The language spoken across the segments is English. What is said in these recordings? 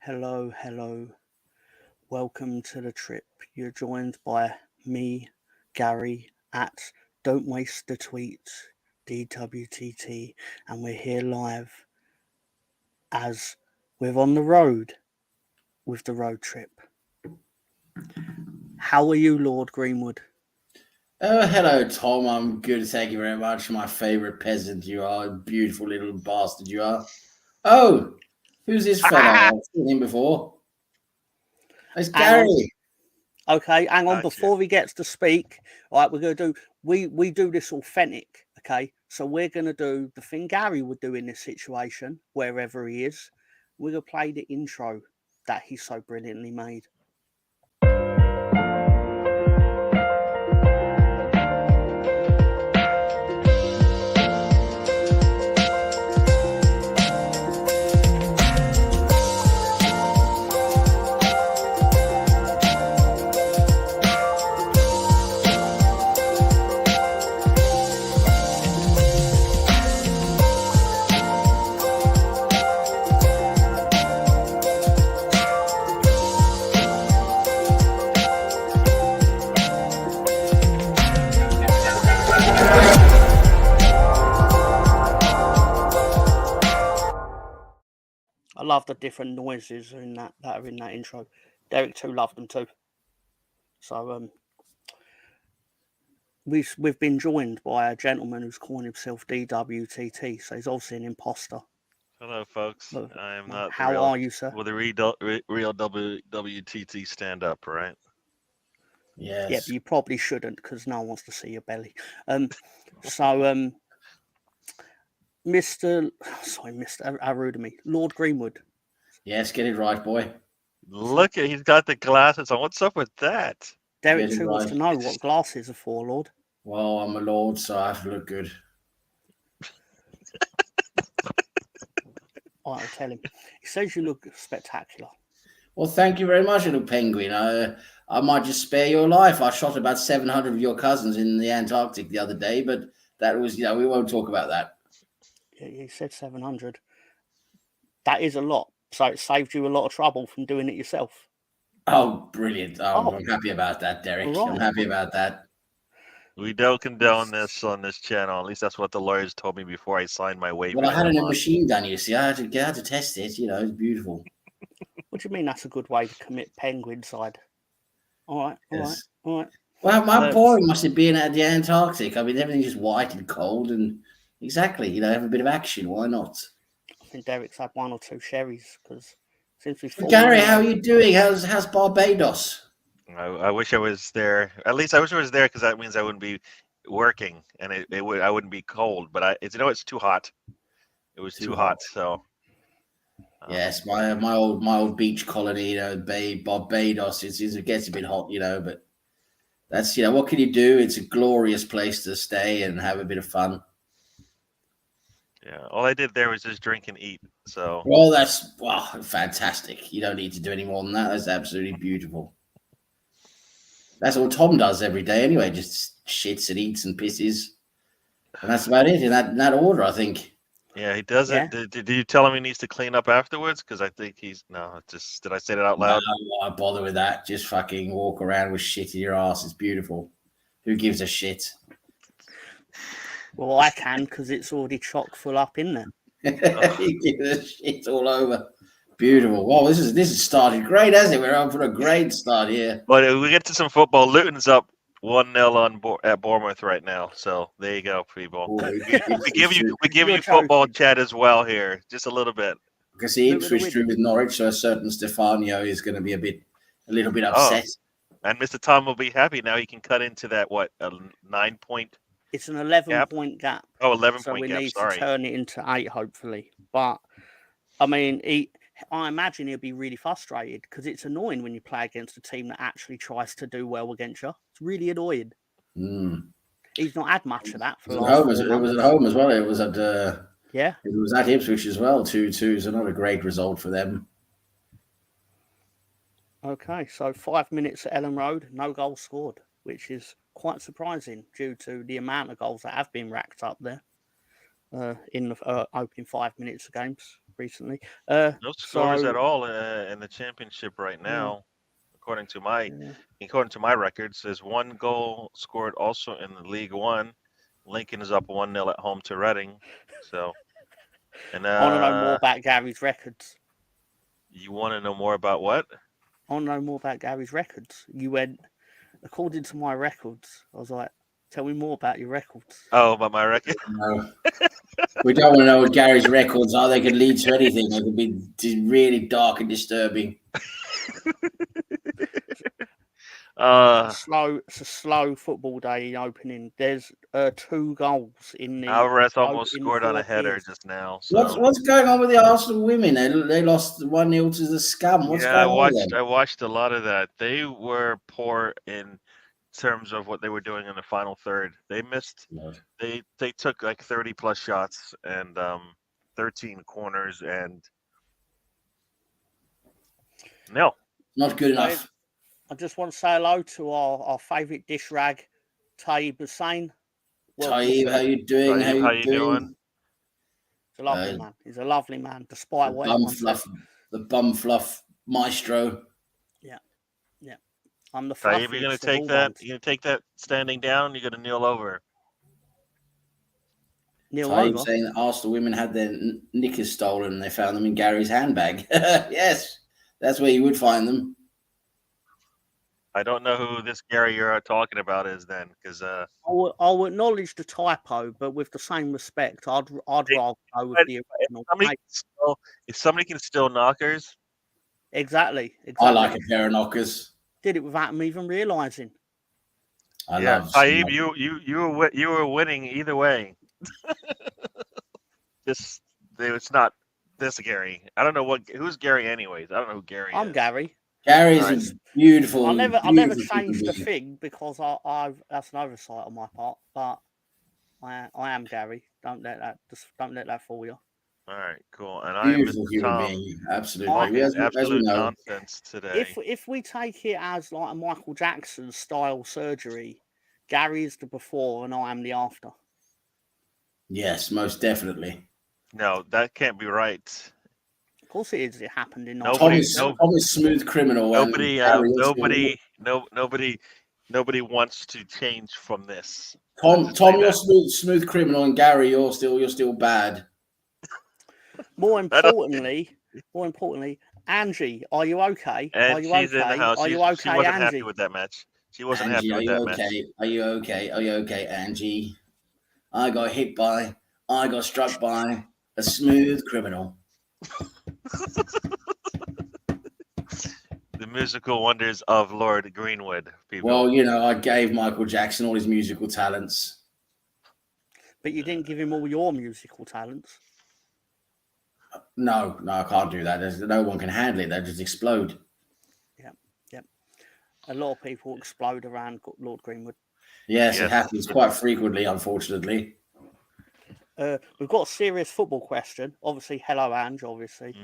Hello, hello. Welcome to the trip. You're joined by me, Gary, at Don't Waste the Tweets, DWTT, and we're here live as we're on the road with the road trip. How are you, Lord Greenwood? Oh, hello, Tom. I'm good. Thank you very much. My favorite peasant you are. Beautiful little bastard you are. Oh, who's this fella? I've seen him before. It's Hang on. Gary. Okay, hang on. Gotcha. Before he gets to speak, all right, we're going to do, we do this authentic, okay? So we're going to do the thing Gary would do in this situation, wherever he is. We're going to play the intro that he so brilliantly made. I love the different noises in that are in that intro. Derek too loved them too. So we've been joined by a gentleman who's calling himself DWTT. So he's obviously an imposter. Hello, folks. Look, I am not the how real. are you, sir? Well, the real WTT stand up, right? Yes. Yeah, but you probably shouldn't because no one wants to see your belly. Mr. Arudami, Lord Greenwood. Yes, get it right, boy. Look at he's got the glasses on. What's up with that? Derek Get it too wants right. to know what glasses are for, Lord. Well, I'm a lord, so I have to look good. I'll tell him. He says you look spectacular. Well, thank you very much, little penguin. I might just spare your life. I shot about 700 of your cousins in the Antarctic the other day, but that was, we won't talk about that. Yeah, he said 700. That is a lot. So it saved you a lot of trouble from doing it yourself. Oh, brilliant. Oh. I'm happy about that, Derek. Right. I'm happy about that. We don't condone this on this channel. At least that's what the lawyers told me before I signed my waiver. Well, I had a machine gun, you see. I had to test it. It's beautiful. What do you mean that's a good way to commit penguin side? All right. Well, how boring must it be at the Antarctic? I mean, everything's just white and cold, and exactly, have a bit of action. Why not? I think Derek's had one or two sherries because since we fought. Gary, how are you doing? How's Barbados? I wish I was there. At least I wish I was there because that means I wouldn't be working and I wouldn't be cold. But it's too hot. It was too hot. So. Yes, my old beach colony, Barbados. It gets a bit hot, but that's what can you do? It's a glorious place to stay and have a bit of fun. Yeah, all I did there was just drink and eat. So. Well, that's fantastic. You don't need to do any more than that. That's absolutely beautiful. That's all Tom does every day anyway. Just shits and eats and pisses, and that's about it in that order, I think. Yeah, he doesn't. Yeah. Did you tell him he needs to clean up afterwards? Because I think did I say that out loud? No, I bother with that. Just fucking walk around with shit in your ass. It's beautiful. Who gives a shit? Well, I can because it's already chock full up in there. You give a shit all over. Beautiful. Well, this is started great, hasn't it? We're on for a great start here. But we get to some football. Luton's up 1-0 at Bournemouth right now. So there you go, people. We give you football chat as well here, just a little bit. Because the Ipswich drew with Norwich, so a certain Stefano is going to be a little bit upset. And Mr. Tom will be happy now. He can cut into that a 9-point. It's an 11-point gap. Oh, 11-point so we gap. need to turn it into 8, hopefully. But I mean, I imagine he'll be really frustrated because it's annoying when you play against a team that actually tries to do well against you. It's really annoying. He's not had much of that for it was at home as well. It was at it was at Ipswich as well. 2-2 is another great result for them. Okay, so 5 minutes at Ellen Road, no goal scored, which is quite surprising due to the amount of goals that have been racked up there in the opening 5 minutes of games. recently. No scores So, at all in the championship right now, according to my records. There's one goal scored also in the League One. Lincoln is up 1-0 at home to Reading. So, and I want to know more about Gary's records. You want to know more about what? I want to know more about Gary's records. You went, according to my records. I was like, tell me more about your records. Oh, about my record? No. We don't want to know what Gary's records are. They could lead to anything. They could be really dark and disturbing. It's a slow football day in opening. There's 2 goals in the. Alvarez almost scored on a header just now. So. What's going on with the Arsenal women? They lost 1-0 to the Scum. What's going on with them? I watched a lot of that. They were poor in terms of what they were doing in the final third. They missed. They took like 30 plus shots and 13 corners and no. Not good enough. I just want to say hello to our favourite dish rag, Taib Hussain. Taib, how you doing? Taib, how you doing? He's a lovely man. He's a lovely man, despite what everyone says. The bum fluff maestro. Yeah. I'm the Taib, you're gonna take that? You're gonna take that standing down? You're gonna kneel over? Taib saying that Arsenal women had their knickers stolen and they found them in Gary's handbag. Yes, that's where you would find them. I don't know who this Gary you're talking about is then, because I'll acknowledge the typo, but with the same respect, I'd rather go with the original. If somebody can steal knockers, exactly. I like a pair of knockers. Did it without me even realizing. Taib, you were winning either way. It's not this Gary. I don't know who's Gary anyways. I don't know who Gary is. I'm Gary. Gary's beautiful. I never changed the thing because I've that's an oversight on my part. But I am Gary. Don't let that fool you. All right, cool. And I am Mr. Tom. Absolutely, absolute nonsense today. If we take it as like a Michael Jackson style surgery, Gary is the before and I am the after. Yes, most definitely. No, that can't be right. Of course it is. It happened in Tom is smooth criminal. Nobody wants to change from this. Tom, you're smooth criminal, and Gary, you're still bad. More importantly, Angie, are you okay? And are you she's okay? in the house. Are you okay, she wasn't Angie? happy with that match. She wasn't happy with that match. Are you okay? Are you okay, Angie? I got struck by a smooth criminal. The musical wonders of Lord Greenwood, people. Well, I gave Michael Jackson all his musical talents. But you didn't give him all your musical talents. No, I can't do that. No one can handle it. They'll just explode. Yeah. A lot of people explode around Lord Greenwood. Yes, it happens quite frequently, unfortunately. We've got a serious football question. Obviously, hello, Ange, obviously.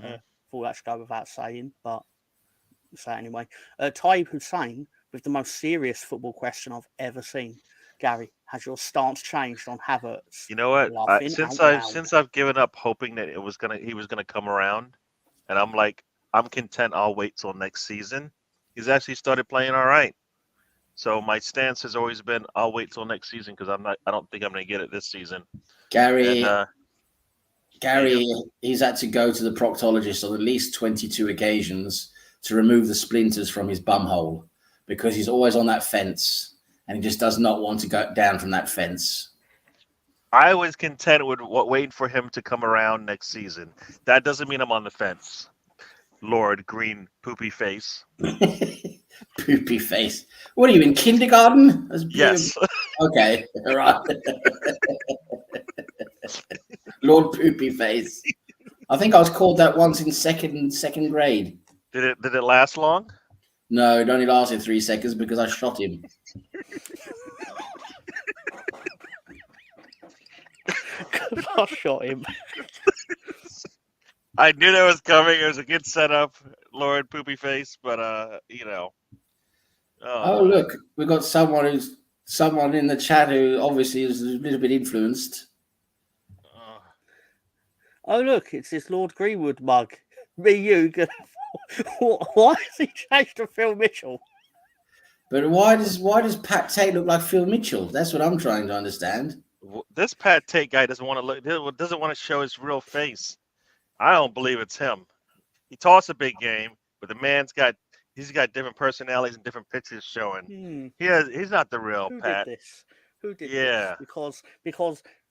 Thought that should go without saying, but I'll say it anyway. Taib Hussain with the most serious football question I've ever seen. Gary, has your stance changed on Havertz? You know what? Since I've given up hoping that he was gonna come around, and I'm content. I'll wait till next season. He's actually started playing all right. So my stance has always been I'll wait till next season because I don't think I'm gonna get it this season. Gary, he's had to go to the proctologist on at least 22 occasions to remove the splinters from his bumhole because he's always on that fence and he just does not want to go down from that fence. I was content with waiting for him to come around next season. That doesn't mean I'm on the fence. Lord Green Poopy Face. Poopy Face. What are you, in kindergarten? Yes. Okay, all right. Lord Poopy Face. I think I was called that once in second grade. Did it last long? No, it only lasted 3 seconds because I shot him. I shot him. I knew that was coming. It was a good setup, Lord Poopy Face, but Oh, look, we've got someone in the chat who obviously is a little bit influenced. Oh look, it's this Lord Greenwood mug. Me, you, gonna. Why has he changed to Phil Mitchell? But why does Pat Tate look like Phil Mitchell? That's what I'm trying to understand. This Pat Tate guy doesn't want to show his real face. I don't believe it's him. He talks a big game, but he's got different personalities and different pictures showing. He's not the real Pat. Who did Yeah. this?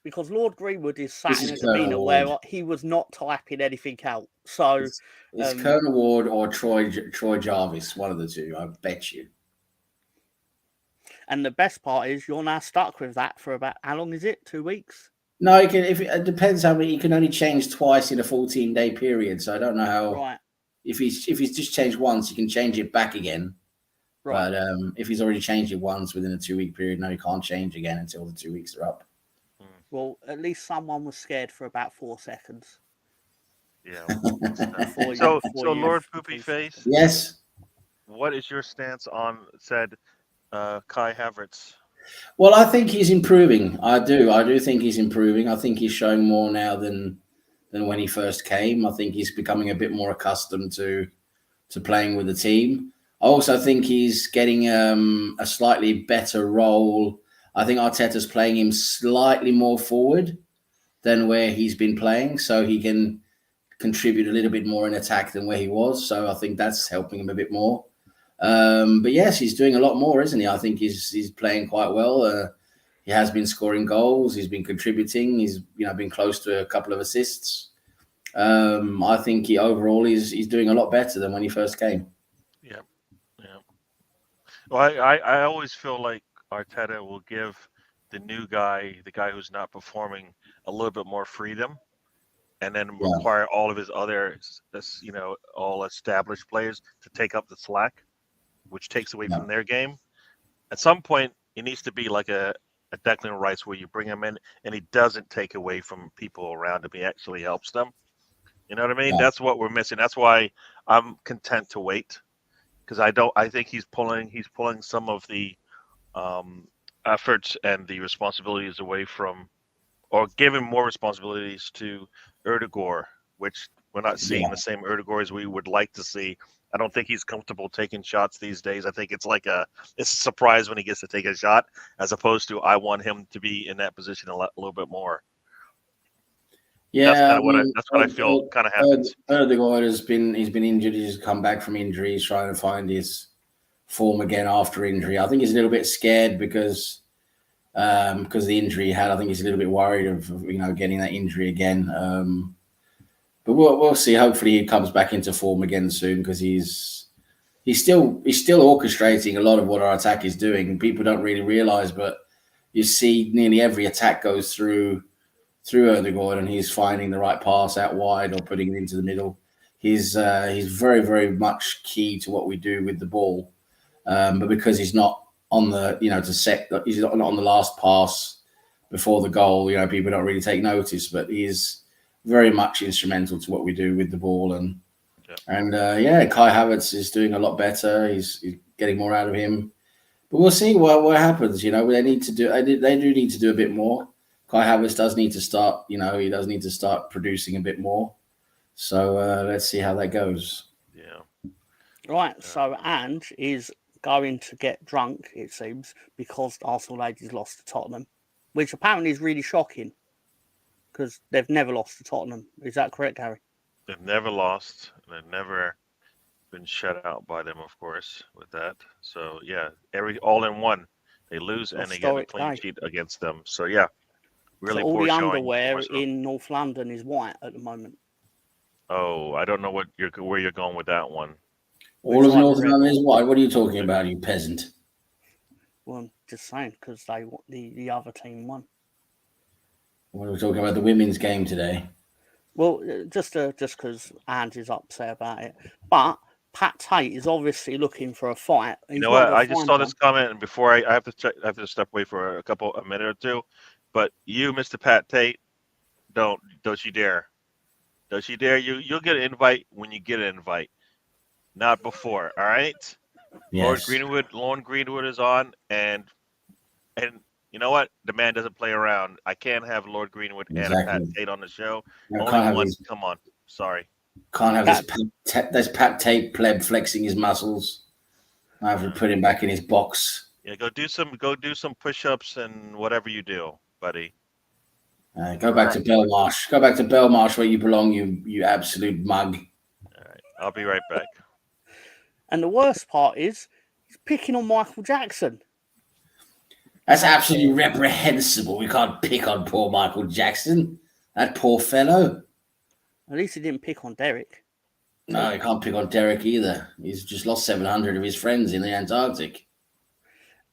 Because Lord Greenwood is sat This in a is demeanour Colonel where Ward. he was not typing anything out. So It's Colonel Ward or Troy Jarvis, one of the two, I bet you. And the best part is you're now stuck with that for about, how long is it? 2 weeks? No, it depends how many. You can only change twice in a 14-day period. So I don't know how. Right. If he's just changed once, you can change it back again. Right. But if he's already changed it once within a 2-week period, no, he can't change again until the 2 weeks are up. Well, at least someone was scared for about 4 seconds. Yeah. So Lord Poopy Face. Yes. What is your stance on said Kai Havertz? Well, I think he's improving. I do think he's improving. I think he's showing more now than when he first came. I think he's becoming a bit more accustomed to playing with the team. I also think he's getting a slightly better role. I think Arteta's playing him slightly more forward than where he's been playing, so he can contribute a little bit more in attack than where he was. So I think that's helping him a bit more. But yes, he's doing a lot more, isn't he? I think he's playing quite well. He has been scoring goals. He's been contributing. He's been close to a couple of assists. I think overall he's doing a lot better than when he first came. Yeah. Well, I always feel like Arteta will give the new guy, the guy who's not performing, a little bit more freedom, and then require all of his other, all established players to take up the slack, which takes away from their game. At some point, it needs to be like a Declan Rice where you bring him in and he doesn't take away from people around him. He actually helps them. You know what I mean? Yeah. That's what we're missing. That's why I'm content to wait, because I think he's pulling some of the efforts and the responsibilities away from, or giving more responsibilities to Erdegaard, which we're not seeing the same Erdegaard as we would like to see. I don't think he's comfortable taking shots these days. I think it's a surprise when he gets to take a shot, as opposed to I want him to be in that position a little bit more. Yeah, that's what I feel kind of happens. Erdegaard has been injured. He's come back from injury. He's trying to find his form again after injury. I think he's a little bit scared because of the injury he had. I think he's a little bit worried of getting that injury again. But we'll see. Hopefully he comes back into form again soon, because he's still orchestrating a lot of what our attack is doing. People don't really realize, but you see nearly every attack goes through Erdegaard, and he's finding the right pass out wide or putting it into the middle. He's very, very much key to what we do with the ball. But because he's not on the he's not on the last pass before the goal, people don't really take notice. But he's very much instrumental to what we do with the ball, and Kai Havertz is doing a lot better. He's getting more out of him. But we'll see what happens. They do need to do a bit more. Kai Havertz does need to start. He does need to start producing a bit more. So let's see how that goes. Yeah. Right. So Ange is going to get drunk, it seems, because Arsenal ladies lost to Tottenham, which apparently is really shocking, because they've never lost to Tottenham. Is that correct, Harry? They've never lost. They've never been shut out by them, of course, with that. So yeah, all in one. They lose and they get a clean sheet against them. So yeah. Really, so all the underwear in North London is white at the moment. Oh, I don't know where you're going with that one. All of North London is white. What are you talking about, you peasant? Well, I'm just saying, because the other team won. What are we talking about? The women's game today? Well, just because Ange is upset about it, but Pat Tate is obviously looking for a fight. You know what? I just saw this comment, and before I have to step away for a minute or two. But you, Mr. Pat Tate, don't you dare. Don't you dare. You'll get an invite when you get an invite, not before, all right? Yes. Lord Greenwood is on, and you know what? The man doesn't play around. I can't have Lord Greenwood and a Pat Exactly. Tate on the show. I Only can't have one. his, Come on. Sorry. can't have this Pat Tate pleb flexing his muscles. I have to put him back in his box. Yeah, go do some push-ups and whatever you do, buddy. Go back to Belmarsh. Go back to Belmarsh where you belong, you absolute mug. All right. I'll be right back. And the worst part is he's picking on Michael Jackson. That's absolutely reprehensible. We can't pick on poor Michael Jackson. That poor fellow. At least he didn't pick on Derek. No, you can't pick on Derek either. He's just lost 700 of his friends in the Antarctic.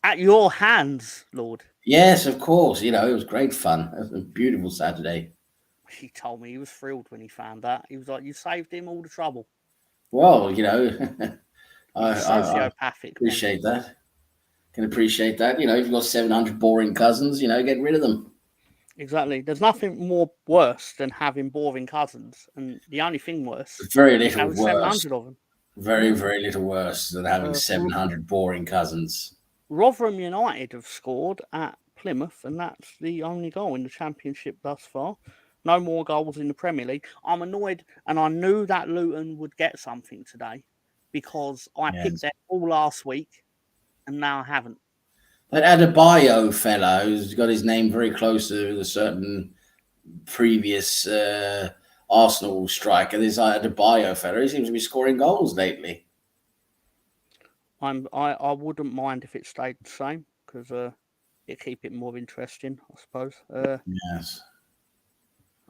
At your hands, Lord. Yes, of course. You know, it was great fun. It was a beautiful Saturday. He told me he was thrilled when he found that. He was like, you saved him all the trouble. Well, you know, I sociopathic. appreciate that. Can appreciate that. You know, if you've got 700 boring cousins, you know, get rid of them. Exactly. There's nothing more worse than having boring cousins. And the only thing worse Very little is worse. 700 of them. Very, very little worse than having 700 boring cousins. Rotherham United have scored at Plymouth, and that's the only goal in the Championship thus far. No more goals in the Premier League. I'm annoyed, and I knew that Luton would get something today because I picked them all last week, and now I haven't. That Adebayo fella who's got his name very close to a certain previous Arsenal striker, this Adebayo fella, he seems to be scoring goals lately. I wouldn't mind if it stayed the same because it keep it more interesting, I suppose. Yes.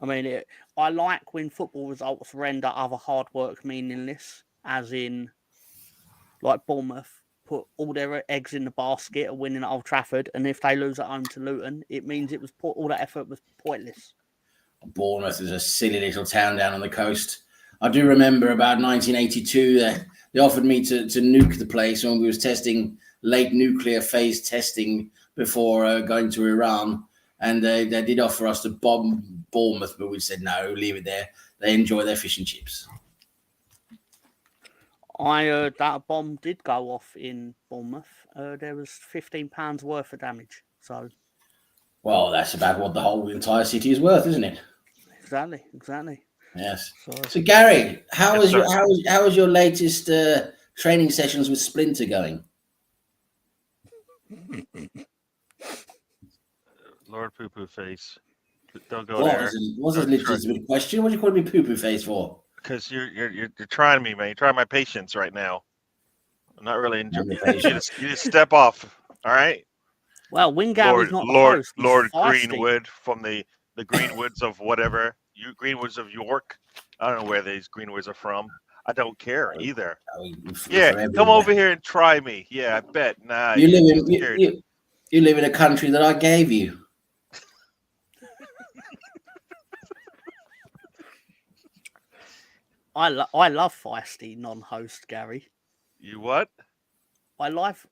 I mean, I like when football results render other hard work meaningless, as in, like Bournemouth put all their eggs in the basket of winning at Old Trafford, and if they lose at home to Luton, it means all that effort was pointless. Bournemouth is a silly little town down on the coast. I do remember about 1982, they offered me to nuke the place when we was testing late nuclear phase testing before going to Iran. And they did offer us to bomb Bournemouth, but we said, no, leave it there. They enjoy their fish and chips. I heard that a bomb did go off in Bournemouth. There was £15 worth of damage. So, well, that's about what the whole entire city is worth, isn't it? Exactly. Yes. So Gary, how was your latest training sessions with Splinter going? Lord Poo Poo Face. Don't go there. What's a legitimate question? What do you call me poo poo face for? Because you're trying me, man. You're trying my patience right now. I'm not really enjoying it. You just step off. All right. Well, Wingary's not the host. Lord Greenwood from the Greenwoods of whatever. Greenwoods of York. I don't know where these Greenwoods are from. I don't care either. Come over here and try me. Yeah, I bet. Nah, you live in a country that I gave you. I love feisty non-host Gary. You what? I love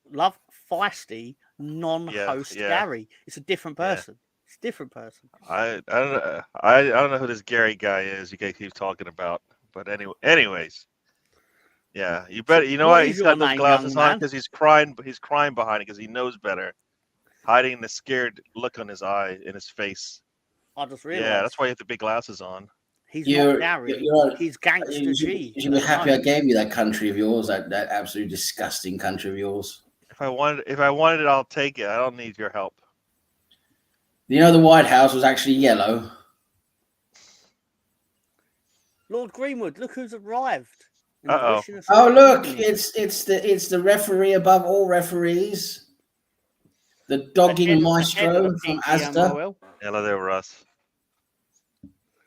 feisty non-host Gary. It's a different person. Yeah. It's a different person. I don't know who this Gary guy is. You guys keep talking about, but anyways, yeah. You better. You know what? He's got those glasses on because he's crying. He's crying behind it because he knows better, hiding the scared look on his eye in his face. I just realized. Yeah, that's why you have the big glasses on. He's not Gary. He's Gangster G. You should be happy I gave you that country of yours, that absolutely disgusting country of yours. If I wanted it, I'll take it. I don't need your help. You know, the White House was actually yellow. Lord Greenwood, look who's arrived. Oh look, it's the referee above all referees. The dogging maestro from Asda. Hello there, Russ.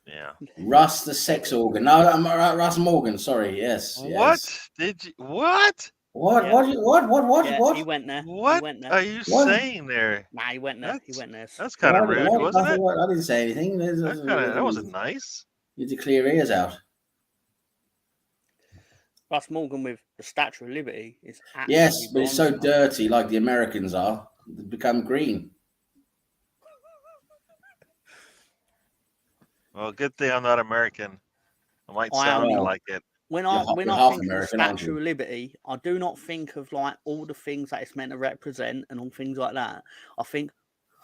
Yeah. Russ, the sex organ. No, I'm Russ Morgan. Sorry. Yes. What did you? What? What? Yeah. What? Yeah, what? He went there. What are you saying there? Nah, he went there. He went there. That's kind of rude, wasn't it? I didn't say anything. That wasn't nice. You had to clear your ears out. Russ Morgan with the Statue of Liberty is yes, but it's so dirty, like the Americans are. They become green. Well, good thing I'm not American. I might sound like it. When I think of the Statue of Liberty, I do not think of like all the things that it's meant to represent and all things like that. I think,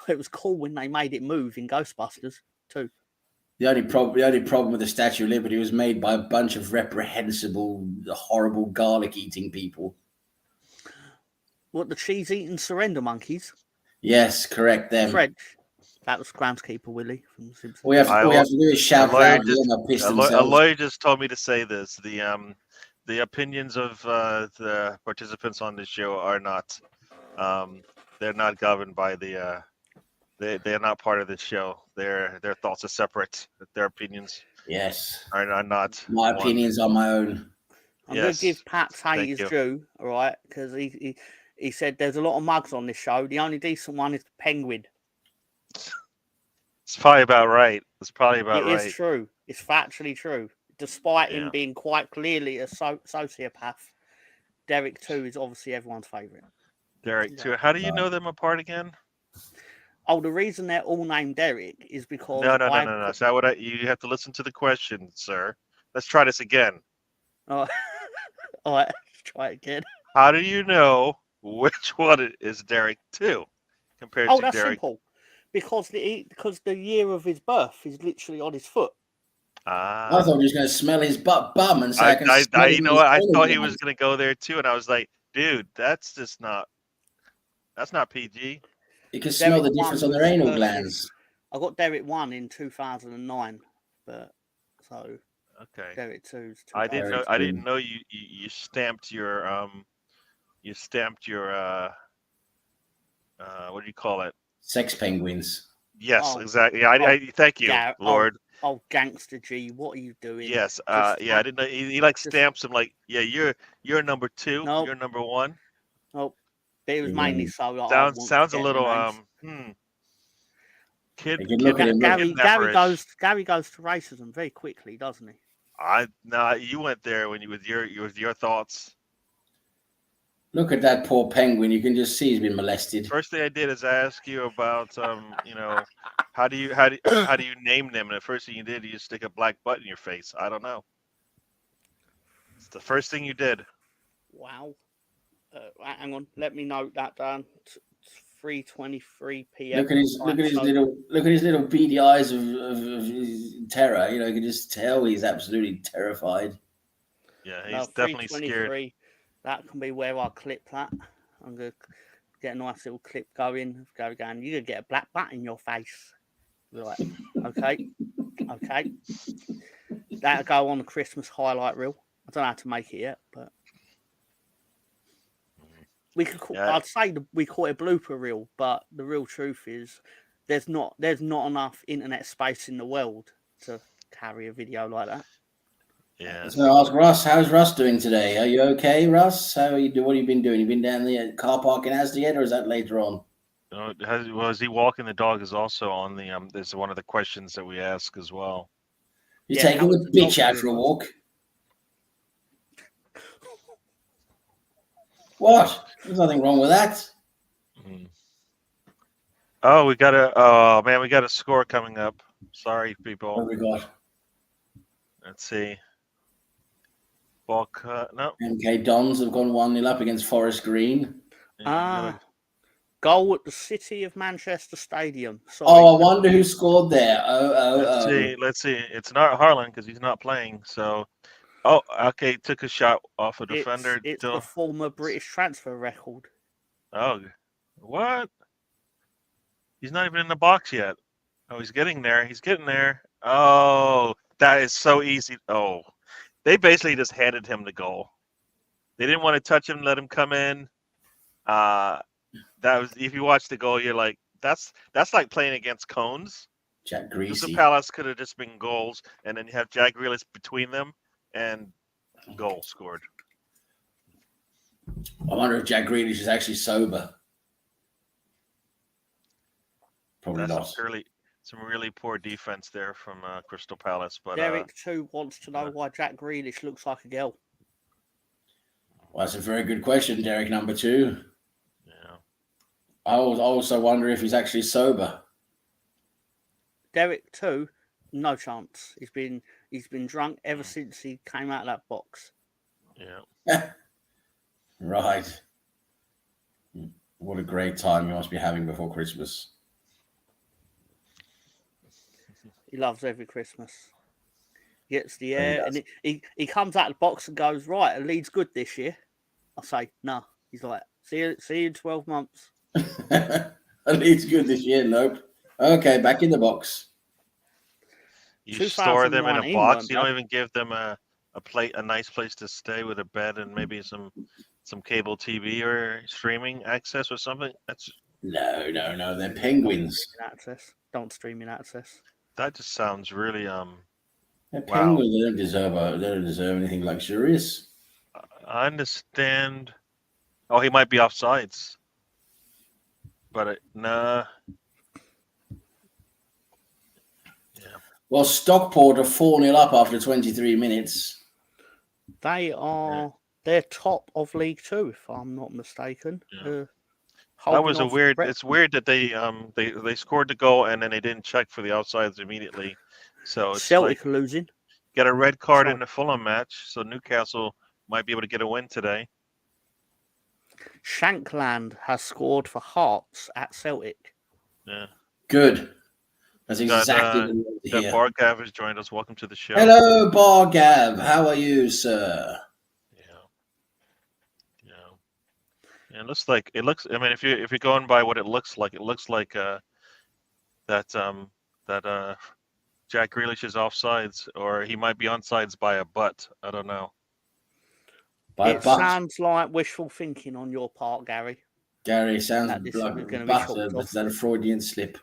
It was cool when they made it move in Ghostbusters too. The only problem with the Statue of Liberty was made by a bunch of reprehensible, horrible garlic-eating people. What, the cheese-eating surrender monkeys? Yes, correct them. French. That was groundskeeper Willie from The Simpsons. All we have to do is shout loudly and they'll piss themselves. A lawyer just told me to say this. The opinions of the participants on this show are not. They're not governed by the. They're not part of this show. Their thoughts are separate. Their opinions. Yes. Are not. My opinions are my own. I'm going to give Pat Hay his due, all right, because he said there's a lot of mugs on this show. The only decent one is the Penguin. It's probably about right. It is true. It's factually true. Despite him being quite clearly a sociopath, Derek 2 is obviously everyone's favourite. Derek 2. How do you know them apart again? Oh, the reason they're all named Derek is because... No. Is that what you have to listen to the question, sir. Let's try this again. All right, let's try it again. How do you know which one is Derek 2 compared to Derek? Oh, that's simple. Because the year of his birth is literally on his foot. I thought he was going to smell his bum and say, you know what? I thought he was going to go there too, and I was like, dude, that's not PG. You can smell the difference on their anal glands. I got Derek 1 in 2009, but so okay. Derek 2's. I didn't know you stamped your what do you call it? Sex penguins. Yes, exactly. I thank you, Lord. Oh, gangster G, what are you doing? Yes, I didn't know he like stamps him like, yeah, you're number 2, you're number 1. Nope. It was mainly so. Like, sounds a little kid. Gary goes to racism very quickly, doesn't he? You went there with your thoughts. Look at that poor penguin. You can just see he's been molested. First thing I did is ask you about how do you name them? And the first thing you did, you stick a black butt in your face. I don't know. It's the first thing you did. Wow. Hang on, let me note that down. 3:23 p.m. Look at his little beady eyes of terror. You can just tell he's absolutely terrified. Yeah, he's definitely scared. That can be where I clip that. I'm gonna get a nice little clip going. You're gonna get a black butt in your face. Right. Okay. That'll go on the Christmas highlight reel. I don't know how to make it yet, but we could. I'd say we call it a blooper reel, but the real truth is there's not enough internet space in the world to carry a video like that. Yeah. So I ask Russ, how's Russ doing today? Are you okay, Russ? How are you doing? What have you been doing? You been down the car park in Asda yet, or is that later on? Was he walking the dog? Is also on the Is one of the questions that we ask as well. You taking the bitch out for a walk? What? There's nothing wrong with that. Oh, we got a score coming up. Sorry, people. What have we got? Let's see. Ball cut. No. MK Dons have gone 1-0 up against Forest Green. Goal at the City of Manchester Stadium. Sorry. Oh, I wonder who scored there. Let's see. It's not Harlan because he's not playing. So, okay, took a shot off a defender. It's the former British transfer record. Oh, what? He's not even in the box yet. Oh, he's getting there. Oh, that is so easy. Oh, they basically just handed him the goal. They didn't want to touch him, let him come in. That was, if you watch the goal, you're like, that's like playing against cones. Jack Grealish. Crystal Palace could have just been goals, and then you have Jack Grealish between them, and goal scored. I wonder if Jack Grealish is actually sober. Probably not. Some really poor defense there from Crystal Palace. But Derek 2 wants to know why Jack Grealish looks like a girl. Well, that's a very good question, Derek number 2. Yeah. I also wonder if he's actually sober. Derek 2, no chance. He's been drunk ever since he came out of that box. Yeah. Right. What a great time you must be having before Christmas. He loves every Christmas. Gets the air, and he comes out of the box and goes, right, the lead's good this year. I say, no. He's like, see you in 12 months. Leeds good this year. Nope. Okay, back in the box. You store them in a box. You bad. don't even give them a nice place to stay with a bed and maybe some cable TV or streaming access or something. That's no. They're penguins. Don't streaming access. That just sounds really They're penguins. They don't deserve anything luxurious. I understand. Oh, he might be offsides. But nah. Yeah. Well, Stockport are 4-0 up after 23 minutes. They're top of League Two, if I'm not mistaken. Yeah. That was a weird. It's weird that they scored the goal and then they didn't check for the offsides immediately. So it's Celtic losing. Get a red card in the Fulham match, so Newcastle might be able to get a win today. Shankland has scored for Hearts at Celtic. Yeah. Good. That's exactly what we want to hear. Bargav has joined us. Welcome to the show. Hello, Bargav. How are you, sir? Yeah, it looks like I mean, if you're going by what it looks like that Jack Grealish is offsides, or he might be onsides by a butt. I don't know. Sounds like wishful thinking on your part, Gary. Gary, sounds like butter, but is that a Freudian slip?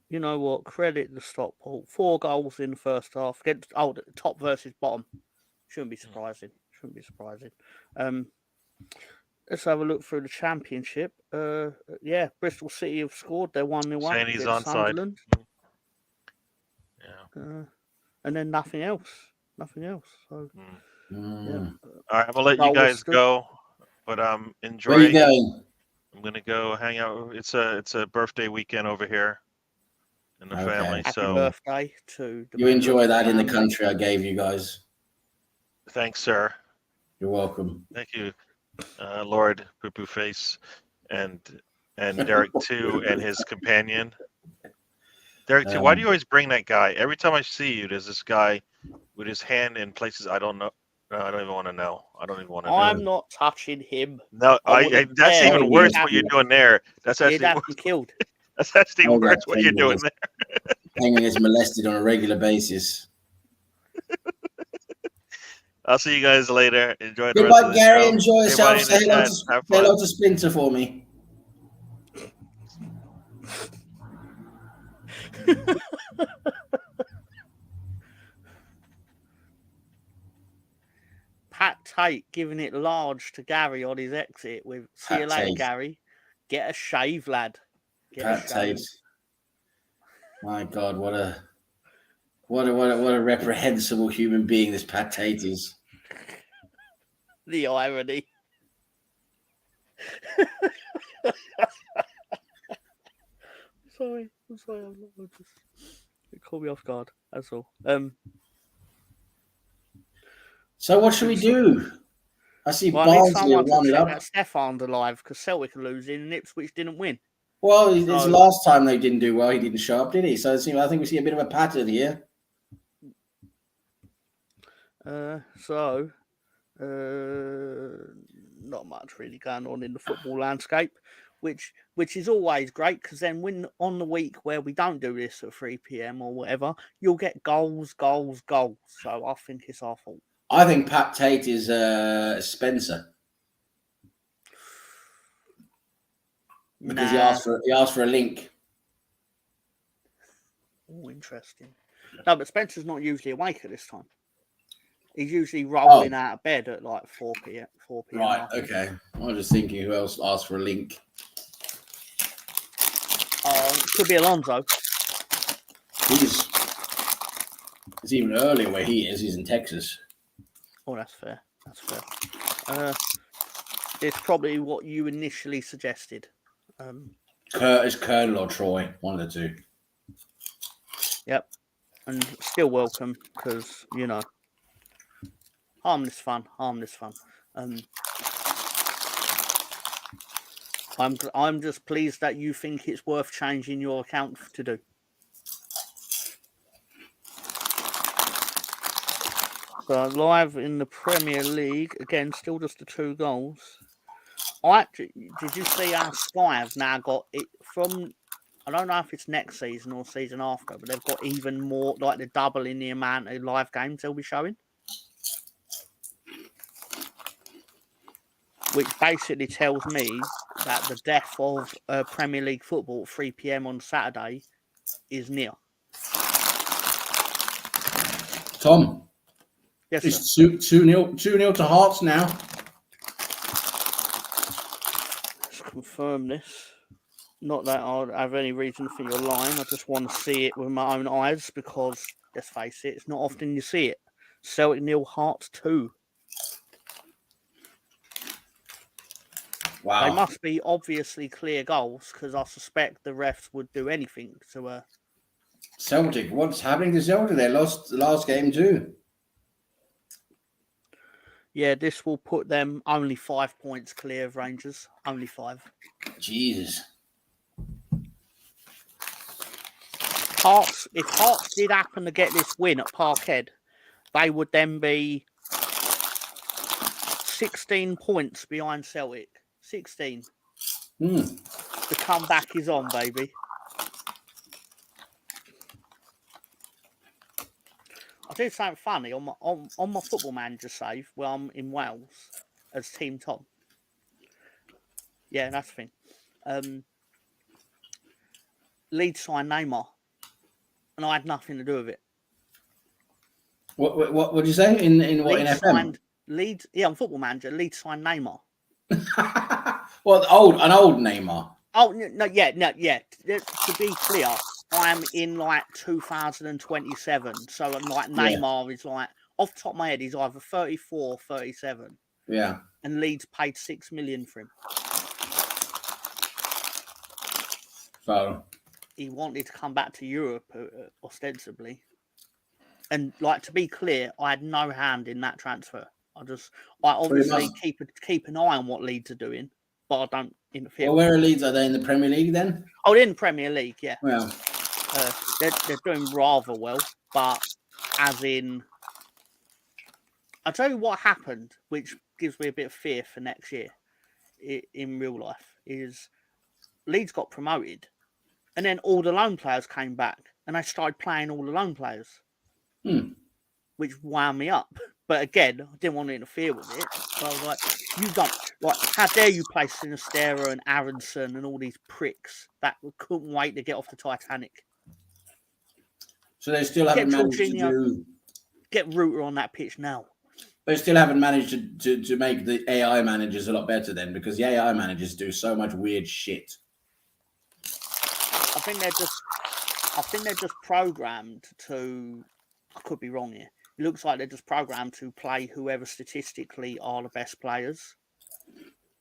You know what? Credit the Stockport. 4 goals in the first half. Top versus bottom. Shouldn't be surprising. Let's have a look through the Championship. Bristol City have scored. They're 1-1 saying he's against onside. Sunderland. Yeah. And then nothing else. So, All right, I'm gonna let you guys go, but enjoy. Where are you going? I'm gonna go hang out. It's a birthday weekend over here in the family. Happy so birthday to the you enjoy that in the country I gave you guys. Thanks, sir. You're welcome. Thank you, Lord Poo Poo Face, and Derek too, and his companion. Derek too. Why do you always bring that guy? Every time I see you, there's this guy with his hand in places I don't know. I don't even want to know. I'm not touching him. No, that's even worse what you're doing there. That's actually worse. Killed. That's actually worse what you're doing there. Penguin is molested on a regular basis. I'll see you guys later. Enjoy the Goodbye, rest of the Gary. show. Enjoy yourself. Say hello to Splinter for me. Pat Tate giving it large to Gary on his exit with "See you later, Gary. Get a shave, lad." Pat Tate. My God, what a reprehensible human being this Pat Tate is. The irony. I'm sorry. It caught me off guard. That's all. So what should we do? I see Barnes here running up. Stefan alive because Celtic are losing and Ipswich didn't win. Well, it's the last time they didn't do well. He didn't show up, did he? So I think we see a bit of a pattern here. Not much really going on in the football landscape, which is always great because then when on the week where we don't do this at 3 p.m. or whatever, you'll get goals. So I think it's our fault. I think Pat Tate is Spencer because he asked for a link. Oh, interesting. No, but Spencer's not usually awake at this time. He's usually rolling out of bed at like 4 p.m. Right, okay. I was just thinking who else asked for a link. Could be Alonso. It's even earlier where he is. He's in Texas. Oh, that's fair. It's probably what you initially suggested. Curtis, Colonel, or Troy, one of the two. Yep, and still welcome because harmless fun. I'm just pleased that you think it's worth changing your account to do. So live in the Premier League again, still just the 2 goals. Did you see how Sky have now got it from? I don't know if it's next season or season after, but they've got even more, like they're doubling the amount of live games they'll be showing. Which basically tells me that the death of Premier League football at 3 p.m. on Saturday is near. Tom, yes, it's 2-0 to Hearts now. Let's confirm this. Not that I have any reason for your lying. I just want to see it with my own eyes because, let's face it, it's not often you see it. Celtic 0, Hearts 2. Wow. They must be obviously clear goals because I suspect the refs would do anything to Celtic, what's happening to Celtic? They lost the last game too. Yeah, this will put them only 5 points clear of Rangers. Only 5. Jesus. If Hearts did happen to get this win at Parkhead, they would then be 16 points behind Celtic. 16. The comeback is on, baby. I'll do something funny on my Football Manager save where I'm in Wales as Team Tom. Yeah, that's the thing. Leeds signed Neymar, and I had nothing to do with it. What would you say in what in FM? Leeds, yeah, on Football Manager, Leeds signed Neymar. Well, an old Neymar. Oh no, yeah. To be clear, I'm in like 2027, so like Neymar is like off the top of my head, he's either 34 or 37. Yeah. And Leeds paid 6 million for him. So he wanted to come back to Europe ostensibly. And like, to be clear, I had no hand in that transfer. I obviously keep an eye on what Leeds are doing, but I don't interfere. Well, where are Leeds? Are they in the Premier League then? Oh, in the Premier League, yeah. Well, they're doing rather well, but as in, I'll tell you what happened, which gives me a bit of fear for next year in real life, is Leeds got promoted, and then all the loan players came back, and they started playing all the loan players, which wound me up. But again, I didn't want to interfere with it. So I was like, you don't, like, how dare you play Sinistera and Aronson and all these pricks that couldn't wait to get off the Titanic. So they still haven't managed to do... Get Reuter on that pitch now. They still haven't managed to make the AI managers a lot better then, because the AI managers do so much weird shit. I think they're just programmed to... I could be wrong here. It looks like they're just programmed to play whoever statistically are the best players.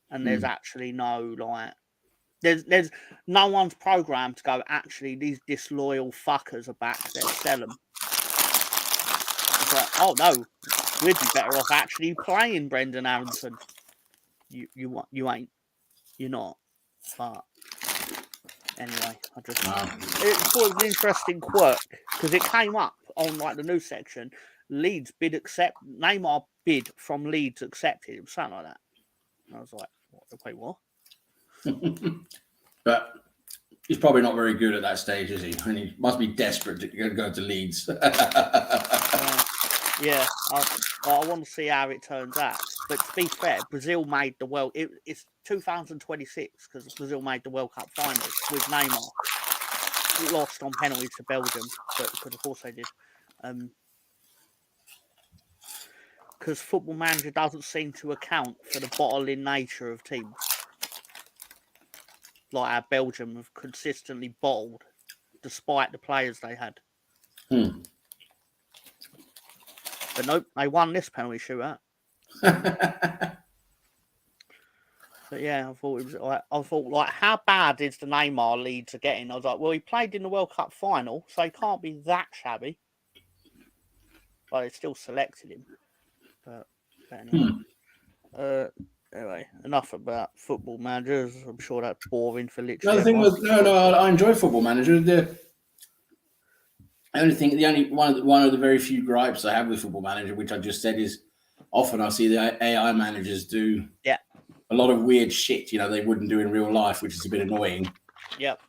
And there's actually no, like... There's no one's programmed to go, actually, these disloyal fuckers are back, let's sell them. It's like, oh, no, we'd be better off actually playing Brendan Aronson. You ain't. You're not. But... Anyway, I thought it was an interesting quirk, because it came up on, like, the news section. Neymar bid from Leeds accepted. It was something like that. And I was like, wait, what? But he's probably not very good at that stage, is he? And he must be desperate to go to Leeds. Yeah, I want to see how it turns out. But to be fair, Brazil made the World... It's 2026, because Brazil made the World Cup final with Neymar. It lost on penalties to Belgium, but because of course they did. Because Football Manager doesn't seem to account for the bottling nature of teams. Like how Belgium have consistently bottled, despite the players they had. But nope, they won this penalty shootout. But yeah, I thought it was how bad is the Neymar Leeds are getting? I was like, well, he played in the World Cup final, so he can't be that shabby. But they still selected him. But anyway. Anyway, enough about football managers. I'm sure that's boring for No, literally the thing everyone. was, I enjoy Football Manager. The only one of the very few gripes I have with Football Manager, which I just said, is often I see the AI managers do a lot of weird shit, they wouldn't do in real life, which is a bit annoying. Yep.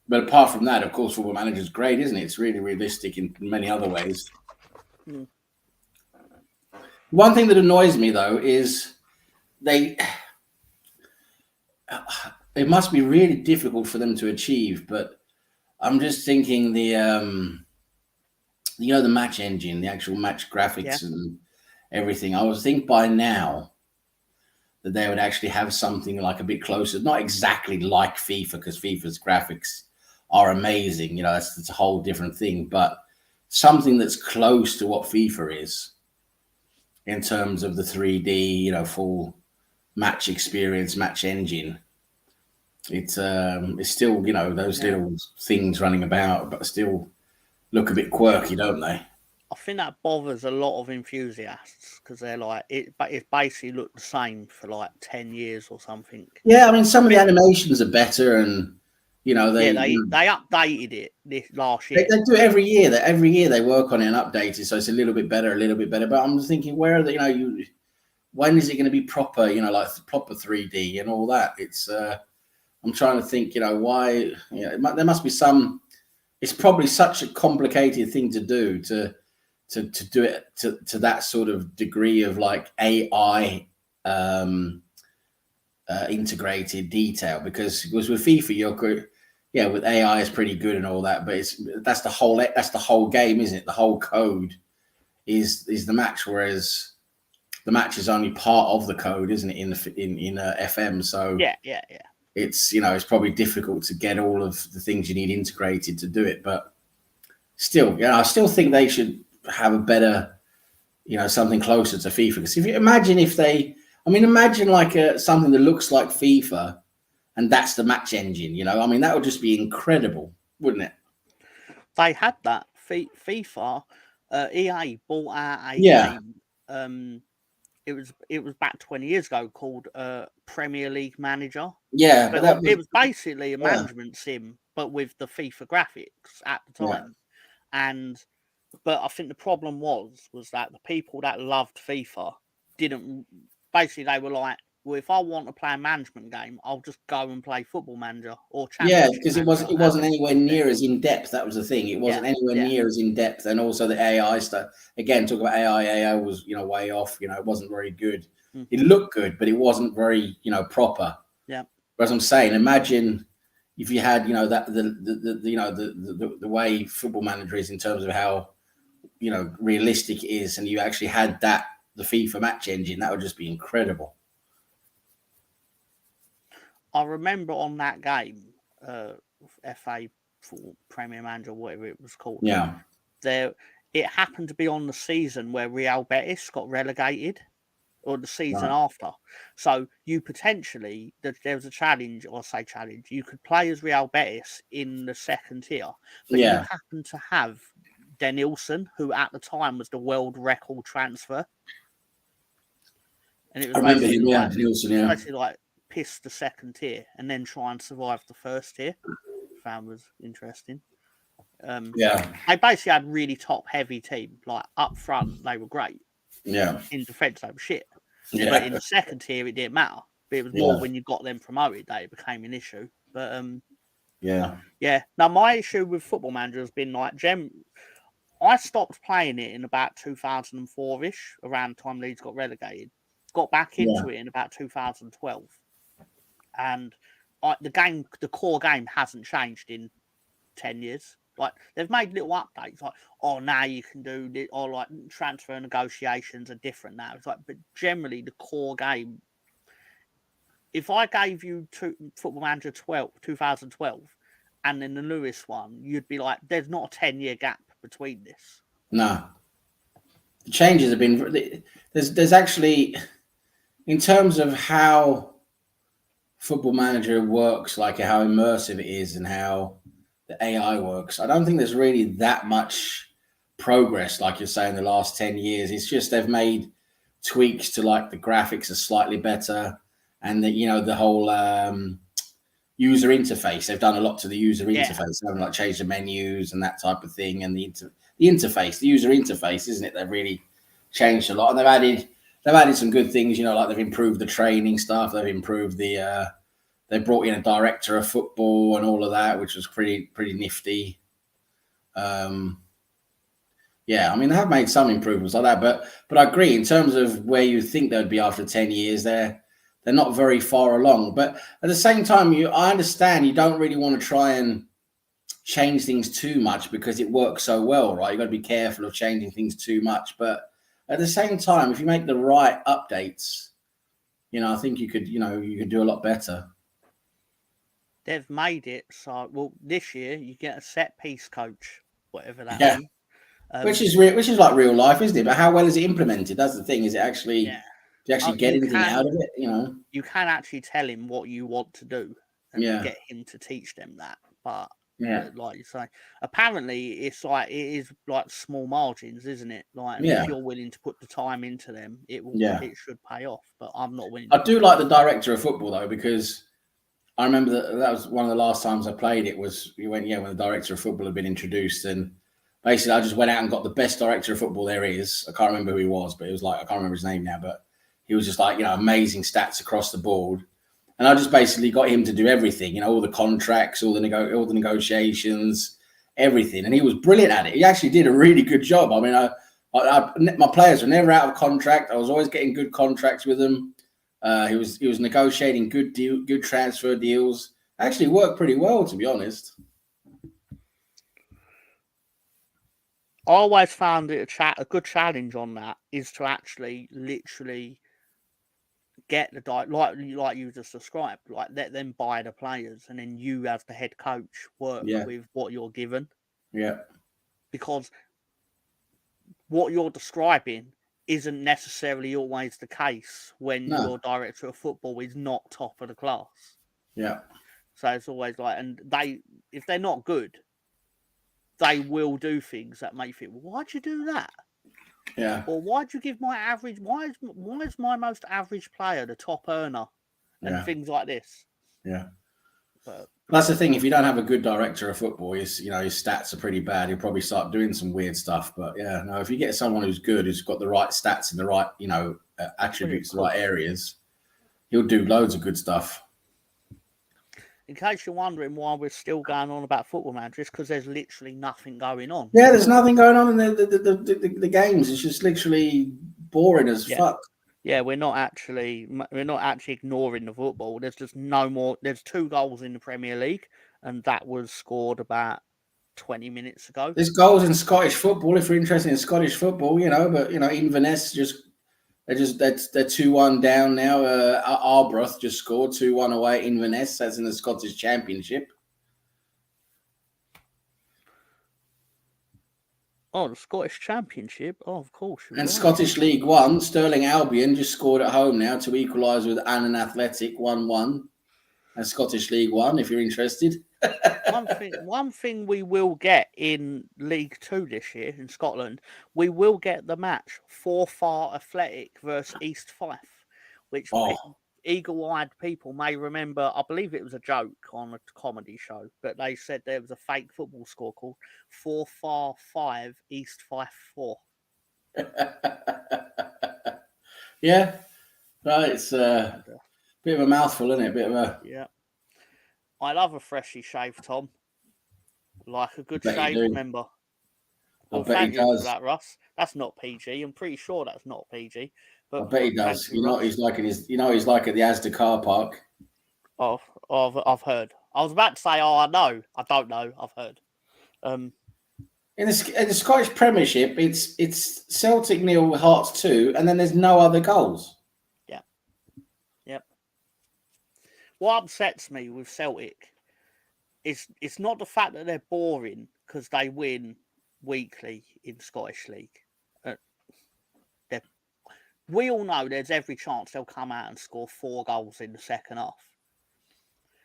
But apart from that, of course, Football Manager is great, isn't it? It's really realistic in many other ways. Mm. One thing that annoys me, though, is it must be really difficult for them to achieve, but I'm just thinking the match engine, the actual match graphics and everything. I would think by now that they would actually have something like a bit closer, not exactly like FIFA, because FIFA's graphics are amazing. That's a whole different thing, but something that's close to what FIFA is in terms of the 3D, full match experience, match engine. It's still, those little things running about, but still look a bit quirky, don't they? I think that bothers a lot of enthusiasts because they're like, it's basically looked the same for like 10 years or something. Yeah, I mean, some of the animations are better, and they updated it this last year. They do it every year. Every year they work on it and update it, so it's a little bit better. But I'm just thinking, where are they? When is it going to be proper? Like proper 3D and all that. It's I'm trying to think. Why? There must be some. It's probably such a complicated thing to do to do it to that sort of degree of like AI integrated detail, because with FIFA with AI is pretty good and all that, but that's the whole game, isn't it? The whole code is the match, whereas the match is only part of the code, isn't it? In FM, so yeah. It's it's probably difficult to get all of the things you need integrated to do it, but still, I still think they should have a better, something closer to FIFA. Because if you imagine like something that looks like FIFA, and that's the match engine, that would just be incredible, wouldn't it? They had that FIFA. EA bought out a game. It was back 20 years ago, called Premier League Manager. Yeah, but it was basically a management sim, but with the FIFA graphics at the time. But I think the problem was that the people that loved FIFA didn't. Basically, they were like, well, if I want to play a management game, I'll just go and play Football Manager or Championship. Because it wasn't anywhere near as in depth. That was the thing. It wasn't anywhere near as in depth, and also the AI stuff. Again, talk about AI was way off. It wasn't very good. Mm-hmm. It looked good, but it wasn't very proper. Yeah. As I'm saying, imagine if you had that the way Football Manager is in terms of how realistic it is, and you actually had the FIFA match engine, that would just be incredible. I remember on that game, FA Premier Manager, whatever it was called. Yeah. It happened to be on the season where Real Betis got relegated, or the season after. So you potentially, there was a challenge, or say challenge, you could play as Real Betis in the second tier, but you happened to have Denilson, who at the time was the world record transfer. And it was basically like piss the second tier and then try and survive the first tier. Found was interesting. They basically had really top heavy team. Like up front, they were great. Yeah. In defence, they were shit. Yeah. But in the second tier, it didn't matter. But it was more when you got them promoted that it became an issue. But yeah. Now my issue with Football Manager has been like I stopped playing it in about 2004-ish, around the time Leeds got relegated. Got back into it in about 2012. And the core game hasn't changed in 10 years. Like, they've made little updates, like, now you can do this, or like transfer negotiations are different now. It's like, but generally the core game, if I gave you Football Manager 2012 and then the Lewis one, you'd be like, there's not a 10-year gap between this. No. The changes have been, there's actually, in terms of how Football Manager works, like how immersive it is and how the AI works, I don't think there's really that much progress, like you're saying, the last 10 years. It's just they've made tweaks to like the graphics are slightly better, and the whole user interface. They've done a lot to the user interface. They've like changed the menus and that type of thing, and the user interface, isn't it? They've really changed a lot, and they've added some good things. Like they've improved the training stuff. They've improved they brought in a director of football and all of that, which was pretty nifty. Yeah, I mean, they have made some improvements like that, but I agree in terms of where you think they would be after 10 years. They're not very far along. But at the same time, I understand you don't really want to try and change things too much because it works so well, right? You've got to be careful of changing things too much. But at the same time, if you make the right updates, I think you could do a lot better. They've made it so, well, this year you get a set piece coach, whatever that means. Which is like real life, isn't it? But how well is it implemented? That's the thing. Is it actually? Do you actually get anything out of it? You can actually tell him what you want to do and get him to teach them that. But like you say, apparently it's like it is like small margins, isn't it? Like if you're willing to put the time into them, it should pay off. But I'm not willing. I do like the director of football though, because I remember that was one of the last times I played it. Was when the director of football had been introduced, and basically I just went out and got the best director of football there is. I can't remember who he was, but it was like, I can't remember his name now, but he was just like, amazing stats across the board. And I just basically got him to do everything, all the contracts, all the negotiations, everything. And he was brilliant at it. He actually did a really good job. I mean, my players were never out of contract. I was always getting good contracts with them. He was negotiating good transfer deals. Actually worked pretty well, to be honest. I always found it a good challenge on that is to actually literally get the like you just described, like let them buy the players, and then you as the head coach work with what you're given. Yeah. Because what you're describing isn't necessarily always the case when your director of football is not top of the class. Yeah. So it's always like, and if they're not good, they will do things that make you think, well, why'd you do that? Yeah. Or why'd you give my average? Why is my most average player the top earner? And things like this. Yeah. But that's the thing. If you don't have a good director of football, his stats are pretty bad. He'll probably start doing some weird stuff. But if you get someone who's good, who's got the right stats and the right, attributes, the right areas, he'll do loads of good stuff. In case you're wondering why we're still going on about Football Manager, it's because there's literally nothing going on. Yeah, there's nothing going on in the games. It's just literally boring as fuck. Yeah, we're not actually ignoring the football. There's just no more. There's 2 goals in the Premier League, and that was scored about 20 minutes ago. There's goals in Scottish football if you're interested in Scottish football, but Inverness they're 2-1 down now. Arbroath just scored 2-1 away at Inverness. That's in the Scottish Championship. Oh, the Scottish Championship? Oh, of course. And Scottish League 1, Stirling Albion just scored at home now to equalise with Annan Athletic 1-1. And Scottish League 1, if you're interested. One thing we will get in League 2 this year in Scotland, we will get the match Forfar Athletic versus East Fife, which eagle-eyed people may remember. I believe it was a joke on a comedy show, but they said there was a fake football score called Forfar 5, East Fife 4. Yeah, right. It's a bit of a mouthful, isn't it? Yeah. I love a freshly shaved Tom. Like a good shave, remember. Well, thank you for that, Russ. That's not PG. I'm pretty sure that's not PG. But I bet he does. He's like at the Asda car park. Oh, I've heard. I was about to say, I know. I don't know. I've heard. In the Scottish Premiership, it's Celtic 0, Hearts 2, and then there's no other goals. Yep. What upsets me with Celtic is it's not the fact that they're boring because they win weekly in Scottish League. We all know there's every chance they'll come out and score 4 goals in the second half.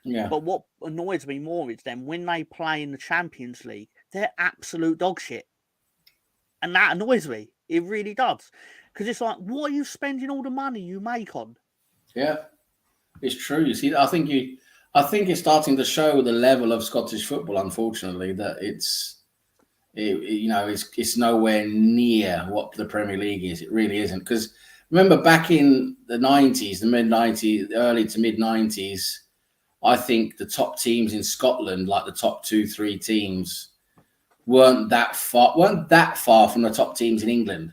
Yeah. But what annoys me more is then when they play in the Champions League, they're absolute dog shit. And that annoys me. It really does. Because it's like, what are you spending all the money you make on? Yeah, it's true. You see, I think it's starting to show the level of Scottish football. Unfortunately, that it's nowhere near what the Premier League is. It really isn't. Because remember back in the 90s, the mid 90s, early to mid 90s, I think the top teams in Scotland, like the top 2-3 teams, weren't that far from the top teams in England.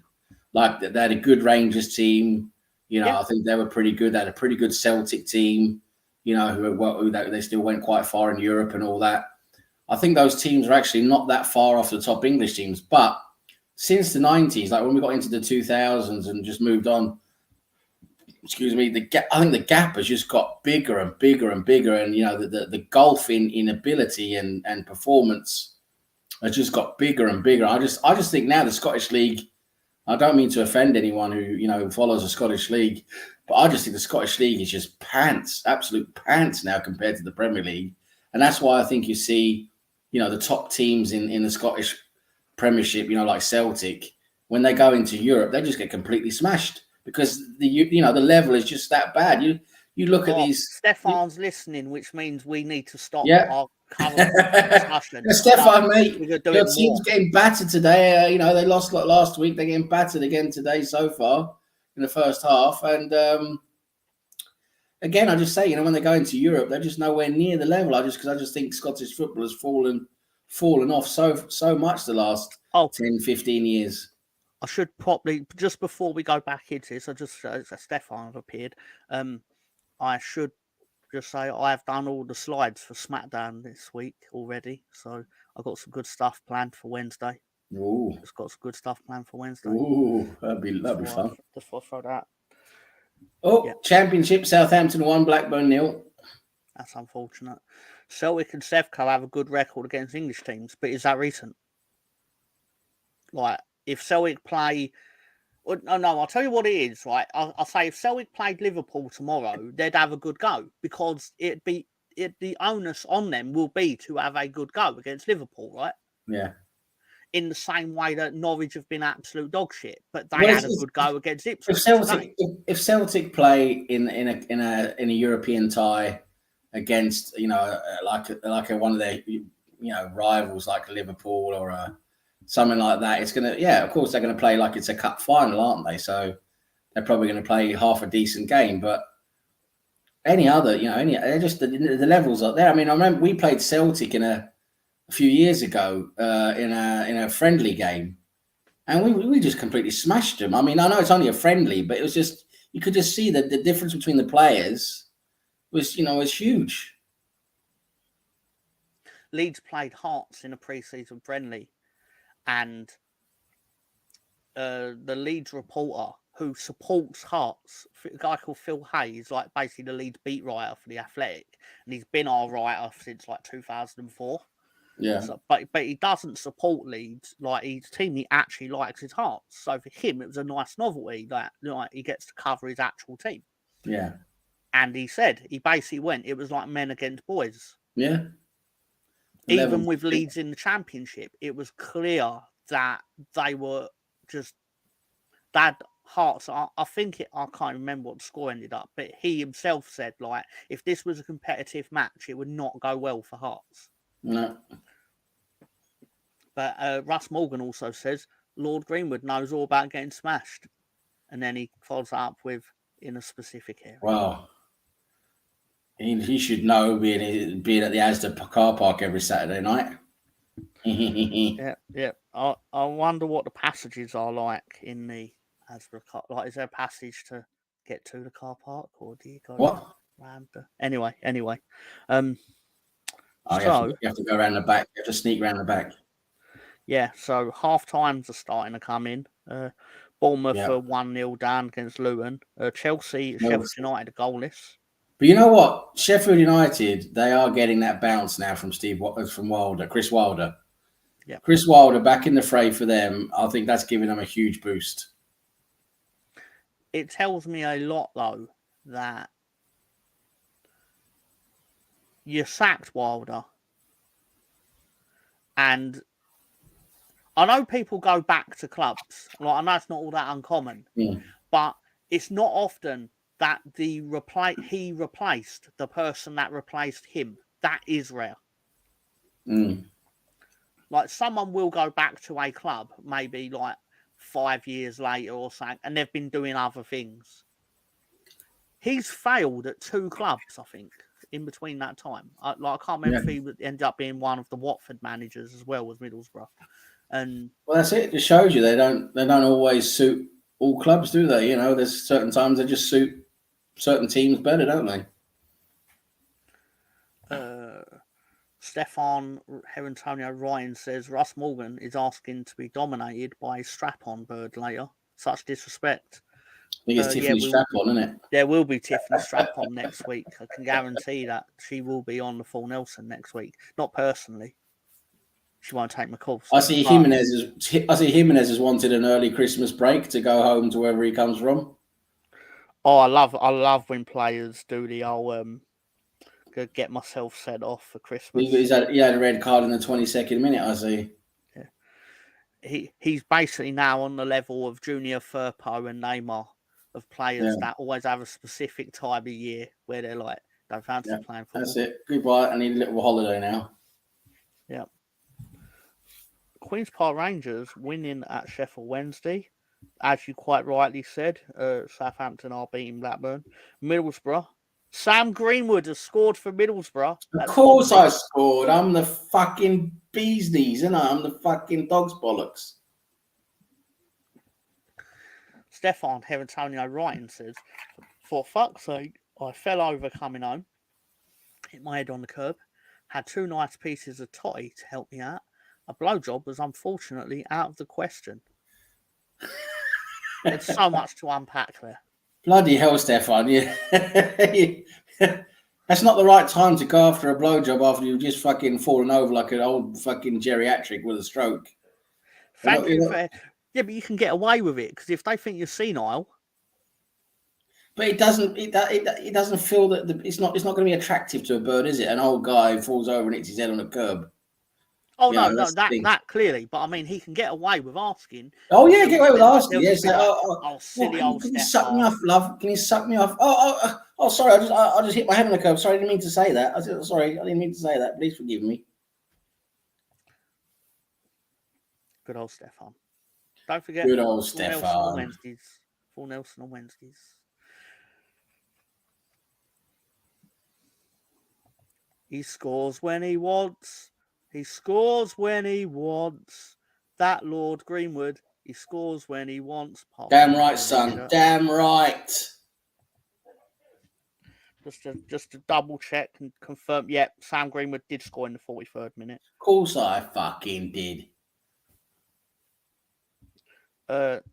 Like they had a good Rangers team. I think they were pretty good. They had a pretty good Celtic team. Who they still went quite far in Europe and all that. I think those teams are actually not that far off the top English teams. But since the 90s, like when we got into the 2000s and just moved on, I think the gap has just got bigger and bigger and bigger. And, the gulf in ability and performance has just got bigger and bigger. I just think now the Scottish League, I don't mean to offend anyone who, follows the Scottish League, but I just think the Scottish League is just pants, absolute pants now compared to the Premier League. And that's why I think you see, the top teams in the Scottish Premiership, like Celtic, when they go into Europe, they just get completely smashed because the level is just that bad. You look at these. Stefan's listening, which means we need to stop our current discussion. Stefan, mate, your team's getting battered today. They lost last week. They're getting battered again today so far in the first half. And again, I just say, when they go into Europe, they're just nowhere near the level. I just think Scottish football has fallen off so much the last 10, 15 years. I should probably, just before we go back into this, Stefan have appeared. I should just say I have done all the slides for SmackDown this week already, so I've got some good stuff planned for Wednesday. Ooh. Just got some good stuff planned for Wednesday. Ooh, that'd be fun. Just for throw that. Championship, Southampton 1, Blackburn 0. That's unfortunate. Celtic and Sevco have a good record against English teams, but is that recent? Like, if Celtic play... No, I'll tell you what it is, right? I'll say if Celtic played Liverpool tomorrow, they'd have a good go because the onus on them will be to have a good go against Liverpool, right? Yeah. In the same way that Norwich have been absolute dog shit, but they had a good go against Ipswich. If Celtic play in a European tie against like one of their rivals like Liverpool or something like that, it's gonna of course they're gonna play like it's a cup final, aren't they? So they're probably gonna play half a decent game, but any other they're just the levels are there. I mean, I remember we played Celtic a few years ago in a friendly game, and we just completely smashed them. I mean, I know it's only a friendly, but it was just you could just see that the difference between the players was huge. Leeds played Hearts in a pre-season friendly, and the Leeds reporter who supports Hearts, a guy called Phil Hayes, like basically the Leeds beat writer for The Athletic, and he's been our writer since like 2004. Yeah. So, but he doesn't support Leeds like his team. He actually likes his Hearts. So for him, it was a nice novelty that he gets to cover his actual team. Yeah. And he said he basically went. It was like men against boys. Yeah. Even with Leeds in the Championship, it was clear that they were just that Hearts. I can't remember what the score ended up, but he himself said like if this was a competitive match, it would not go well for Hearts. No. But Russ Morgan also says Lord Greenwood knows all about getting smashed, and then he follows up with in a specific area. Wow. He should know being at the Asda car park every Saturday night. Yeah. I wonder what the passages are like in the Asda car. Like, is there a passage to get to the car park, or do you go around the... Anyway. You have to go around the back. You have to sneak around the back. Yeah. So half times are starting to come in. Bournemouth are 1-0 down against Luton. Chelsea, Sheffield United are goalless. But you know what? Sheffield United, they are getting that bounce now from Chris Wilder. Yeah. Chris Wilder back in the fray for them. I think that's giving them a huge boost. It tells me a lot, though, that you sacked Wilder, and I know people go back to clubs. Like, I know it's not all that uncommon, but it's not often that he replaced the person that replaced him. That is rare. Like, someone will go back to a club, maybe like 5 years later or something, and they've been doing other things. He's failed at 2 clubs, I think, in between that time. I can't remember if he would end up being one of the Watford managers as well as Middlesbrough. And well, that's it. It just shows you they don't always suit all clubs, do they? You know, there's certain times they just suit certain teams better, don't they? Stefan Herentonio Ryan says Russ Morgan is asking to be dominated by a strap-on bird later. Such disrespect. I think it's Tiffany Strap-on, isn't it? There will be Tiffany Strap-on next week. I can guarantee that she will be on the Full Nelson next week. Not personally. She won't take my calls. I see Jimenez has wanted an early Christmas break to go home to wherever he comes from. Oh, I love when players do the old get myself set off for Christmas. He had a red card in the 22nd minute, I see. Yeah. He's basically now on the level of Junior Firpo and Neymar, of players that always have a specific time of year where they're like, don't fancy playing football. That's it. Goodbye. I need a little holiday now. Yeah. Queen's Park Rangers winning at Sheffield Wednesday. As you quite rightly said, Southampton are beating Blackburn. Middlesbrough. Sam Greenwood has scored for Middlesbrough. Of course I scored. I'm the fucking bee's knees, and I'm the fucking dog's bollocks. Stefan Herentonio Ryan says, for fuck's sake, I fell over coming home, hit my head on the curb, had 2 nice pieces of toddy to help me out. A blowjob was unfortunately out of the question. There's so much to unpack there. Bloody hell, Stefan. Yeah. That's not the right time to go after a blowjob after you've just fucking fallen over like an old fucking geriatric with a stroke. Thank you for... Yeah, but you can get away with it because if they think you're senile... But it doesn't feel that... It's not going to be attractive to a bird, is it? An old guy who falls over and hits his head on a curb. Oh, no, that clearly. But, I mean, he can get away with asking. Oh, yeah, get away with asking. Yes. Like, silly old Can you suck me off, love? Can you suck me off? Oh, sorry, I just hit my head on the curb. Sorry, I didn't mean to say that. I didn't mean to say that. Please forgive me. Good old Stefan. Don't forget. Good old Stefan. Full Nelson on Wednesdays. He scores when he wants. He scores when he wants. That Lord Greenwood, he scores when he wants. Damn right, son. Damn right. Just to double check and confirm. Yeah, Sam Greenwood did score in the 43rd minute. Of course I fucking did. Curled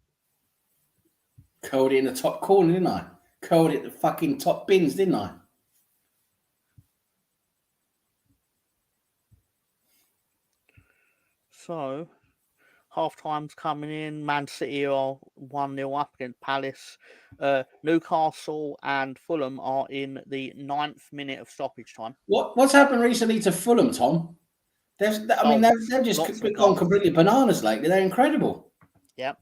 it in the top corner, didn't I? Curled it the fucking top bins, didn't I? So, half-time's coming in. Man City are 1-0 up against Palace. Newcastle and Fulham are in the 9th minute of stoppage time. What's happened recently to Fulham, Tom? They've just gone completely bananas lately. They're incredible. Yep.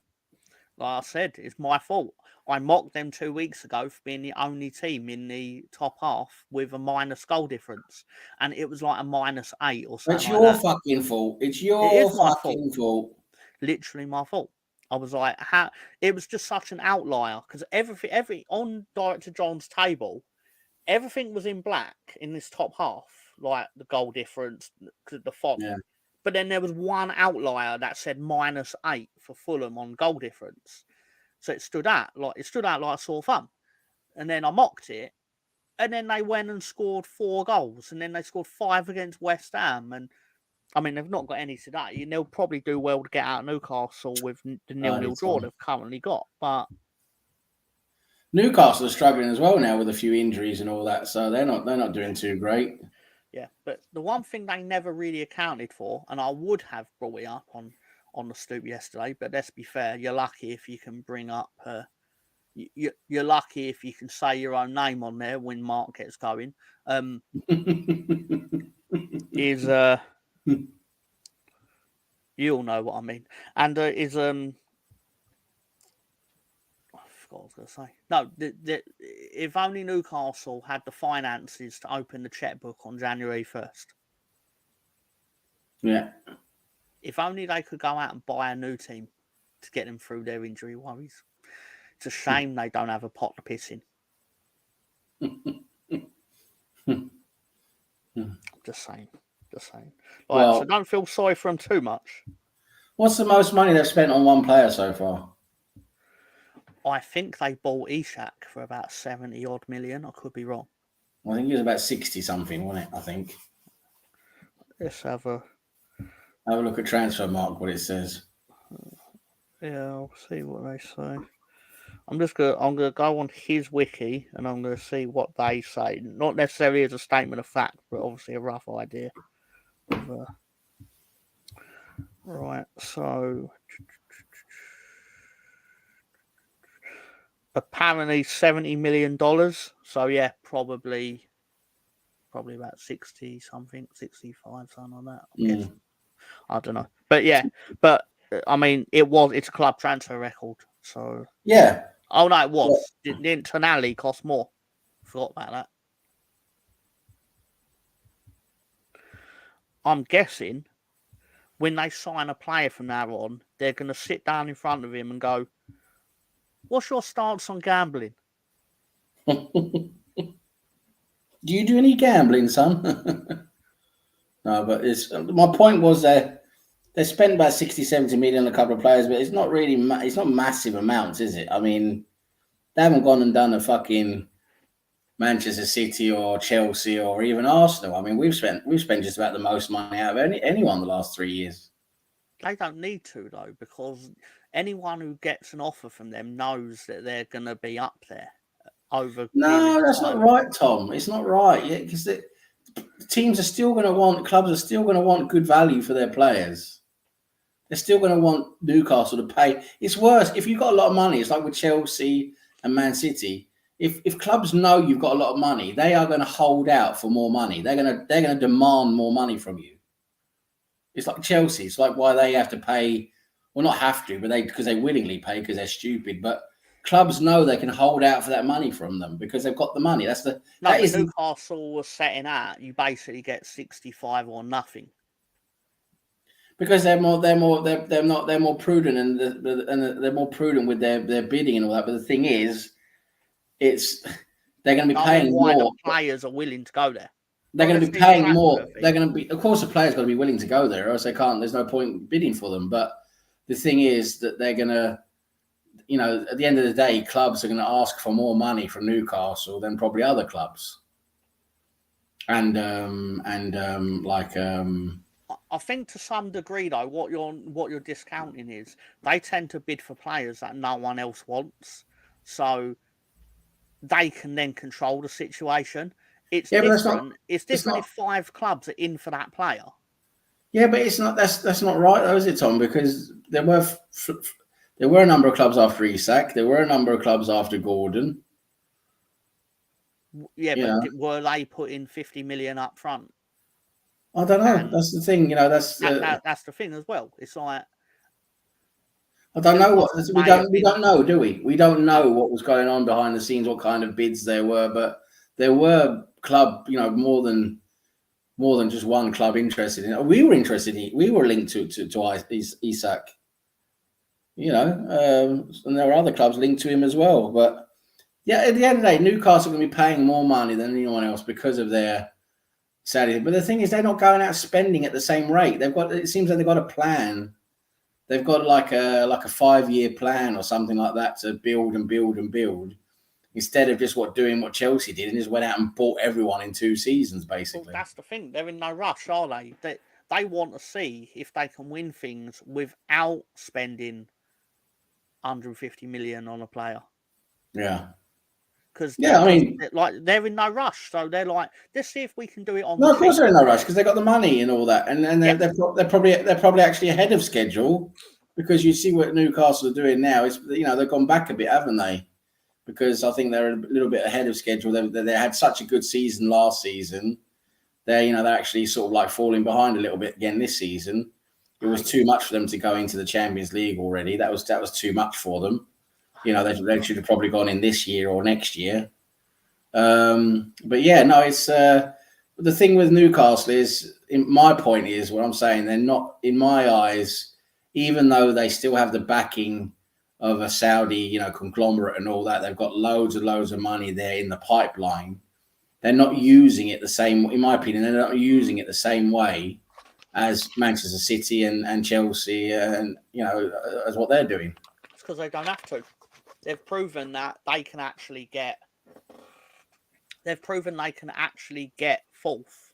Like I said, it's my fault. I mocked them 2 weeks ago for being the only team in the top half with a minus goal difference. And it was like a -8 or something. It's your fucking fault. It's your fucking fault. Literally my fault. I was like, how? It was just such an outlier because every on Director John's table, everything was in black in this top half, like the goal difference, the font. Yeah. But then there was one outlier that said -8 for Fulham on goal difference. So it stood out like a sore thumb. And then I mocked it. And then they went and scored 4 goals. And then they scored 5 against West Ham. And I mean, they've not got any today. And they'll probably do well to get out of Newcastle with the 0-0 draw they've currently got. But Newcastle are struggling as well now with a few injuries and all that. So they're not doing too great. Yeah, but the one thing they never really accounted for, and I would have brought it up on the stoop yesterday, but let's be fair, you're lucky if you can bring up, you're lucky if you can say your own name on there when Mark gets going, is You all know what I mean. And I forgot what I was going to say. No, if only Newcastle had the finances to open the checkbook on January 1st. Yeah. If only they could go out and buy a new team to get them through their injury worries. It's a shame they don't have a pot to piss in. Just saying. Right, Well, so don't feel sorry for them too much. What's the most money they've spent on one player so far? I think they bought Ishak for about 70 odd million. I could be wrong. I think it was about 60 something, wasn't it? I think. Let's have a look at Transfer Mark, what it says. Yeah, I'll see what they say. I'm gonna go on his wiki and I'm gonna see what they say. Not necessarily as a statement of fact, but obviously a rough idea. Right, so apparently $70 million. So yeah, probably about 60 something, 65, something like that. I'm guessing. I don't know, but yeah, I mean, it's a club transfer record, so yeah. Oh no, it was. Didn't Tonali cost more? Forgot about that. I'm guessing when they sign a player from now on, they're going to sit down in front of him and go, "What's your stance on gambling?" Do you do any gambling, son? No, but my point was that they spent about 60, 70 million on a couple of players, but it's not really, it's not massive amounts, is it? I mean, they haven't gone and done a fucking Manchester City or Chelsea or even Arsenal. I mean, we've spent just about the most money out of anyone the last 3 years. They don't need to though, because anyone who gets an offer from them knows that they're going to be up there over. No, that's not right, Tom. It's not right. Yeah, because the teams are still going to want, clubs are still going to want good value for their players. They're still going to want Newcastle to pay. It's worse if you've got a lot of money. It's like with Chelsea and Man City. If clubs know you've got a lot of money, they are going to hold out for more money. They're going to demand more money from you. It's like Chelsea. It's like why they have to pay. Well, not have to, but because they willingly pay because they're stupid. But clubs know they can hold out for that money from them because they've got the money. Newcastle was setting out. You basically get 65 or nothing. Because they're more prudent and they're more prudent with their bidding and all that. But the thing is, they're going to be paying more. The players are willing to go there. They're going to be paying more. They're going to be, of course, the players got to be willing to go there, or else they can't. There's no point bidding for them. But the thing is that they're going to, at the end of the day, clubs are going to ask for more money from Newcastle than probably other clubs. I think to some degree, though, what you're discounting is they tend to bid for players that no one else wants, so they can then control the situation. It's different. It's different if 5 clubs are in for that player. Yeah, but it's not. That's not right, though, is it, Tom? Because there were a number of clubs after Isak. There were a number of clubs after Gordon. Yeah, but were they putting 50 million up front? I don't know. That's the thing. That's the thing as well. It's like I don't know what we don't know, do we? We don't know what was going on behind the scenes, what kind of bids there were, but there were club, more than just one club interested in it. We were interested in it. We were linked to Isak. And there were other clubs linked to him as well. But yeah, at the end of the day, Newcastle are going to be paying more money than anyone else because of their salary. But the thing is, they're not going out spending at the same rate. It seems like they've got a plan. They've got like a 5-year plan or something like that to build and build and build, instead of just doing what Chelsea did and just went out and bought everyone in 2 seasons, basically. Well, that's the thing. They're in no rush, are they? They want to see if they can win things without spending 150 million on a player. Yeah. Because they're in no rush, so they're like, let's see if we can do it on. No, of course they're in no rush because they've got the money and all that, and they're probably actually ahead of schedule, because you see what Newcastle are doing now. It's they've gone back a bit, haven't they? Because I think they're a little bit ahead of schedule. They had such a good season last season. They're actually sort of like falling behind a little bit again this season. It was too much for them to go into the Champions League already. That was too much for them. You know, they should have probably gone in this year or next year. But yeah, no, it's the thing with Newcastle is, my point is, what I'm saying, they're not, in my eyes, even though they still have the backing of a Saudi, conglomerate and all that, they've got loads and loads of money there in the pipeline. They're not using it the same, in my opinion, they're not using it the same way as Manchester City and Chelsea and, as what they're doing. It's because they don't have to. They've proven that they can actually get fourth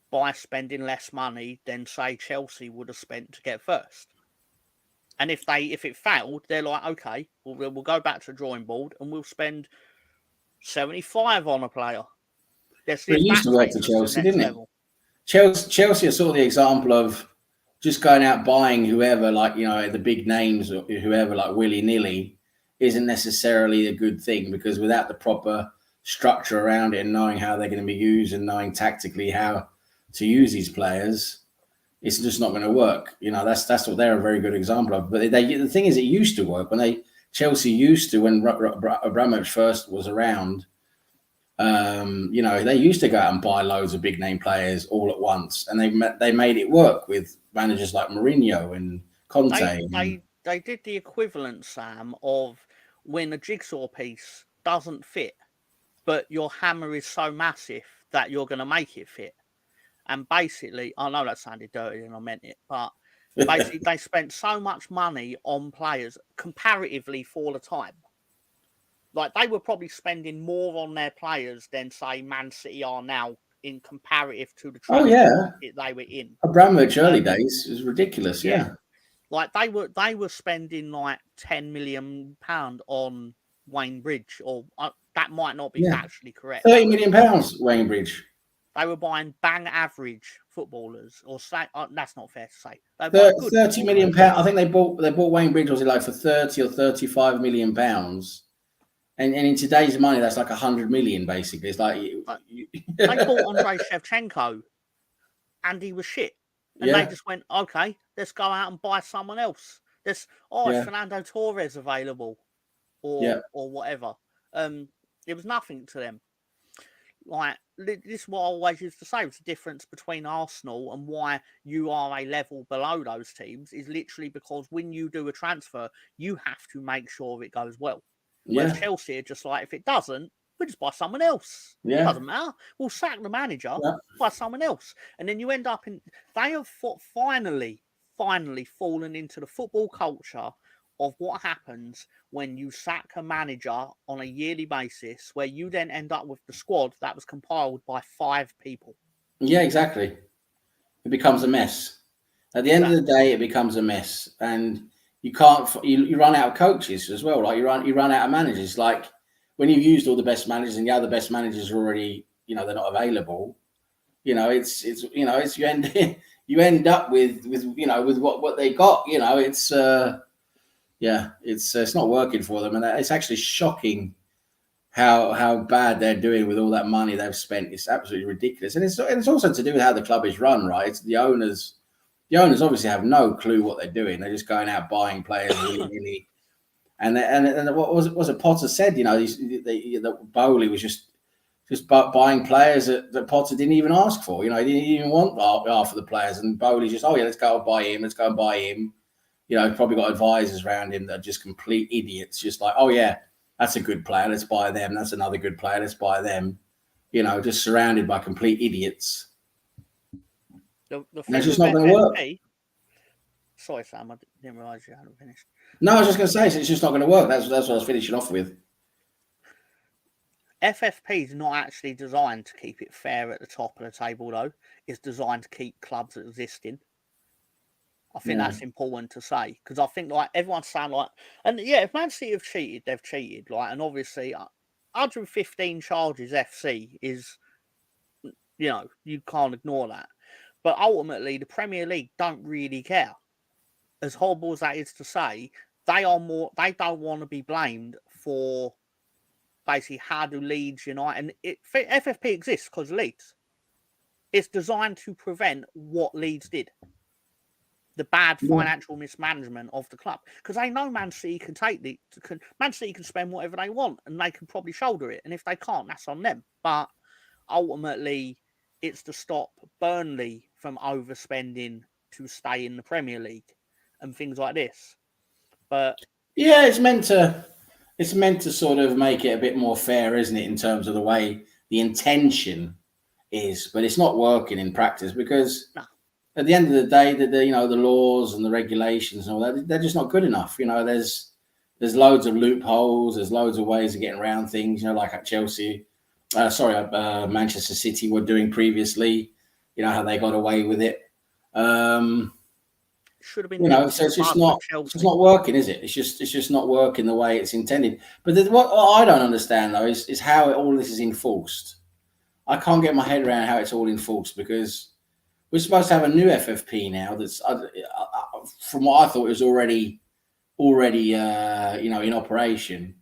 by spending less money than, say, Chelsea would have spent to get first. And if it failed, they're like, okay, we'll go back to the drawing board and we'll spend 75 on a player. But it used to work for Chelsea, didn't it? Chelsea are sort of the example of just going out buying whoever, like, the big names or whoever, like willy-nilly, isn't necessarily a good thing, because without the proper structure around it and knowing how they're going to be used and knowing tactically how to use these players, it's just not going to work. That's what they're a very good example of. But the thing is, it used to work when Chelsea used to, when Abramovich first was around. They used to go out and buy loads of big name players all at once, and they made it work with managers like Mourinho and Conte. They did the equivalent, Sam, of when a jigsaw piece doesn't fit, but your hammer is so massive that you're going to make it fit. And basically, I know that sounded dirty and I meant it, but basically they spent so much money on players comparatively for the time. Like, they were probably spending more on their players than, say, Man City are now in comparative to the transfer they were in. Abramovich early days is ridiculous, yeah. Like, they were spending like £10 million on Wayne Bridge, or that might not be factually correct. £30 million, Wayne Bridge. They were buying bang average footballers, or say that's not fair to say. £30 million. I think they bought Wayne Bridge, was it like for £30 or £35 million? And in today's money, that's like 100 million, basically. It's like they bought Andrei Shevchenko, and he was shit. And they just went, okay, let's go out and buy someone else. Is Fernando Torres available, or whatever? It was nothing to them. Like, this is what I always used to say. It's the difference between Arsenal and why you are a level below those teams is literally because when you do a transfer, you have to make sure it goes well. Whereas Chelsea are just like, if it doesn't, we'll just buy someone else. It doesn't matter. We'll sack the manager, buy someone else. And then you end up in... They have finally fallen into the football culture of what happens when you sack a manager on a yearly basis, where you then end up with the squad that was compiled by 5 people. Yeah, exactly. It becomes a mess. At the end of the day, it becomes a mess. And you can't... You run out of coaches as well. Like, you run out of managers. Like, when you've used all the best managers and the other best managers are already, they're not available, you end up with what they got, it's not working for them. And it's actually shocking how bad they're doing with all that money they've spent. It's absolutely ridiculous. And it's also to do with how the club is run, right? It's the owners obviously have no clue what they're doing. They're just going out buying players willy-nilly. And what was it Potter said? That Bowley was just buying players that Potter didn't even ask for. He didn't even want half of the players. And Bowley just, let's go and buy him. Let's go and buy him. Probably got advisors around him that are just complete idiots. Just like, that's a good player. Let's buy them. That's another good player. Let's buy them. Just surrounded by complete idiots. That's just not going to work. Sorry, Sam, I didn't realise you hadn't finished. No, I was just going to say, it's just not going to work. That's what I was finishing off with. FFP is not actually designed to keep it fair at the top of the table, though. It's designed to keep clubs existing. I think that's important to say, because I think, like, everyone's saying, like, and if Man City have cheated, they've cheated, like, and obviously 115 charges FC is, you can't ignore that. But ultimately, the Premier League don't really care. As horrible as that is to say, they don't want to be blamed for basically how do Leeds United, and FFP exists because Leeds. It's designed to prevent what Leeds did. the bad financial mismanagement of the club, because they know Man City can Man City can spend whatever they want and they can probably shoulder it, and if they can't, that's on them. But ultimately, it's to stop Burnley from overspending to stay in the Premier League and things like this. But yeah, it's meant to sort of make it a bit more fair, isn't it, in terms of the way the intention is, but it's not working in practice because at the end of the day, the laws and the regulations and all that, they're just not good enough. There's loads of loopholes, there's loads of ways of getting around things. Like at Chelsea, Manchester City were doing previously. How they got away with it. Should have been. So it's just not working, is it? It's just not working the way it's intended. But what I don't understand though is how all this is enforced. I can't get my head around how it's all enforced because we're supposed to have a new FFP now. That's from what I thought it was already in operation.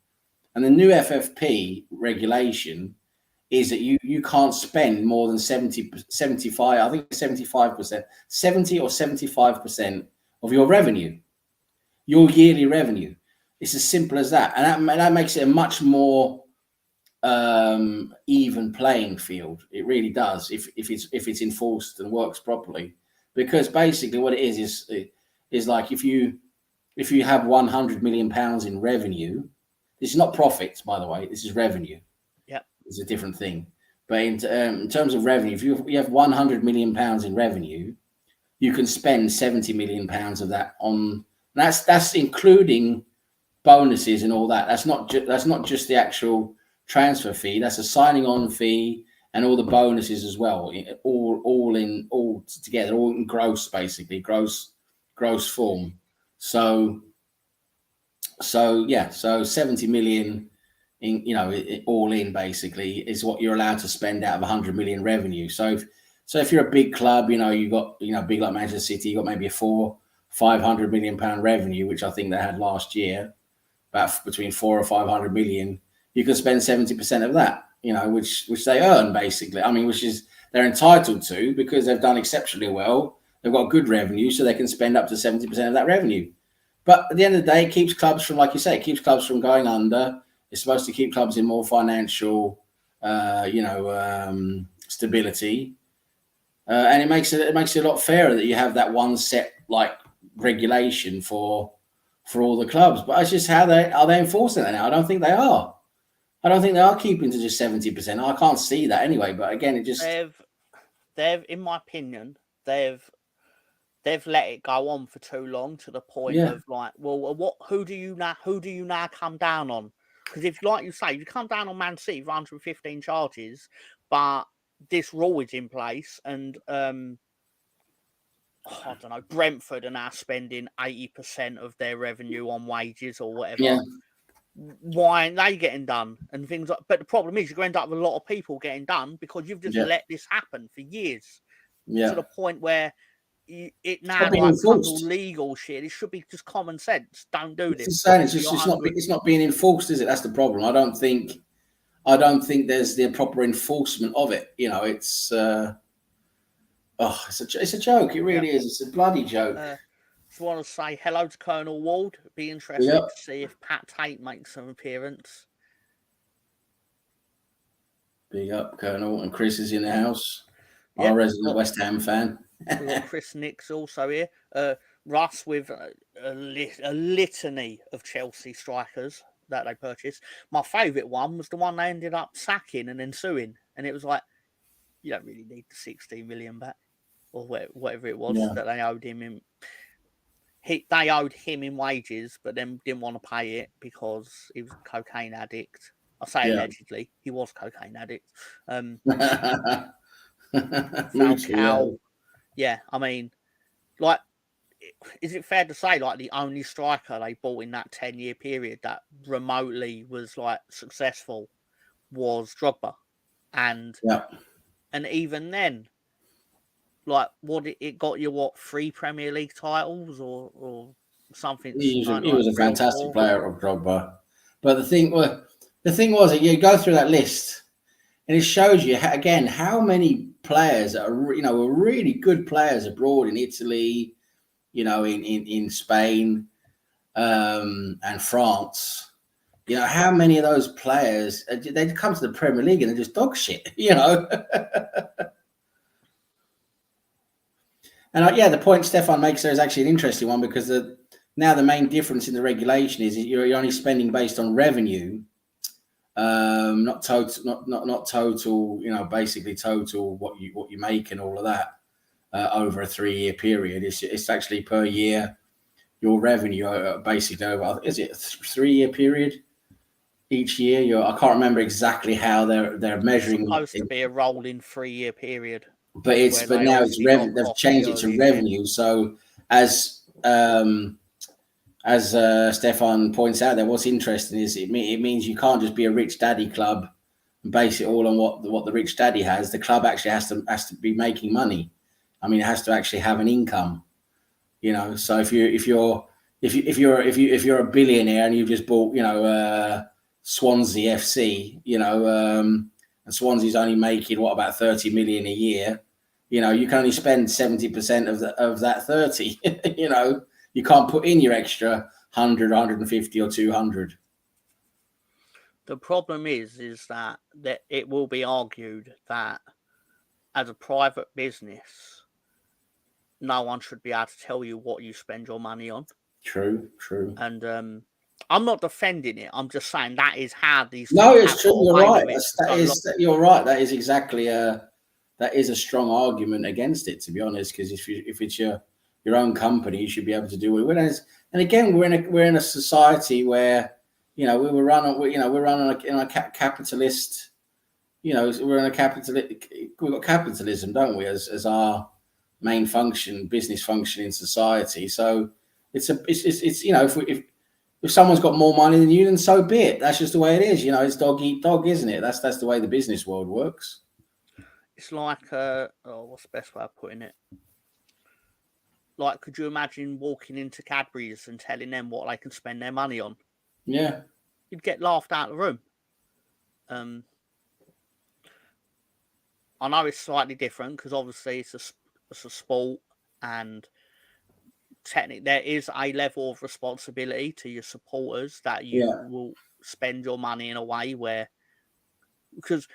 And the new FFP regulation is that you can't spend more than 75, I think 75%, 70 or 75% of your revenue, your yearly revenue. It's as simple as that. And that makes it a much more even playing field. It really does if it's enforced and works properly. Because basically what it is like if you have £100 million in revenue, this is not profits, by the way, this is revenue. It's a different thing. But in terms of revenue, if you have £100 million in revenue, you can spend £70 million of that on. That's including bonuses and all that. That's not just the actual transfer fee. That's a signing on fee and all the bonuses as well. All together, all in gross, basically gross form. So 70 million. All in basically is what you're allowed to spend out of 100 million revenue. So if you're a big club, you got big like Manchester City, you got maybe a £500 million revenue, which I think they had last year, about between 400 or 500 million. You can spend 70% of that, which they earn basically. I mean, which is they're entitled to because they've done exceptionally well. They've got good revenue, so they can spend up to 70% of that revenue. But at the end of the day, it keeps clubs from, like you say, it keeps clubs from going under. It's supposed to keep clubs in more financial, stability, and it makes it a lot fairer that you have that one set regulation for all the clubs. But it's just how they enforcing that now. I don't think they are. I don't think they are keeping to just 70%. I can't see that anyway. But again, it just they've in my opinion, they've let it go on for too long to the point of who do you now come down on? Because if, like you say, you come down on Man City for 115 charges, but this rule is in place, and I don't know, Brentford are now spending 80% of their revenue on wages or whatever. Yeah. Why aren't they getting done? And things like. But the problem is, you're going to end up with a lot of people getting done because you've just let this happen for years to the point where it now becomes all legal shit. It should be just common sense. Don't do this. It's not being enforced, is it? That's the problem. I don't think there's the proper enforcement of it. It's it's a joke. It really is. It's a bloody joke. Just want to say hello to Colonel Ward. Be interested to see if Pat Tate makes an appearance. Big up, Colonel, and Chris is in the house. Our resident West Ham fan. Chris Nick's also here. Russ with a litany of Chelsea strikers that they purchased. My favourite one was the one they ended up sacking and then suing. And it was like, you don't really need the 16 million back or whatever it was that they owed him. They owed him in wages, but then didn't want to pay it because he was a cocaine addict. I say allegedly, he was a cocaine addict. Falcao. Yeah, I mean, is it fair to say the only striker they bought in that 10-year period that remotely was successful was Drogba, and even then, it got you 3 Premier League titles or something? He was a fantastic player of Drogba, but the thing was that you go through that list and it shows you again how many players that are were really good players abroad in Italy, you know, in Spain and France. You know, how many of those players, they come to the Premier League and they're just dog shit, you know? And yeah, the point Stefan makes there is actually an interesting one, because now the main difference in the regulation is you're only spending based on revenue, not total, not total. You know, basically total what you make and all of that over a 3-year period. It's actually per year your revenue basically over. Is it a 3-year period? Each year, I can't remember exactly how they're measuring. It's supposed to be a rolling 3-year period. But now it's revenue. They've changed it to revenue. So as Stefan points out there, what's interesting is it means you can't just be a rich daddy club and base it all on what the rich daddy has. The club actually has to be making money. I mean, it has to actually have an income. You know, so if you're a billionaire and you've just bought, you know, Swansea FC, you know, and Swansea's only making about 30 million a year. You know, you can only spend 70% of that 30. You know, you can't put in your extra 100, 150 or 200. The problem is that it will be argued that as a private business, no one should be able to tell you what you spend your money on. True. And I'm not defending it. I'm just saying that is how these. No, it's true. You're right. You're right. That is exactly that is a strong argument against it, to be honest. Because if it's your own company, you should be able to do it. And again, we're in a society where, you know, we're running in a capitalist. You know, we're in a capitalist. We've got capitalism, don't we, as our main business function in society. So it's you know, if someone's got more money than you, then so be it. That's just the way it is. You know, it's dog eat dog, isn't it? That's the way the business world works. It's like what's the best way of putting it? Like, could you imagine walking into Cadbury's and telling them what they can spend their money on? Yeah, you'd get laughed out of the room. I know it's slightly different because obviously it's a sport, and technically there is a level of responsibility to your supporters that you will spend your money in a way where, because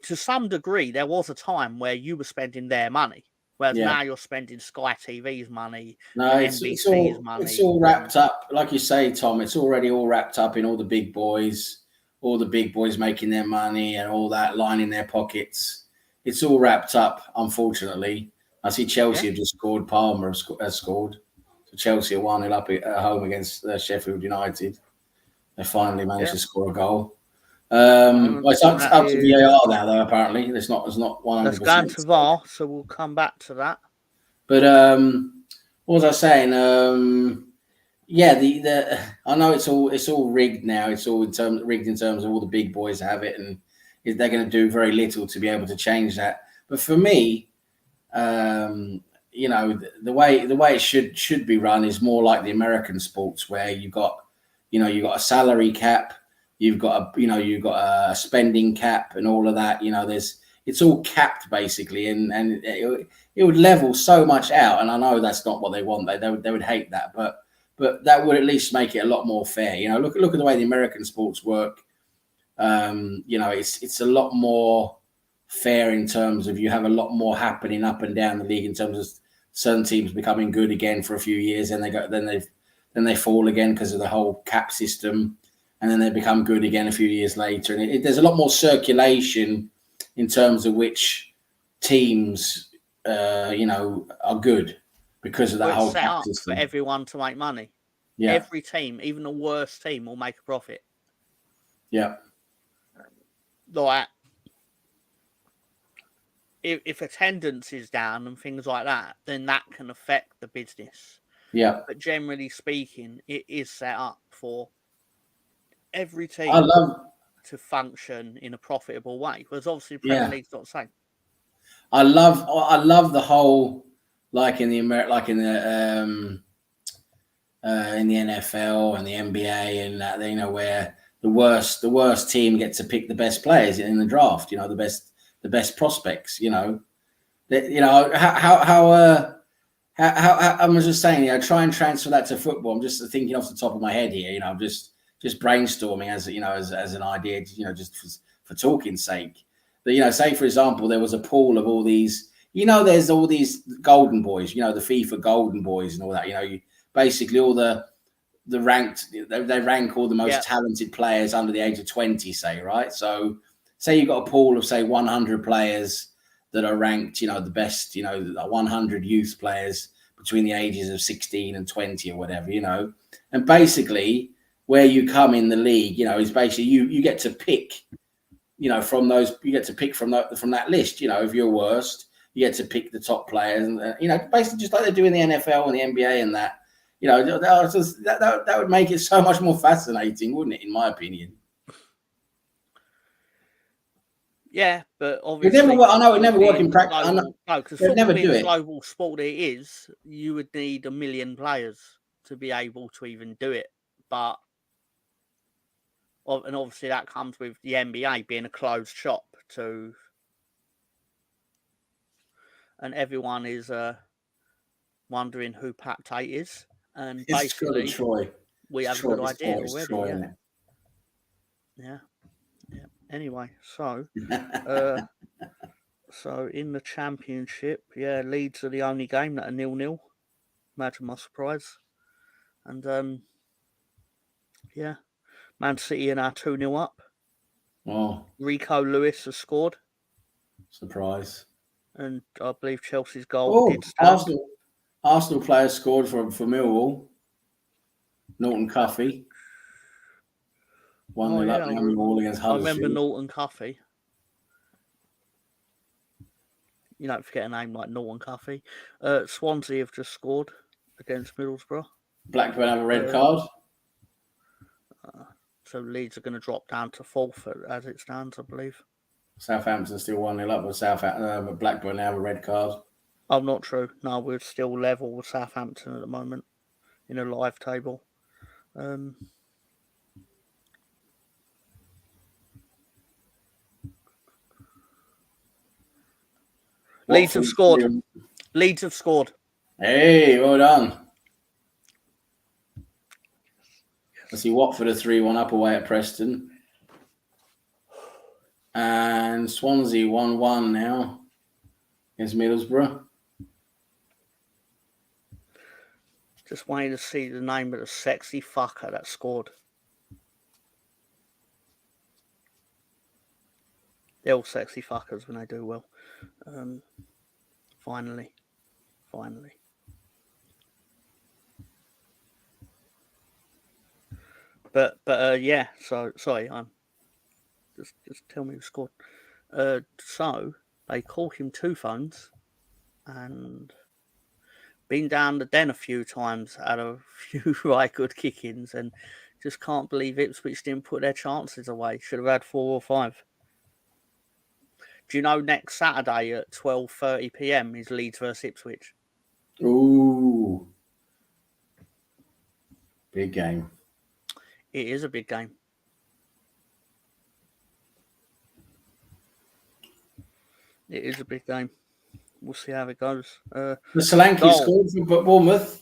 to some degree there was a time where you were spending their money, whereas now you're spending Sky TV's money, NBC's money. It's all wrapped up, like you say, Tom. It's already all wrapped up in all the big boys making their money and all that lining their pockets. It's all wrapped up, unfortunately. I see Chelsea have just scored. Palmer has scored. So Chelsea are 1-0 up at home against Sheffield United. They finally managed to score a goal. It's up to VAR now, though. Apparently, it's not 100%. Let's go into VAR, so we'll come back to that. But what was I saying? I know it's all rigged now. It's all rigged in terms of all the big boys have it, and they're going to do very little to be able to change that. But for me, you know, the way it should be run is more like the American sports, where you've got a salary cap. You've got a spending cap and all of that. You know, it's all capped basically, and it would level so much out. And I know that's not what they want. They would hate that, but that would at least make it a lot more fair. You know, look at the way the American sports work. You know, it's a lot more fair in terms of you have a lot more happening up and down the league in terms of certain teams becoming good again for a few years, and then they fall again because of the whole cap system. And then they become good again a few years later. And there's a lot more circulation in terms of which teams, you know, are good because of that whole cap system. For everyone to make money. Yeah. Every team, even the worst team, will make a profit. Yeah. Like, if attendance is down and things like that, then that can affect the business. Yeah. But generally speaking, it is set up for every team to function in a profitable way, because obviously the Premier League's not the same. I love the whole, like in the NFL and the NBA and that, you know, where the worst team gets to pick the best players in the draft. You know, the best prospects. You know, how I was just saying, try and transfer that to football. I'm just thinking off the top of my head here. I'm just brainstorming as as an idea. Just for talking's sake. But say for example, there was a pool of all these. There's all these golden boys. The FIFA golden boys and all that. Basically all the ranked. They rank all the most talented players under the age of 20. Say right. So say you've got a pool of say 100 players that are ranked, the best, 100 youth players between the ages of 16 and 20 or whatever, and basically where you come in the league, is basically you get to pick, from those, you get to pick from that list, if you're worst, you get to pick the top players and, basically just like they do in the NFL and the NBA and that, that would make it so much more fascinating, wouldn't it, in my opinion? Yeah, but obviously, I know it never work in practice. No, because football being the global sport it is, you would need 1 million players to be able to even do it. But and obviously that comes with the NBA being a closed shop too, and everyone is wondering who Pat Tate is, and it's basically Troy. We have a good idea already. Troy, yeah. Anyway, so so in the championship, Leeds are the only game that are 0-0. Imagine my surprise. And Man City are now 2-0 up. Oh, Rico Lewis has scored. Surprise. And I believe Chelsea's goal did stand. Arsenal players scored for Millwall. Norton Cuffy. 1-0 up Millwall against Huddersfield. I remember Norton Cuffy. You don't forget a name like Norton Cuffy. Swansea have just scored against Middlesbrough. Blackburn have a red card. So Leeds are going to drop down to 4th as it stands, I believe. Southampton still 1-0 up, but Blackburn have a red card. Oh, not true. No, we're still level with Southampton at the moment in a live table. Leeds have scored. Leeds have scored. Hey, well done. Let's see, Watford are 3-1 up away at Preston. And Swansea 1-1 now against Middlesbrough. Just waiting to see the name of the sexy fucker that scored. They're all sexy fuckers when they do well. Finally. But so sorry, I'm just tell me who scored. So they caught him 2 phones and been down the den a few times, had a few right good kick-ins, and just can't believe Ipswich didn't put their chances away. Should have had 4 or 5. Do you know next Saturday at 12:30 p.m. is Leeds versus Ipswich? Ooh. Big game. It is a big game. It is a big game. We'll see how it goes. Solanke scored for Bournemouth.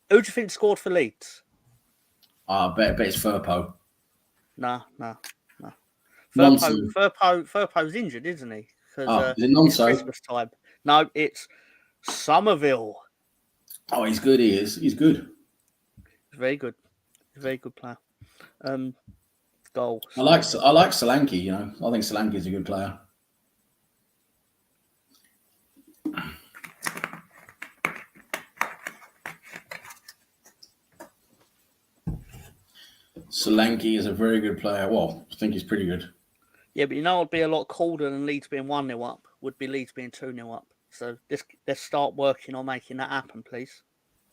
Who do you think scored for Leeds? I bet it's Firpo. No. Firpo's injured, isn't he? Is it Nonso? It's Christmas time. No, it's Somerville. Oh, he's good. He is. He's good. He's very good. He's a very good player. Goal. I like Solanke. I think Solanke is a good player. Solanke is a very good player. Well, I think he's pretty good. Yeah, but it'd be a lot colder than Leeds being 1-0 up. Would be Leeds being 2-0 up. So let's start working on making that happen, please.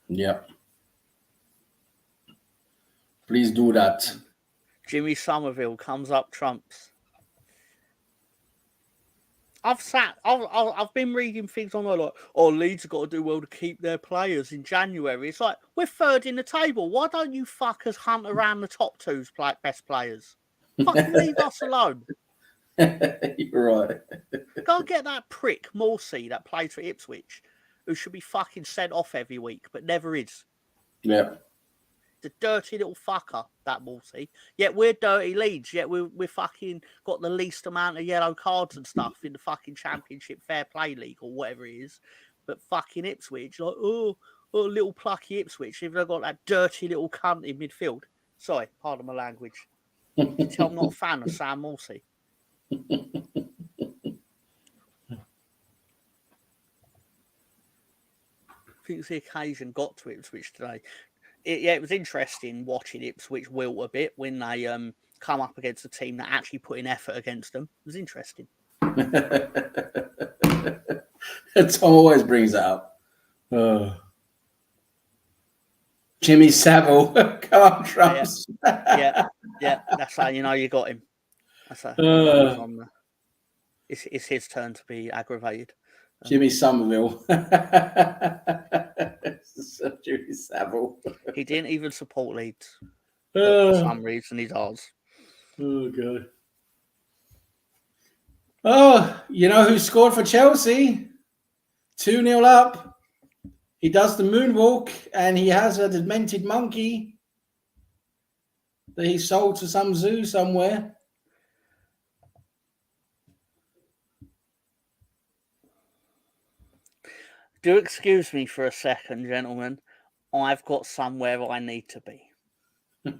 Yeah. Please do that. Jimmy Somerville comes up trumps. I've been reading things on like, Leeds have got to do well to keep their players in January. It's like, we're 3rd in the table. Why don't you fuckers hunt around the top 2's best players? Fucking leave us alone. You're right. Go get that prick Morsey that played for Ipswich, who should be fucking sent off every week, but never is. Yeah. The dirty little fucker, that Morty. Yet we're dirty Leeds. Yet we're fucking got the least amount of yellow cards and stuff in the fucking Championship Fair Play League or whatever it is. But fucking Ipswich, like, oh, little plucky Ipswich. If they've got that dirty little cunt in midfield. Sorry, pardon my language. You can tell I'm not a fan of Sam Morty. I think the occasion got to Ipswich today. It was interesting watching Ipswich wilt a bit when they come up against a team that actually put in effort against them. It was interesting. Tom always brings that up. Jimmy Savile, come on, Trumps. Yeah, that's how you know you got him. That's how it's his turn to be aggravated. Jimmy Somerville. Jimmy Savile. He didn't even support Leeds. For some reason, he does. Oh, God. Oh, you know who scored for Chelsea? 2-0 up. He does the moonwalk, and he has a demented monkey that he sold to some zoo somewhere. Do excuse me for a second, gentlemen. I've got somewhere I need to be. I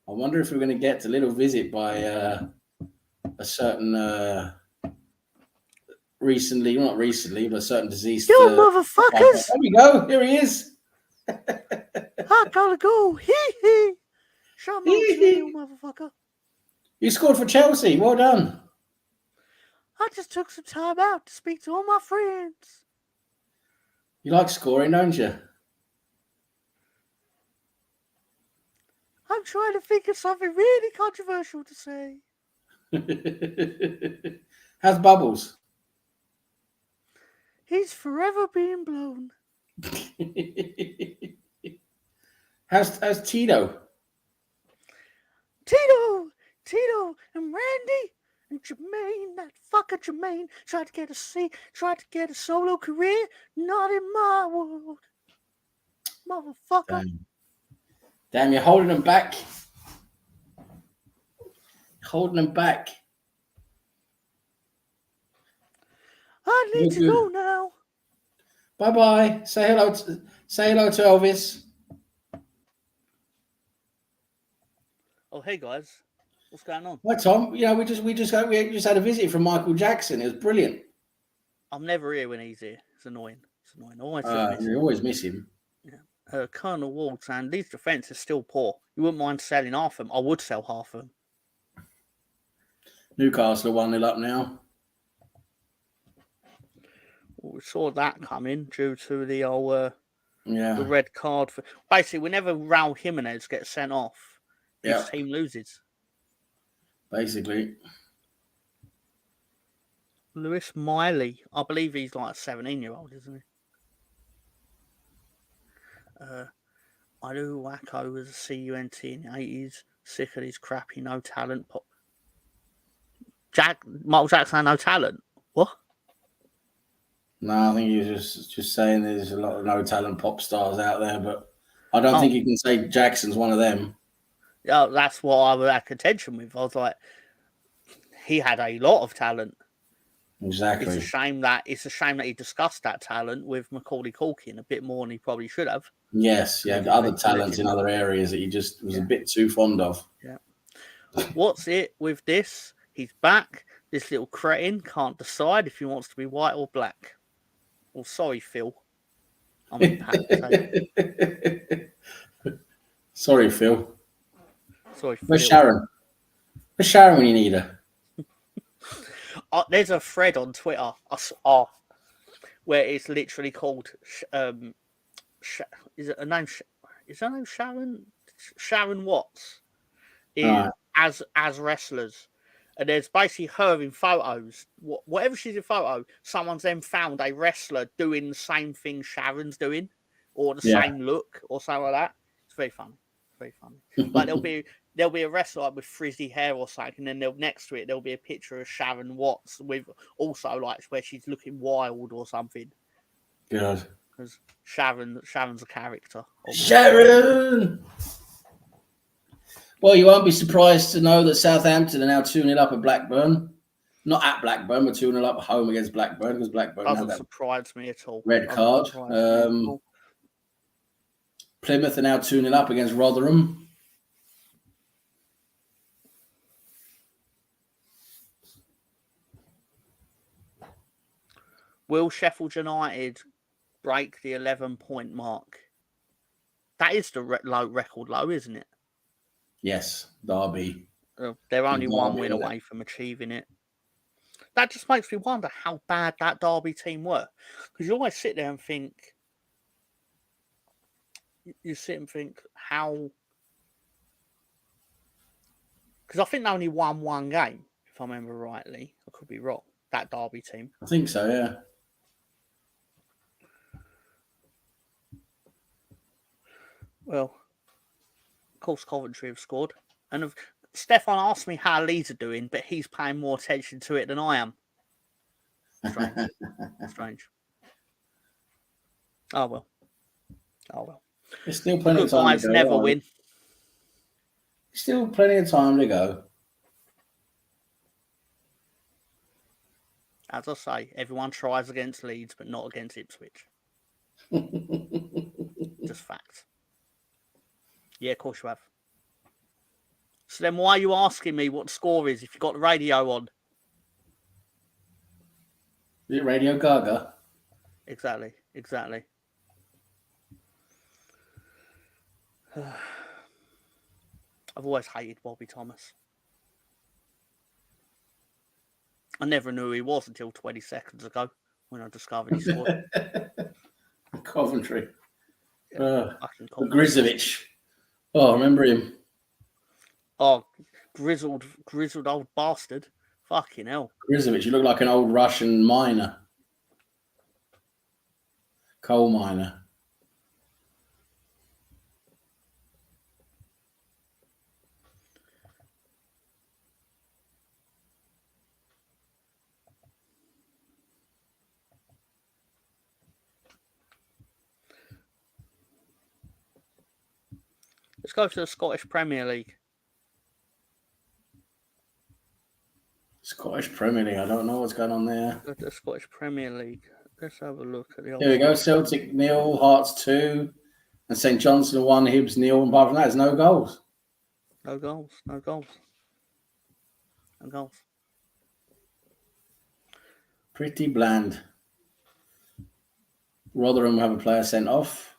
wonder if we're going to get a little visit by a certain not recently, but a certain deceased. You motherfuckers! There we go. Here he is. I gotta go. Hee. Shut up, you motherfucker. You scored for Chelsea. Well done. I just took some time out to speak to all my friends. You like scoring, don't you? I'm trying to think of something really controversial to say. How's Bubbles? He's forever being blown. How's Tito? Tito and Randy and Jermaine, that fucker Jermaine, tried to get a solo career. Not in my world. Motherfucker. Damn, you're holding them back. I need to go now. Bye-bye. Say hello to Elvis. Oh, hey guys. What's going on? Hi, Tom. You know, we just had a visit from Michael Jackson. It was brilliant. I'm never here when he's here. It's annoying. You always miss him. Yeah. Colonel Ward saying these defences still poor. You wouldn't mind selling half of them. I would sell half of them. Newcastle are 1-0 up now. Well, we saw that coming due to the old the red card. Basically, whenever Raul Jimenez gets sent off, his team loses. Basically. Lewis Miley, I believe he's like a 17-year-old, isn't he? I knew Wacko was a CUNT in the 80s. Sick of his crappy no talent pop. Michael Jackson had no talent. What? No, I think he was just saying there's a lot of no talent pop stars out there, but I don't think you can say Jackson's one of them. Yeah, that's what I had contention with. I was like, he had a lot of talent. Exactly. It's a shame that he discussed that talent with Macaulay Culkin a bit more than he probably should have. Yes, he had other talents in other areas that he just was a bit too fond of. Yeah. What's it with this? He's back. This little cretin can't decide if he wants to be white or black. Well, sorry, Phil. I'm in Sorry, Phil. Sorry, Phil. Where's Sharon? Where's Sharon when you need her? There's a thread on Twitter where it's literally called is her name Sharon? Sharon Watts as wrestlers, and there's basically her in photos. Whatever she's in photo, someone's then found a wrestler doing the same thing Sharon's doing, or the same look, or something like that. It's very funny. very funny. Like there'll be a wrestler like with frizzy hair or something, and then next to it there'll be a picture of Sharon Watts with also like where she's looking wild or something. Good. Because Sharon's a character. Obviously. Sharon. Well, you won't be surprised to know that Southampton are now 2-0 up at Blackburn. Not at Blackburn, but 2-0 up at home against Blackburn because Blackburn doesn't had that surprise me at all. red card. Plymouth are now 2-0 up against Rotherham. Will Sheffield United break the 11-point mark? That is the record low, isn't it? Yes, Derby. They're only one win away from achieving it. That just makes me wonder how bad that Derby team were. Because you always sit there and think, how... Because I think they only won one game, if I remember rightly. I could be wrong. That Derby team. I think so, yeah. Well, of course, Coventry have scored. And Stefan asked me how Leeds are doing, but he's paying more attention to it than I am. Strange. Oh, well. There's still plenty of time guys to go. Never win. Still plenty of time to go. As I say, everyone tries against Leeds, but not against Ipswich. Just facts. Yeah, of course you have. So then why are you asking me what the score is if you've got the radio on? Is it Radio Gaga? Exactly. I've always hated Bobby Thomas. I never knew who he was until 20 seconds ago when I discovered he scored. Coventry. Yeah, Grizovic. Oh, I remember him. Oh, grizzled old bastard. Fucking hell. Grizovic, you look like an old Russian miner. Coal miner. Let's go to the Scottish Premier League. Scottish Premier League. I don't know what's going on there. Go to the Scottish Premier League. Let's have a look at the old. Here we go. Celtic 0, Hearts 2, and St Johnstone 1, Hibs 0. And apart from that, there's no goals. No goals. Pretty bland. Rotherham have a player sent off.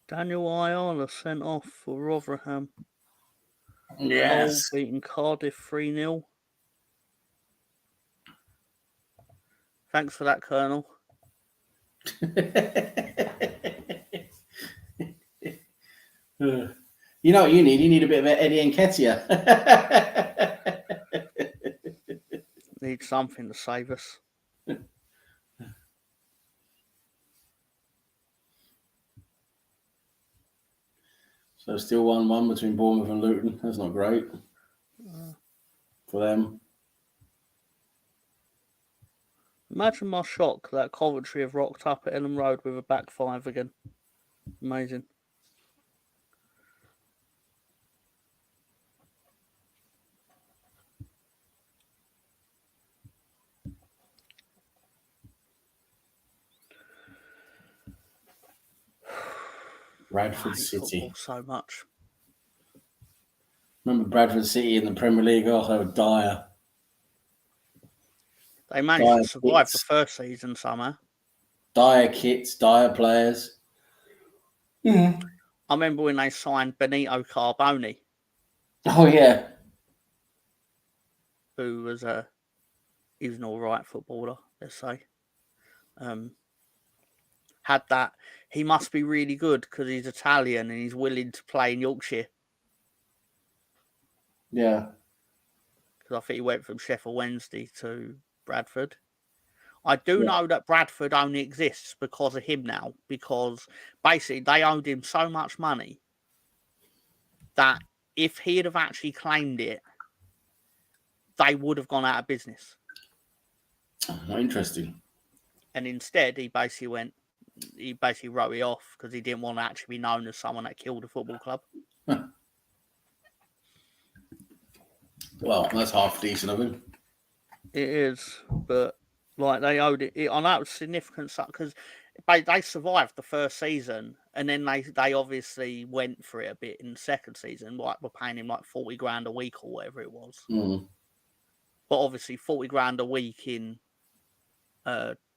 Daniel Ayala sent off for Rotherham. Yes. Beating Cardiff 3-0. Thanks for that, Colonel. You know what you need? You need a bit of Eddie Nketiah. Need something to save us. So still 1-1 between Bournemouth and Luton. That's not great for them. Imagine my shock that Coventry have rocked up at Ellen Road with a back five again. Amazing. Bradford City. So much. Remember Bradford City in the Premier League? Oh, they were dire. They managed to survive the first season somehow. Dire kits, dire players. I remember when they signed Benito Carboni. Oh, yeah. Who was he was an all right footballer, let's say. Had that. He must be really good because he's Italian and he's willing to play in Yorkshire. Yeah. because I think he went from Sheffield Wednesday to Bradford. I do know that Bradford only exists because of him now, because basically they owed him so much money that if he'd have actually claimed it, they would have gone out of business. Oh, interesting. And instead, he basically wrote it off because he didn't want to actually be known as someone that killed a football club. Well, that's half decent of him. It is, but like they owed it. I know it was significant because they survived the first season, and then they obviously went for it a bit in the second season. Like we're paying him like 40 grand a week or whatever it was. Mm. But obviously 40 grand a week in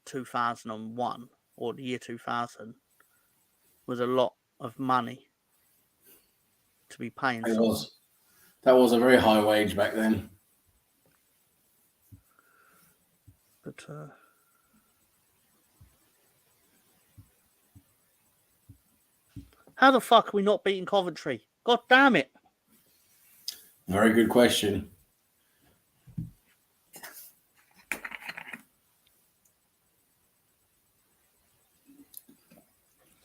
2001 or the year 2000 was a lot of money to be paying. That was a very high wage back then. But how the fuck are we not beating Coventry? God damn it. Very good question.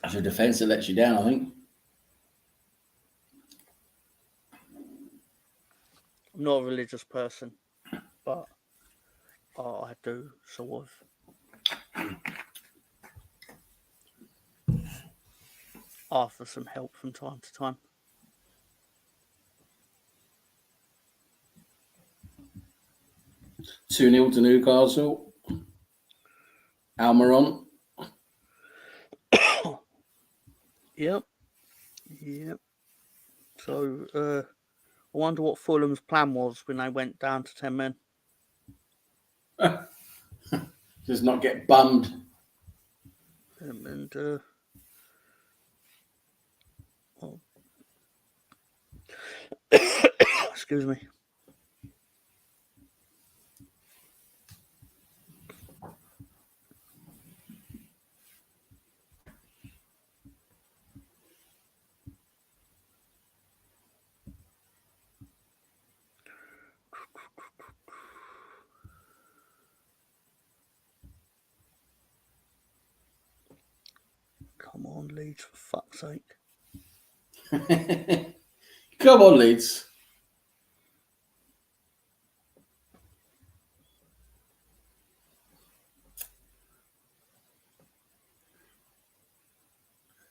It's a defence that lets you down, I think. I'm not a religious person, but I do sort of ask for some help from time to time. Two 0 to Newcastle. Almiron. Yep. So I wonder what Fulham's plan was when they went down to 10 men. Just not get bummed. Excuse me. Come on, Leeds, for fuck's sake. Come on, Leeds.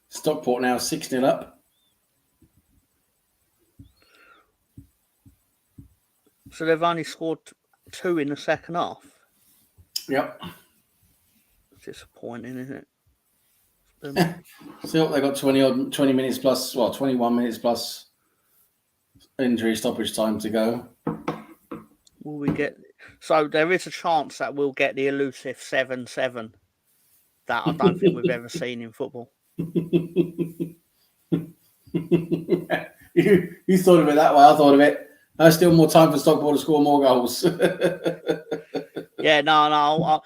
Stockport now 6-0 up. So they've only scored 2 in the second half. Yep. Disappointing, isn't it? Still, they got 20 minutes plus, 21 minutes plus injury stoppage time to go. Will we get? So there is a chance that we'll get the elusive 7-7 that I don't think we've ever seen in football. You thought of it that way. I thought of it. There's still more time for Stockport to score more goals. Yeah, no.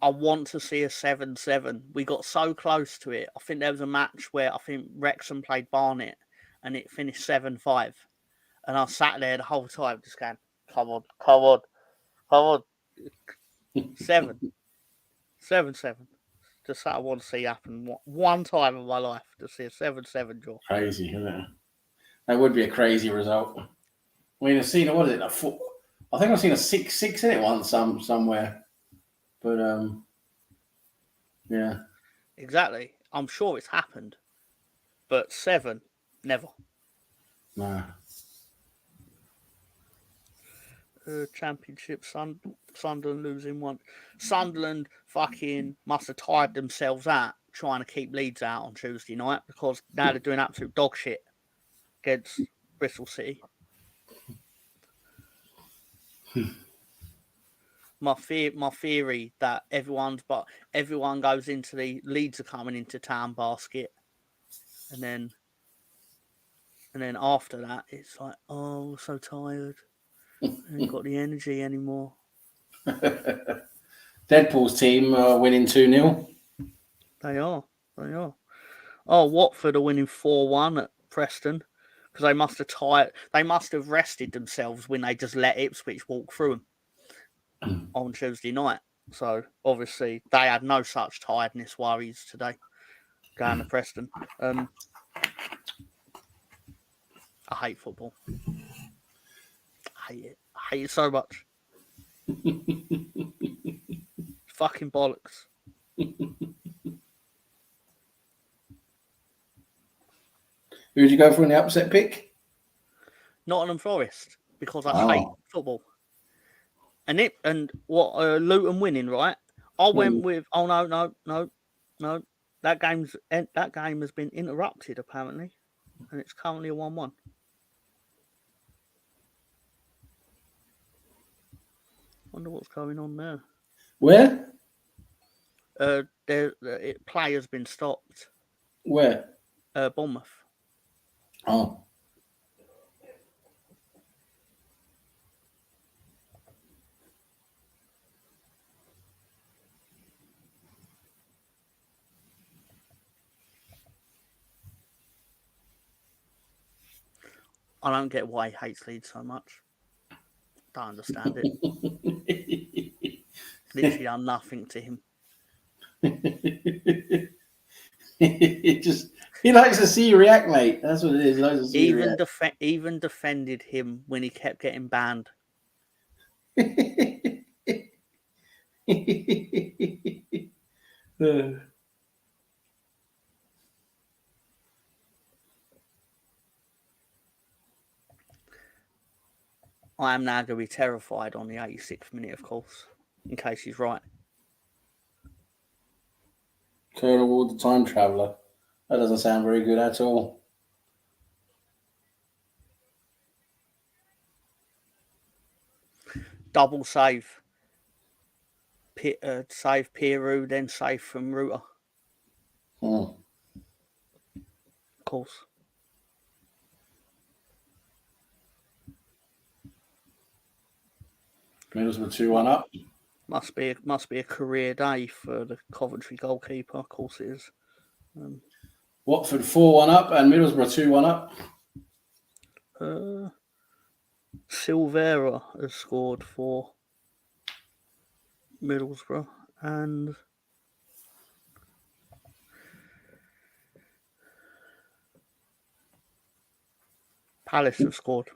I want to see a 7-7. We got so close to it. I think there was a match where I think Wrexham played Barnet and it finished 7-5. And I sat there the whole time just going, come on. 7. 7-7. Just that I want to see happen one time in my life to see a 7-7 draw. Crazy, isn't it? That would be a crazy result. I mean, I've seen, what is it? I think I've seen a 6-6 in it once somewhere. But, yeah. Exactly. I'm sure it's happened. But 7, never. No. Championship, Sunderland losing 1. Sunderland fucking must have tired themselves out trying to keep Leeds out on Tuesday night because now they're doing absolute dog shit against Bristol City. My theory that everyone goes into the Leeds are coming into town basket, and then after that it's like, oh, we're so tired. I ain't got the energy anymore. Deadpool's team winning 2-0. They are. Oh, Watford are winning 4-1 at Preston. because they must have rested themselves when they just let Ipswich walk through them on Tuesday night. So obviously they had no such tiredness worries today going to Preston. I hate football. I hate it. I hate it so much. Fucking bollocks. Who did you go for in the upset pick? Nottingham Forest, because I hate football. And what Luton winning, right? I went with no. That game has been interrupted apparently, and it's currently a 1-1. Wonder what's going on there. Where? Play has been stopped. Where? Bournemouth. Oh. I don't get why he hates Leeds so much. Don't understand it. Literally done nothing to him. He likes to see you react, mate. That's what it is. He likes to see you react. Even defended him when he kept getting banned. I am now going to be terrified on the 86th minute, of course, in case he's right. Colonel Ward, the time traveller. That doesn't sound very good at all. Double save. Save Peru, then save from Ruta. Of course. Middlesbrough 2-1 up. Must be a career day for the Coventry goalkeeper. Of course it is. Watford 4-1 up and Middlesbrough 2-1 up. Silvera has scored for Middlesbrough and Palace have scored.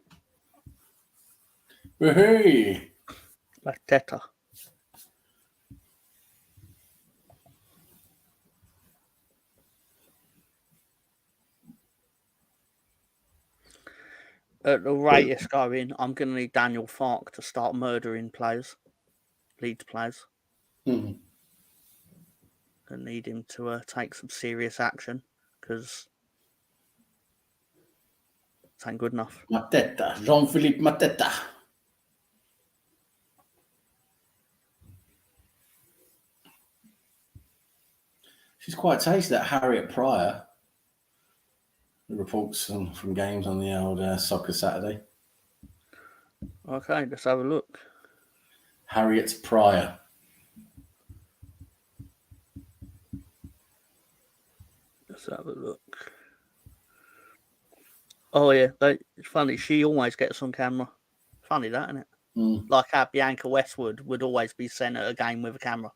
Hey. Lateta. At the rate it's going, I'm going to need Daniel Farke to start murdering players, Leeds players. I need him to take some serious action because it ain't good enough. Mateta, Jean-Philippe Mateta. She's quite tasty, that Harriet Pryor. The reports from games on the old Soccer Saturday. Okay, let's have a look. Harriet Pryor. Let's have a look. Oh yeah, it's funny. She always gets on camera. Funny that, isn't it? Like how Bianca Westwood would always be sent at a game with a camera.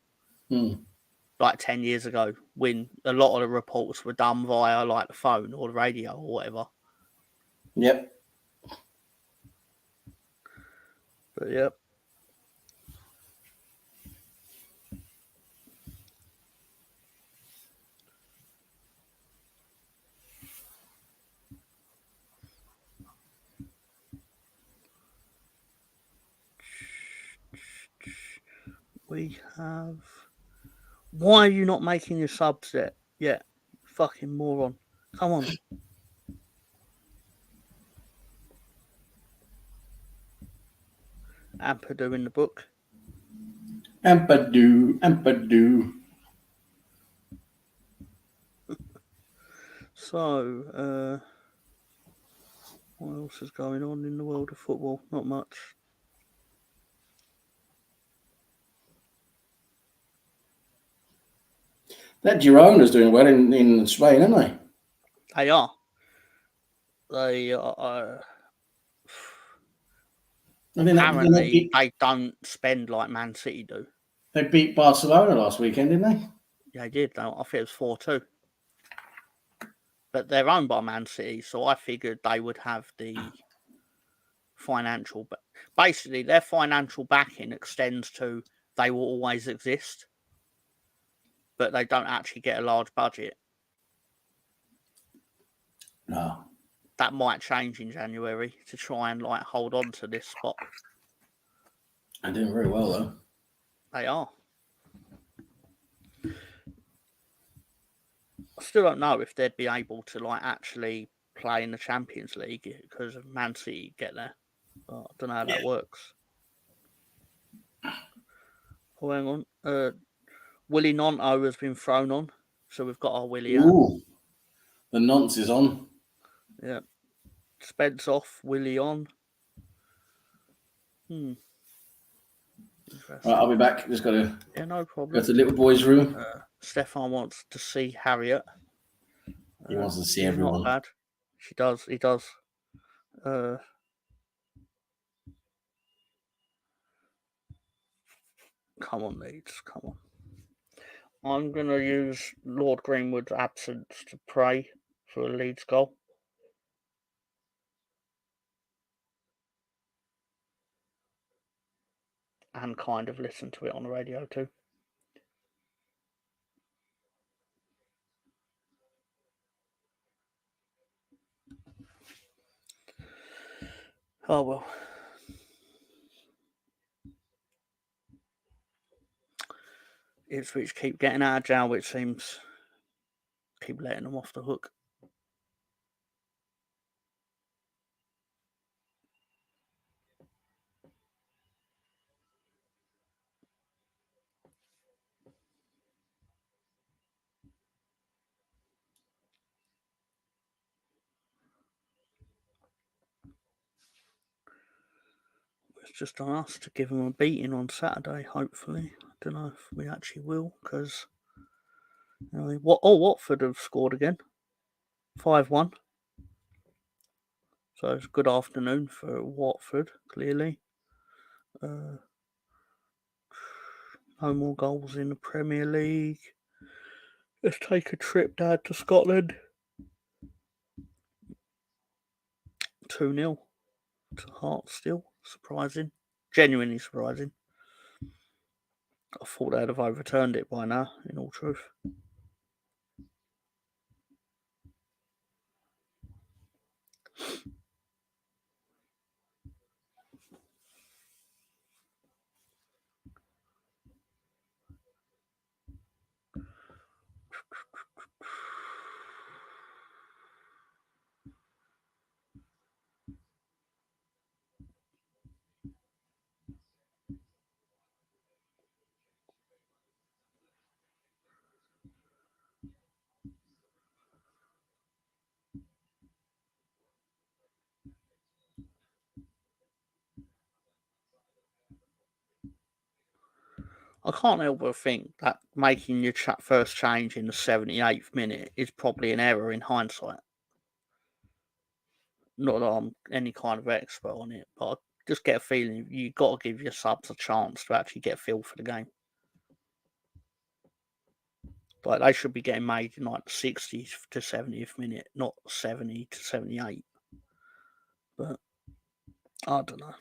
Like 10 years ago, when a lot of the reports were done via like the phone or the radio or whatever. Yep. But yep. We have. Why are you not making your subs yet? Yeah, fucking moron. Come on. Ampadu in the book. Ampadu. So, what else is going on in the world of football? Not much. That Girona's doing well in Spain, aren't they? They are. They And apparently they don't spend like Man City do. They beat Barcelona last weekend, didn't they? Yeah, they did. I think it was 4-2. But they're owned by Man City, so I figured they would have the financial. But basically, their financial backing extends to they will always exist, but they don't actually get a large budget. No. That might change in January to try and like hold on to this spot. They're doing very well though. They are. I still don't know if they'd be able to like actually play in the Champions League because of Man City get there. But I don't know how that works. Oh, hang on. Willie Nonto has been thrown on, so we've got our Willie out. Ooh, the nonce is on. Yeah. Spence off, Willie on. Right, I'll be back. Just got to no problem. go to the little boy's room. Stefan wants to see Harriet. He wants to see everyone. Not bad. She does. He does. Come on, Leeds. Come on. I'm going to use Lord Greenwood's absence to pray for a Leeds goal. And kind of listen to it on the radio too. Oh well. Ipswich keep getting out of jail, which seems keep letting them off the hook. It's just on us to give them a beating on Saturday, hopefully. I don't know if we actually will, because Watford have scored again. 5-1. So it's a good afternoon for Watford, clearly. No more goals in the Premier League. Let's take a trip down to Scotland. 2-0 to Hearts still. Surprising. Genuinely surprising. I thought they'd have overturned it by now, in all truth. I can't help but think that making your first change in the 78th minute is probably an error in hindsight. Not that I'm any kind of expert on it, but I just get a feeling you've got to give your subs a chance to actually get a feel for the game. Like they should be getting made in like the 60th to 70th minute, not 70 to 78. But I don't know.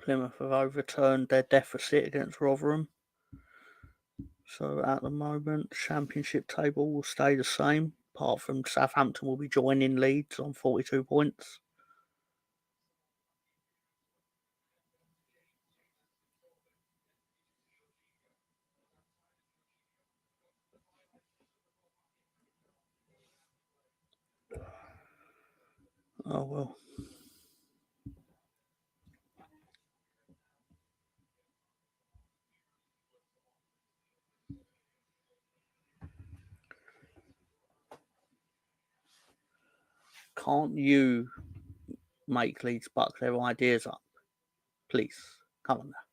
Plymouth have overturned their deficit against Rotherham. So at the moment, championship table will stay the same, apart from Southampton will be joining Leeds on 42 points. Oh well. Can't you make Leeds buck their ideas up? Please, come on now.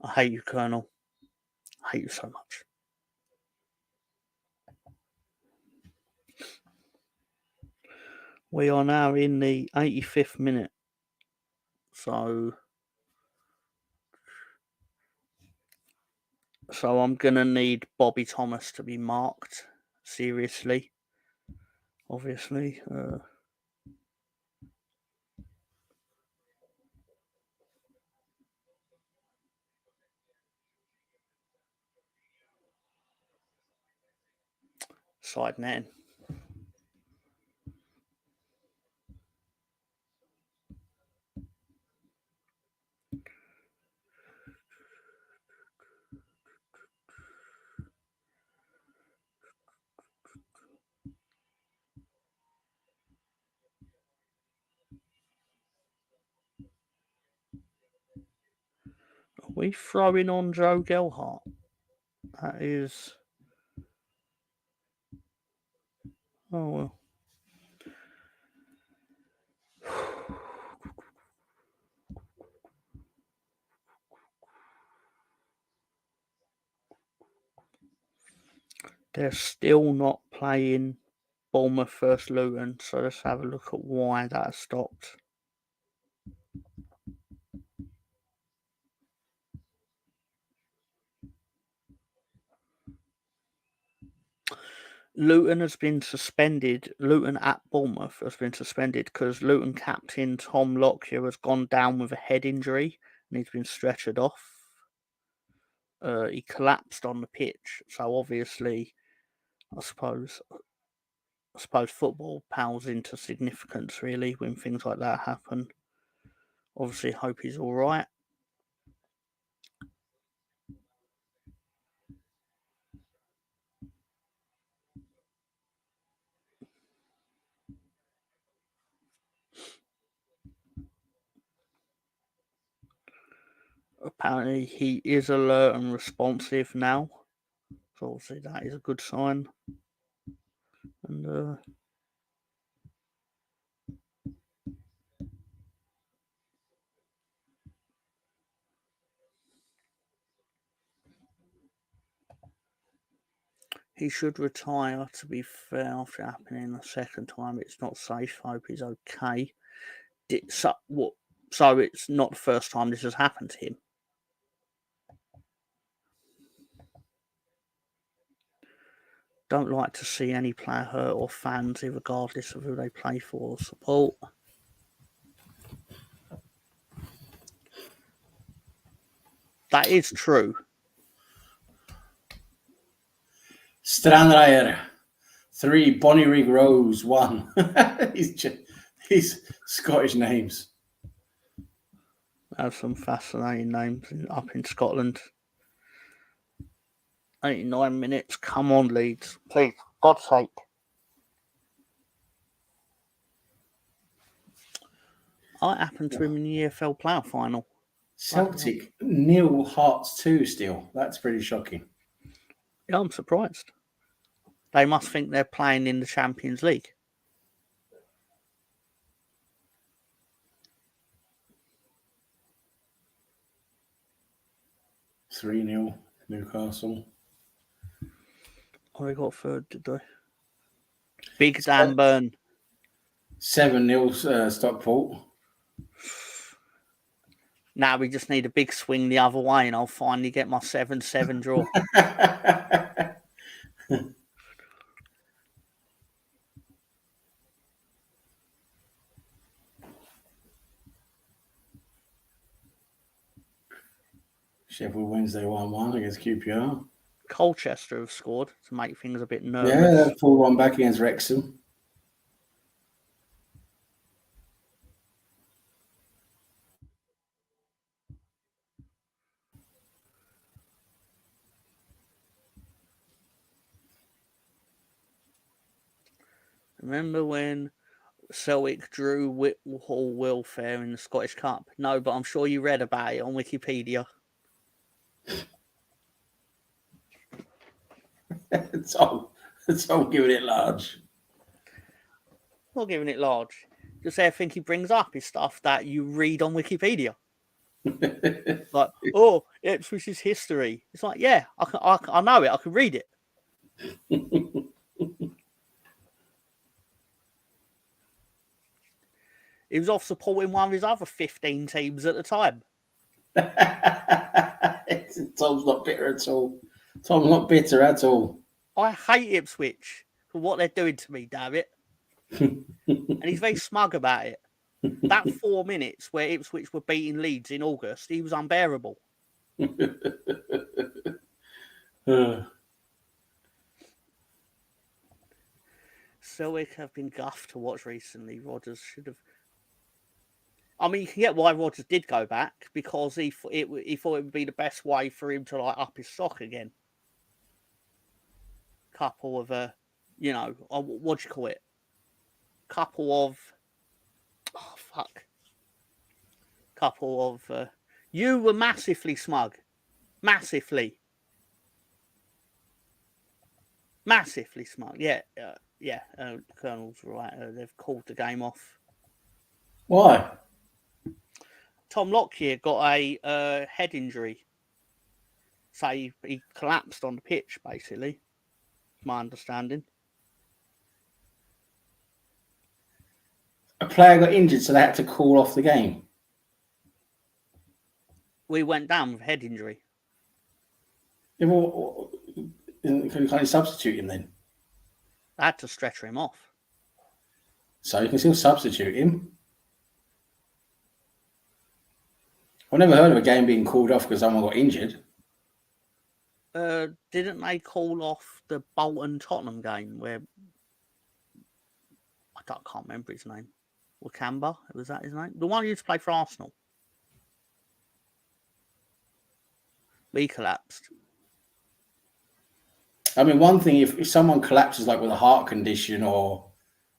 I hate you, Colonel. I hate you so much. We are now in the 85th minute. So I'm going to need Bobby Thomas to be marked seriously. Obviously. Side netting. Are we throwing on Joe Gelhart? That is... Oh, well. They're still not playing Bournemouth versus Luton, so let's have a look at why that has stopped. Luton has been suspended. Luton at Bournemouth has been suspended because Luton captain Tom Lockyer has gone down with a head injury and he's been stretchered off. He collapsed on the pitch, so obviously, I suppose football pales into significance really when things like that happen. Obviously, hope he's all right. Apparently, he is alert and responsive now, so obviously that is a good sign. And he should retire, to be fair, after happening the second time. It's not safe. I hope he's okay. So it's not the first time this has happened to him. Don't like to see any player hurt or fans, regardless of who they play for or support. That is true. Stranraer, 3. Bonnyrigg Rose, 1. These Scottish names. Have some fascinating names up in Scotland. 89 minutes. Come on, Leeds. Please, God's sake. I happened to him in the EFL playoff final. Celtic, 0 Hearts 2 still. That's pretty shocking. Yeah, I'm surprised. They must think they're playing in the Champions League. $3-0 Newcastle. Oh, they got third, did they? Big Dan Burn. 7-0 Stockport. Now we just need a big swing the other way and I'll finally get my 7-7 draw. Sheffield Wednesday 1-1 against QPR. Colchester have scored to make things a bit nervous. Yeah, they've 4-1 back against Wrexham. Remember when Celtic drew Whitehall Welfare in the Scottish Cup? No, but I'm sure you read about it on Wikipedia. Tom giving it large. Not giving it large. Just everything he brings up is stuff that you read on Wikipedia. Like, oh, Ipswich's history. It's like, yeah, I know it. I can read it. He was off supporting one of his other 15 teams at the time. Tom's not bitter at all. Tom's not bitter at all. I hate Ipswich for what they're doing to me, damn it. And he's very smug about it. That 4 minutes where Ipswich were beating Leeds in August, he was unbearable. Selwick have been guffed to watch recently. Rodgers should have. I mean, you can get why Rodgers did go back, because he thought it would be the best way for him to like up his stock again. Couple of what do you call it? Couple of you were massively smug. Massively smug. Yeah. Colonel's right. They've called the game off. Why? Tom Lockyer got a head injury. So he collapsed on the pitch, basically. My understanding. A player got injured, so they had to call off the game. We went down with a head injury. Yeah, well, can't you substitute him then? I had to stretcher him off. So you can still substitute him. I've never heard of a game being called off because someone got injured. Didn't they call off the Bolton-Tottenham game where I can't remember his name? Wakamba? Was that his name? The one who used to play for Arsenal. He collapsed. I mean, one thing, if someone collapses like with a heart condition or,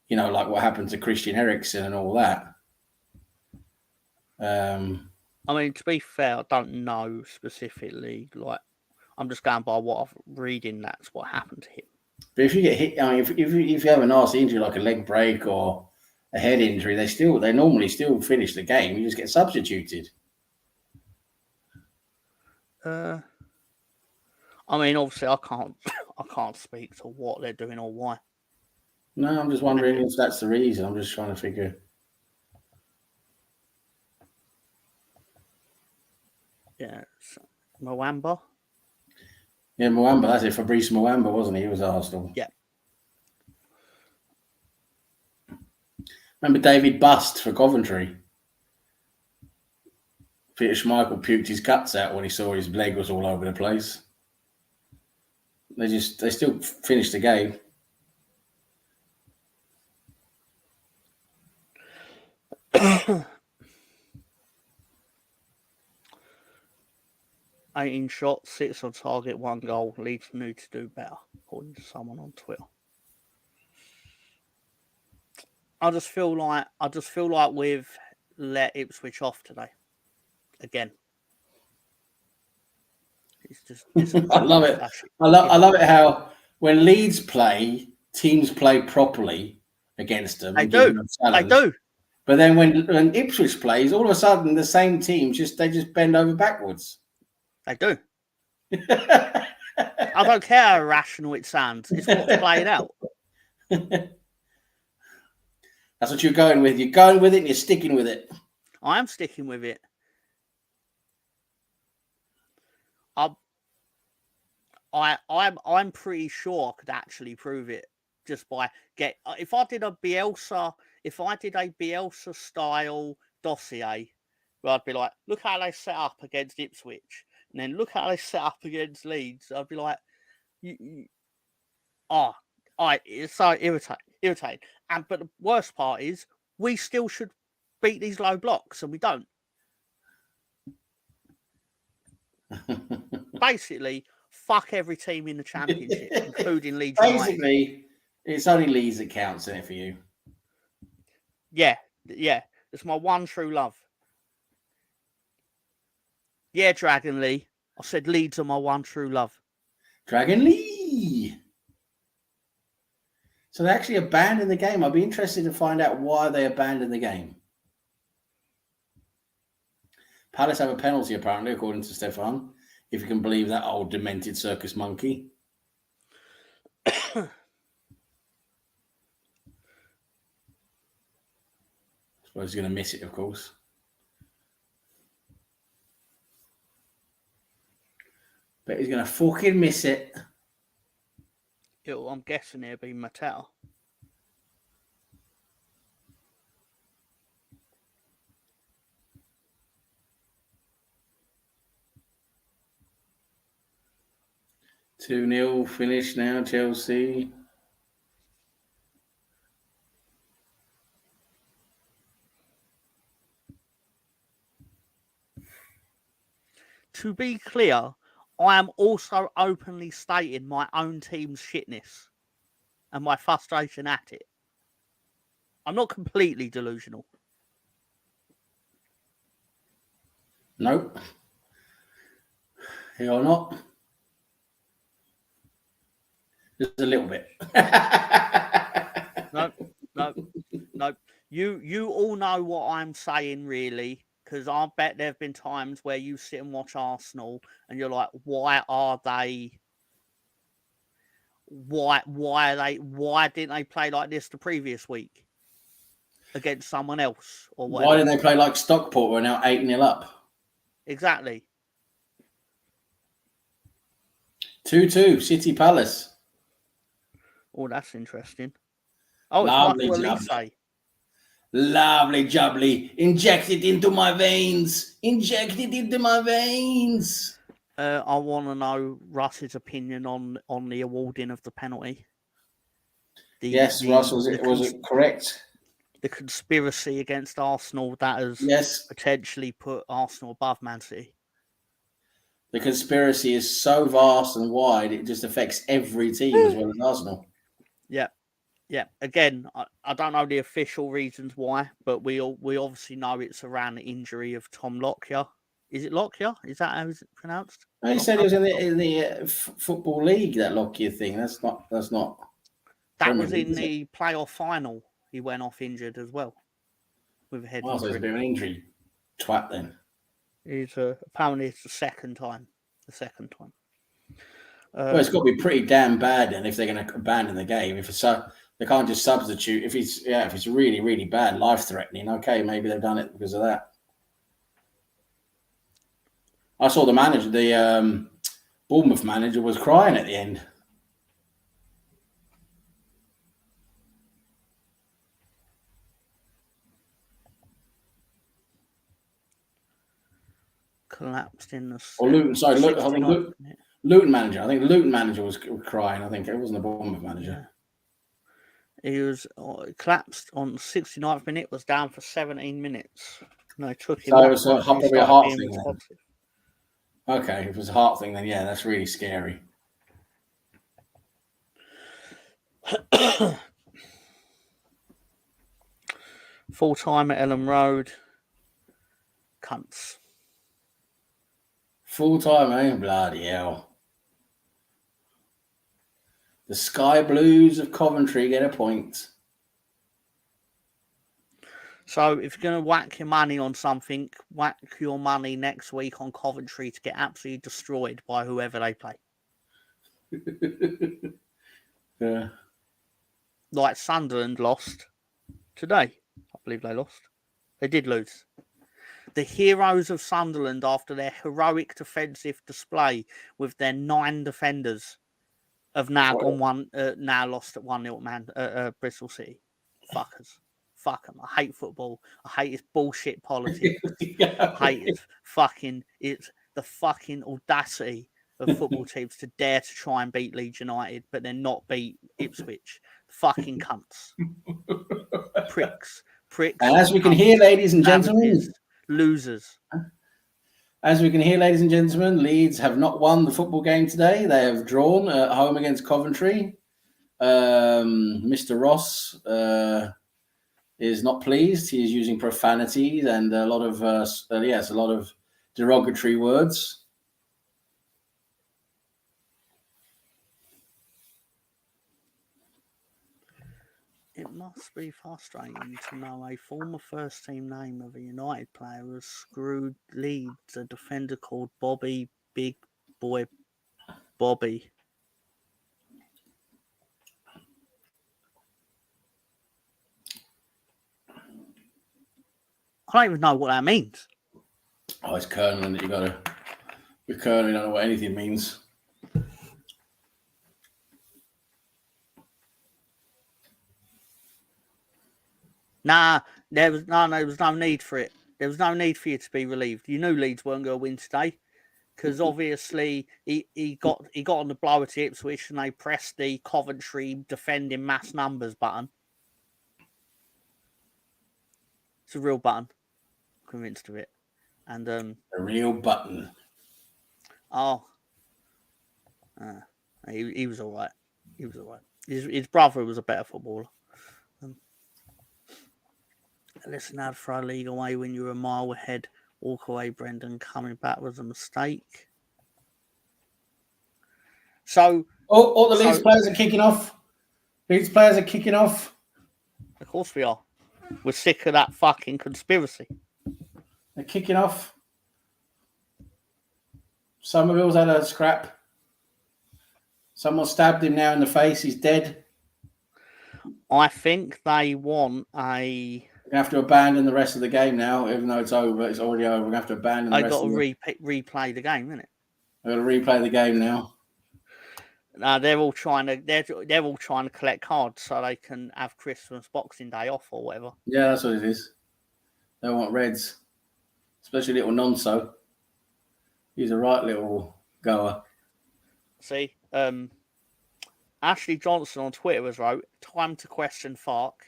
like what happened to Christian Eriksen and all that. I mean, to be fair, I don't know specifically. Like, I'm just going by what I'm reading. That's what happened to him. But if you get hit, I mean, if you have a nasty injury like a leg break or a head injury, they normally still finish the game. You just get substituted. I mean, obviously, I can't speak to what they're doing or why. No, I'm just wondering if that's the reason. I'm just trying to figure. Yeah, Mwamba. Yeah, Mwamba. That's it. Fabrice Mwamba, wasn't he? He was Arsenal. Yeah. Remember David Bust for Coventry? Peter Schmeichel puked his guts out when he saw his leg was all over the place. They still finished the game. "18 shots, 6 on target, 1 goal. Leeds need to do better," according to someone on Twitter. I just feel like we've let Ipswich off today. Again. It's just I love it. I love it how when Leeds play, teams play properly against them. They do. But then when Ipswich plays, all of a sudden the same team just bend over backwards. They do. I don't care how irrational it sounds. It's what's playing out. That's what you're going with. You're going with it and you're sticking with it. I am sticking with it. I'm pretty sure I could actually prove it just by if I did a Bielsa style dossier, where I'd be like, look how they set up against Ipswich, and then look how they set up against Leeds. I'd be like, it's so irritating. But the worst part is we still should beat these low blocks, and we don't. Basically, fuck every team in the Championship, including Leeds United. Basically, it's only Leeds that counts in it for you. Yeah. It's my one true love. Yeah, Dragon Lee. I said Leeds are my one true love. Dragon Lee. So they actually abandoned the game. I'd be interested to find out why they abandoned the game. Palace have a penalty, apparently, according to Stefan, if you can believe that old demented circus monkey. I suppose he's going to miss it, of course. But he's going to fucking miss it. I'm guessing it'll be Mattel. Two-0 finish now, Chelsea. To be clear, I am also openly stating my own team's shitness and my frustration at it. I'm not completely delusional. Nope. You're not. Just a little bit. No. You all know what I'm saying, really, because I bet there have been times where you sit and watch Arsenal and you're like, why didn't they play like this the previous week against someone else or whatever? Why didn't they play like Stockport? We're now 8-0 up. Exactly. 2-2, City Palace. Oh, that's interesting. Oh, it's Lovely, Michael lovely. Elise. Lovely jubbly. Inject it into my veins. Inject it into my veins. I want to know Russ's opinion on the awarding of the penalty. Russ, was it correct? The conspiracy against Arsenal that has potentially put Arsenal above Man City. The conspiracy is so vast and wide, it just affects every team as well as Arsenal. Yeah. Again, I don't know the official reasons why, but we obviously know it's around the injury of Tom Lockyer. Is it Lockyer? Is that how it's pronounced? No, he said it was in the Football League, that Lockyer thing. That's not. That was in the playoff final. He went off injured as well with a head injury. So it's a bit of an injury twat then. Apparently it's the second time. Well, it's got to be pretty damn bad then if they're going to abandon the game. If it's they can't just substitute. If it's really, really bad, life-threatening, okay, maybe they've done it because of that. I saw the manager, the Bournemouth manager, was crying at the end. Collapsed in the. Or Luton, sorry, Luton manager. I think the Luton manager was crying. I think it wasn't the Bournemouth manager. Yeah. He was collapsed on the 69th minute, was down for 17 minutes. No, took him. So it was probably a heart thing then. Okay, if it was a heart thing, then yeah, that's really scary. Full time at Ellen Road. Cunts. Full time, eh? Bloody hell. The Sky Blues of Coventry get a point. So if you're going to whack your money on something, whack your money next week on Coventry to get absolutely destroyed by whoever they play. Yeah. Like Sunderland lost today. I believe they lost. They did lose. The heroes of Sunderland, after their heroic defensive display with their 9 defenders, have now now lost at 1-0 at Bristol City. Fuckers. Fuck them. I hate football. I hate its bullshit politics. I hate it's the fucking audacity of football teams to dare to try and beat Leeds United, but then not beat Ipswich. Fucking cunts. Pricks. And as we can hear, ladies and gentlemen, losers. As we can hear, ladies and gentlemen, Leeds have not won the football game today. They have drawn at home against Coventry. Mr. Ross is not pleased. He is using profanities and a lot of derogatory words. It must be frustrating to know a former first team name of a United player has screwed Leeds a defender called Bobby Big Boy Bobby. I don't even know what that means. Oh, it's kerning that you got to. You're kerning, I don't know what anything means. Nah, there was no need for it. There was no need for you to be relieved. You knew Leeds weren't going to win today because obviously he got on the blower to Ipswich and they pressed the Coventry defending mass numbers button. It's a real button. I'm convinced of it. And a real button. He was all right. He was all right. His brother was a better footballer. Listen, how to throw a league away when you're a mile ahead. Walk away, Brendan. Coming back was a mistake. So, all the Leeds players are kicking off. Leeds players are kicking off. Of course we are. We're sick of that fucking conspiracy. They're kicking off. Somerville's had a scrap. Someone stabbed him now in the face. He's dead. I think they want a... We're going to have to abandon the rest of the game now, even though it's over. It's already over. We're going to have to abandon the rest of the game. They've got to replay the game, isn't it? We're going to replay the game now. They're all trying to collect cards so they can have Christmas Boxing Day off or whatever. Yeah, that's what it is. They want Reds, especially little Nonso. He's a right little goer. See, Ashley Johnson on Twitter has wrote, "Time to question Fark.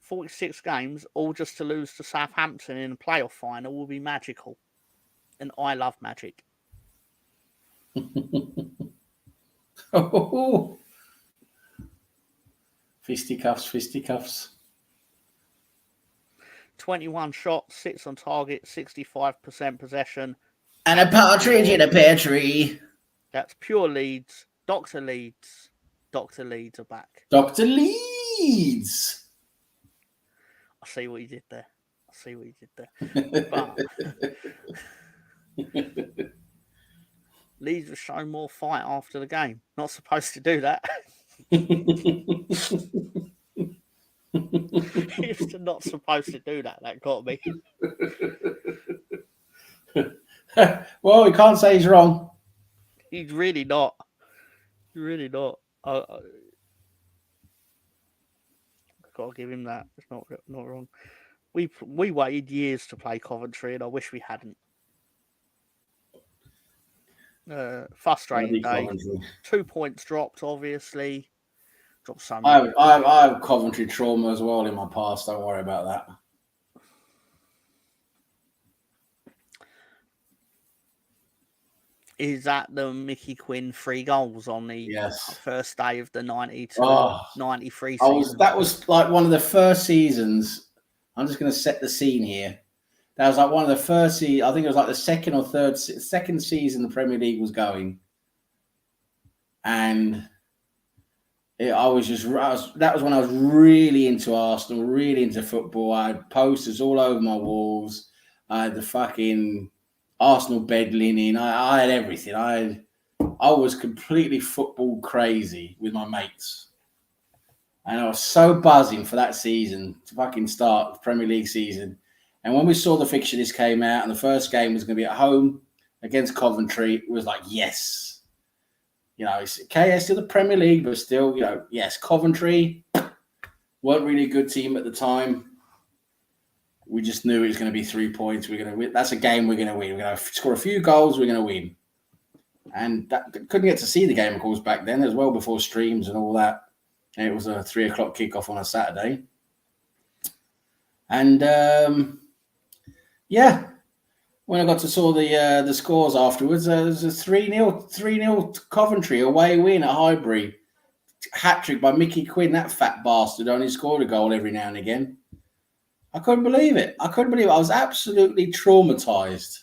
46 games, all just to lose to Southampton in a playoff final will be magical. And I love magic." Oh, fisticuffs. 21 shots, 6 on target, 65% possession. And a partridge in a pear tree. That's pure Leeds. Dr. Leeds. Dr. Leeds are back. Dr. Leeds. I see what you did there. But Leeds were showing more fight after the game. Not supposed to do that. It's not supposed to do that. That got me. Well, we can't say he's wrong. He's really not. I've got to give him that. It's not wrong. We waited years to play Coventry, and I wish we hadn't. Frustrating day. Coventry. 2 points dropped, obviously. Dropped so I many. have Coventry trauma as well in my past. Don't worry about that. Is that the Mickey Quinn 3 goals on the first day of the 92-93 season? That was like one of the first seasons. I'm just going to set the scene here. That was like one of the first I think it was like the second season the Premier League was going. And that was when I was really into Arsenal, really into football. I had posters all over my walls. I had the fucking Arsenal bed linen. I had everything. I was completely football crazy with my mates. And I was so buzzing for that season to fucking start the Premier League season. And when we saw the fixture list came out and the first game was going to be at home against Coventry, it was like, yes. You know, it's okay, it's still the Premier League, but still, you know, yes, Coventry weren't really a good team at the time. We just knew it was going to be 3 points. We're going to win. That's a game we're going to win. We're going to score a few goals. We're going to win. And couldn't get to see the game, of course, back then. It was well before streams and all that. And it was a 3 o'clock kickoff on a Saturday. And when I got to saw the scores afterwards, there was a 3-0 Coventry away win at Highbury. Hat-trick by Mickey Quinn, that fat bastard, only scored a goal every now and again. I couldn't believe it. I was absolutely traumatized.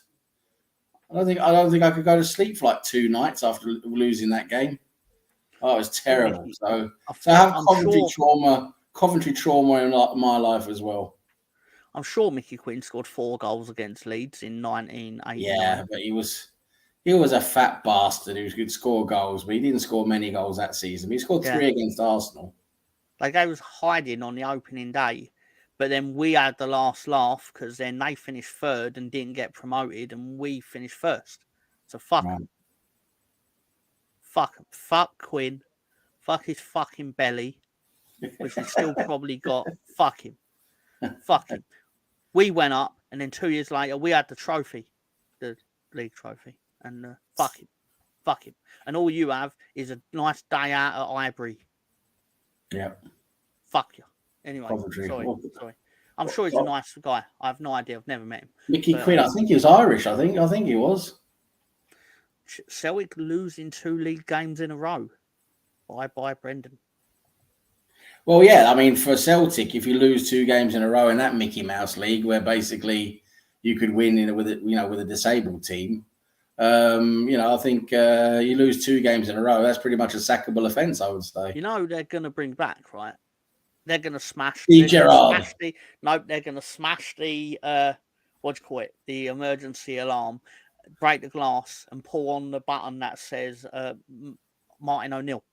I don't think I could go to sleep for like 2 nights after losing that game. Oh, it was terrible. So I have Coventry trauma in my life as well. I'm sure Mickey Quinn scored 4 goals against Leeds in 1989. Yeah, but he was a fat bastard who could score goals, but he didn't score many goals that season. He scored 3 against Arsenal. Like, they was hiding on the opening day, but then we had the last laugh because then they finished 3rd and didn't get promoted, and we finished 1st. So fuck him. Fuck him. Fuck Quinn. Fuck his fucking belly, which he's still probably got. Fuck him. Fuck him. We went up, and then 2 years later, we had the trophy, the league trophy, and fuck him. Fuck him. And all you have is a nice day out at Highbury. Yeah. Fuck you. Anyway, sorry. I'm sure he's a nice guy. I have no idea. I've never met him. Mickey Quinn, I think he was Irish. I think he was. Celtic losing 2 league games in a row. Bye, Brendan. Well, yeah. I mean, for Celtic, if you lose 2 games in a row in that Mickey Mouse league, where basically you could win with a disabled team, I think you lose 2 games in a row. That's pretty much a sackable offence, I would say. They're going to bring back, right? They're going to smash. They're going to smash the the emergency alarm, break the glass, and pull on the button that says Martin O'Neill.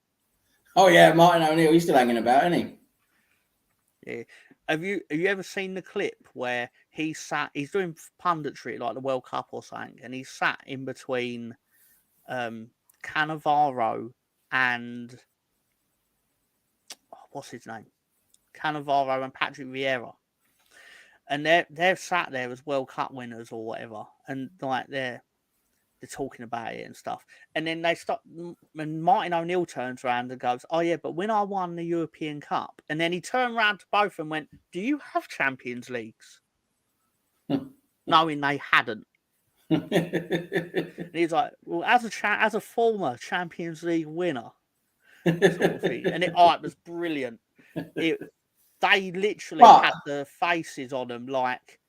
Oh yeah, Martin O'Neill. He's still hanging about, isn't he? Yeah. Have you ever seen the clip where he's doing punditry like the World Cup or something, and he's sat in between Cannavaro and what's his name? Cannavaro and Patrick Vieira, and they're sat there as World Cup winners or whatever, and like they're talking about it and stuff, and then they stop. And Martin O'Neill turns around and goes, "Oh yeah, but when I won the European Cup," and then he turned around to both and went, "Do you have Champions Leagues?" Knowing they hadn't. And he's like, "Well, as a former Champions League winner," sort of thing. And it was brilliant. They literally had the faces on them like,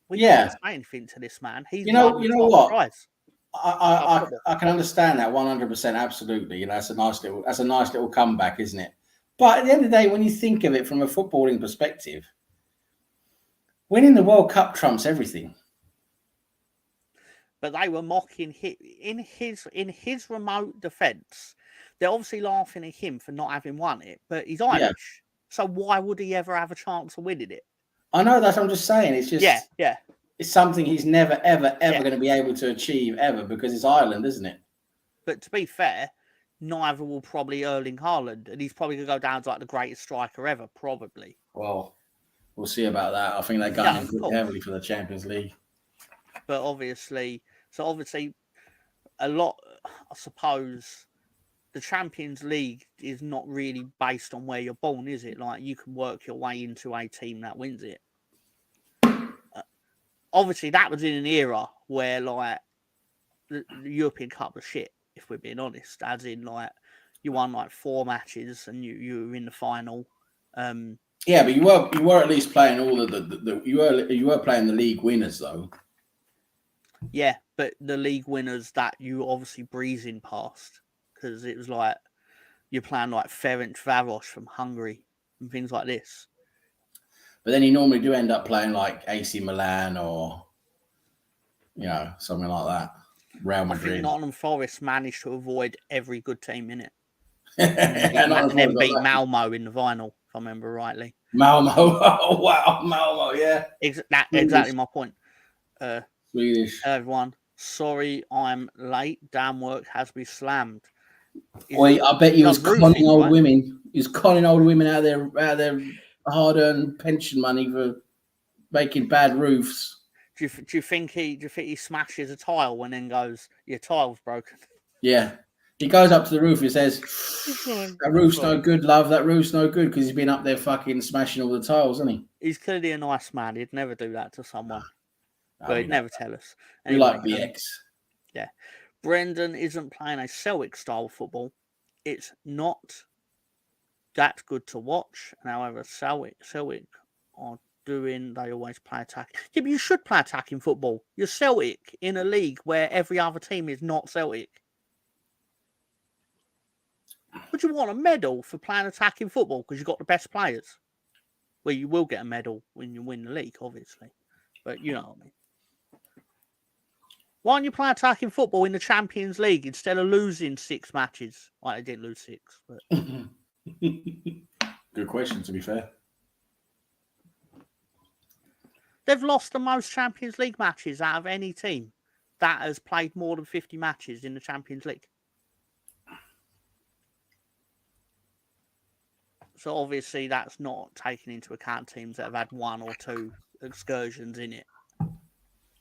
we can't say anything to this man. He's what? Prize. I can understand that 100%. Absolutely, that's a nice little comeback, isn't it? But at the end of the day, when you think of it from a footballing perspective, winning the World Cup trumps everything. But they were mocking him in his remote defence. They're obviously laughing at him for not having won it, but he's Irish. Yeah. So why would he ever have a chance of winning it? I know that. I'm just saying. It's just yeah. It's something he's never, ever going to be able to achieve ever because it's Ireland, isn't it? But to be fair, neither will probably Erling Haaland, and he's probably going to go down as like the greatest striker ever, probably. Well, we'll see about that. I think they're going heavily for the Champions League. But obviously, a lot, I suppose, the Champions League is not really based on where you're born, is it? Like, you can work your way into a team that wins it. Obviously, that was in an era where, like, the European Cup was shit, if we're being honest. As in, like, you won, like, 4 matches and you were in the final. Yeah, but you were at least playing all of you were playing the league winners, though. Yeah, but the league winners that you obviously breezing past, because it was like you're playing like Ferencváros from Hungary and things like this. But then you normally do end up playing like AC Milan or, something like that. Real Madrid. I think Nottingham Forest managed to avoid every good team in it. and then beat Malmo in the final, if I remember rightly. Malmo. Oh, wow. Malmo, yeah. Exactly my point. Swedish. Everyone, sorry I'm late. Damn work has been slammed. Wait, I bet he was conning old women. He was conning old women out of their hard-earned pension money for making bad roofs. Do you think he smashes a tile and then goes, "Your tile's broken"? Yeah, he goes up to the roof and says, "That roof's no good, love. That roof's no good," because he's been up there fucking smashing all the tiles, hasn't he? He's clearly a nice man. He'd never do that to someone. But he'd never tell us. Anyway, we like BX. Yeah. Brendan isn't playing a Celtic style football. It's not that good to watch. And however, Celtic are doing, they always play attack. Yeah, but you should play attacking football. You're Celtic in a league where every other team is not Celtic. Would you want a medal for playing attacking football because you've got the best players? Well, you will get a medal when you win the league, obviously. But you know what I mean. Why don't you play attacking football in the Champions League instead of losing 6 matches? Well, they didn't lose 6, but good question, to be fair. they've lost the most Champions League matches out of any team that has played more than 50 matches in the Champions League. So obviously that's not taking into account teams that have had 1 or 2 excursions in it.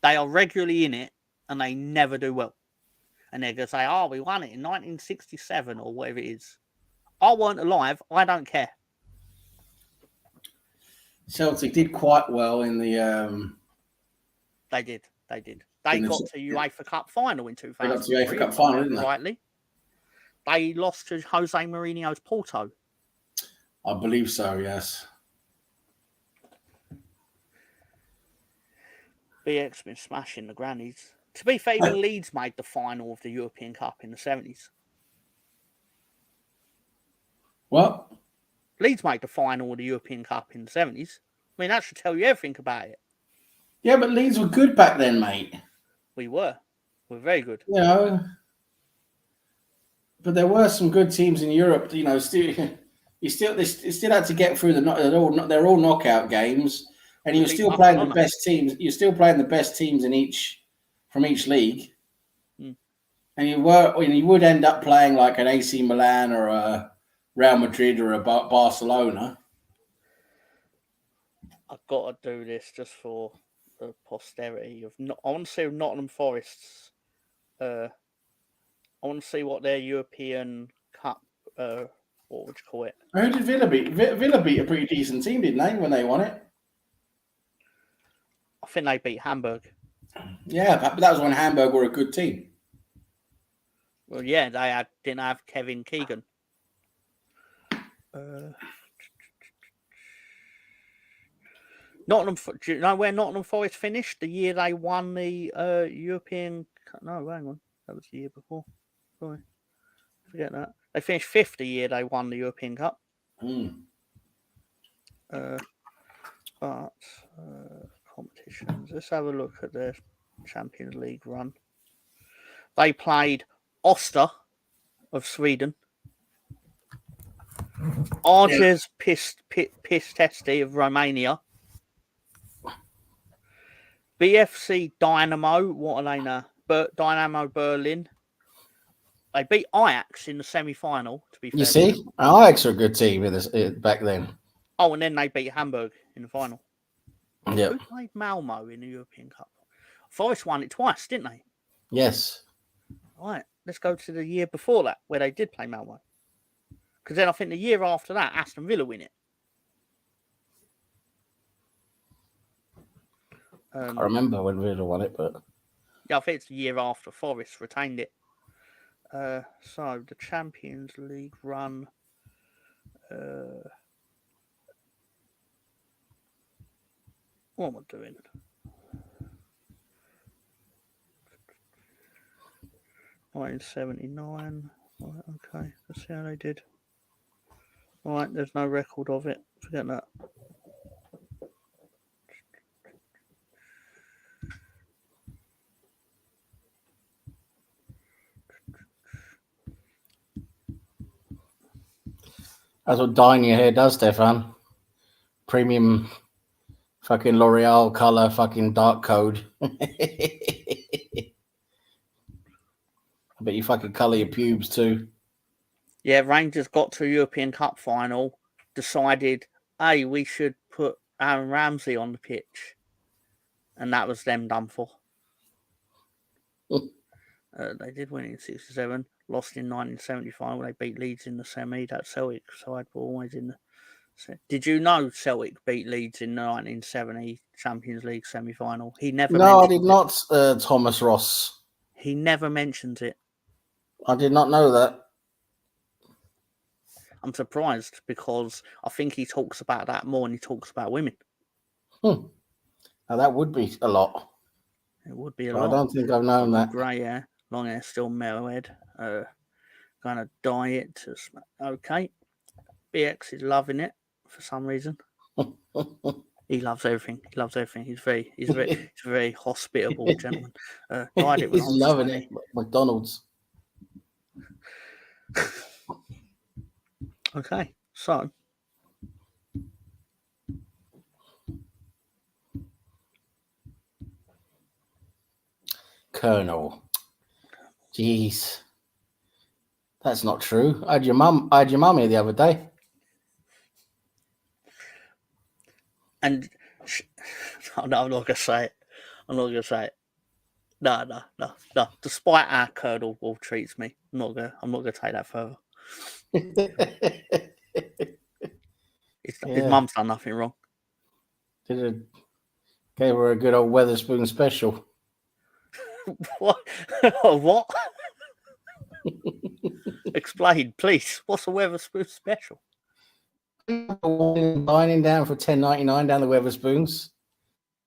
They are regularly in it and they never do well. And they're going to say, oh, we won it in 1967 or whatever it is. I weren't alive. I don't care. Celtic did quite well in the... They did. They got to UEFA Cup final in 2000. They got to UEFA Cup final, didn't they? Rightly. They lost to Jose Mourinho's Porto. I believe so, yes. BX been smashing the grannies. To be fair, even Leeds made the final of the European Cup in the 70s. What? Leeds made the final of the European Cup in the 70s. I mean, that should tell you everything about it. Yeah, but Leeds were good back then, mate. We were. We're very good. You know, but there were some good teams in Europe. You know, they still had to get through they're all knockout games, and you're still playing the best teams. You're still playing the best teams from each league, and you would end up playing like an AC Milan or a Real Madrid or a Barcelona. I've got to do this just for the posterity of. I want to see Nottingham Forest's. I want to see what their European Cup. What would you call it? Who did Villa beat? Villa beat a pretty decent team, didn't they, when they won it? I think they beat Hamburg. Yeah, but that was when Hamburg were a good team. Well, yeah, they didn't have Kevin Keegan. Nottingham. Do you know where Nottingham Forest finished? The year they won the European. No, hang on, that was the year before. Sorry, forget that. They finished 5th the year they won the European Cup. But competitions. Let's have a look at their Champions League run. They played Oster of Sweden, Arges Pistesti of Romania, BFC Dynamo. What are they now? Dynamo Berlin. They beat Ajax in the semi-final. To be fair, you see, Ajax are a good team back then. Oh, and then they beat Hamburg in the final. Yeah. Who played Malmo in the European Cup? Forest won it twice, didn't they? Yes. Right. Let's go to the year before that, where they did play Malmo. Because then I think the year after that, Aston Villa win it. I remember when Villa won it, but yeah, I think it's the year after Forest retained it. So the Champions League run. What am I doing? In 79. Right, okay, let's see how they did. Right, there's no record of it. Forget that. that's what dyeing your hair does, Stefan. Premium fucking L'Oreal color, fucking dark code. I bet you fucking colour your pubes too. Yeah, Rangers got to a European Cup final, decided, hey, we should put Aaron Ramsey on the pitch. And that was them done for. They did win in 67, lost in 1975 when they beat Leeds in the semi. That Celtic side were always in the... Did you know Celtic beat Leeds in the 1970 Champions League semi-final? He never No, I did not, Thomas Ross. He never mentions it. I did not know that. I'm surprised because I think he talks about that more than he talks about women. Now that would be a lot. It would be a lot. lot. I don't think I've known that. Grey hair, long hair, still mellow head. Going to dye it. Okay. BX is loving it for some reason. He loves everything. He loves everything. He's a very hospitable gentleman. Dyed it when I He's was loving 20. it. McDonald's. Okay, so Colonel. Jeez. That's not true. I had your mum here the other day. and no, I'm not gonna say it. I'm not gonna say it. No. Despite how Colonel Wolf treats me, I'm not gonna take that further. His mum's done nothing wrong. Gave her a good old Weatherspoon special. What? What? Explain, please. What's a Weatherspoon special? Dining down for $10.99 down the Weatherspoons.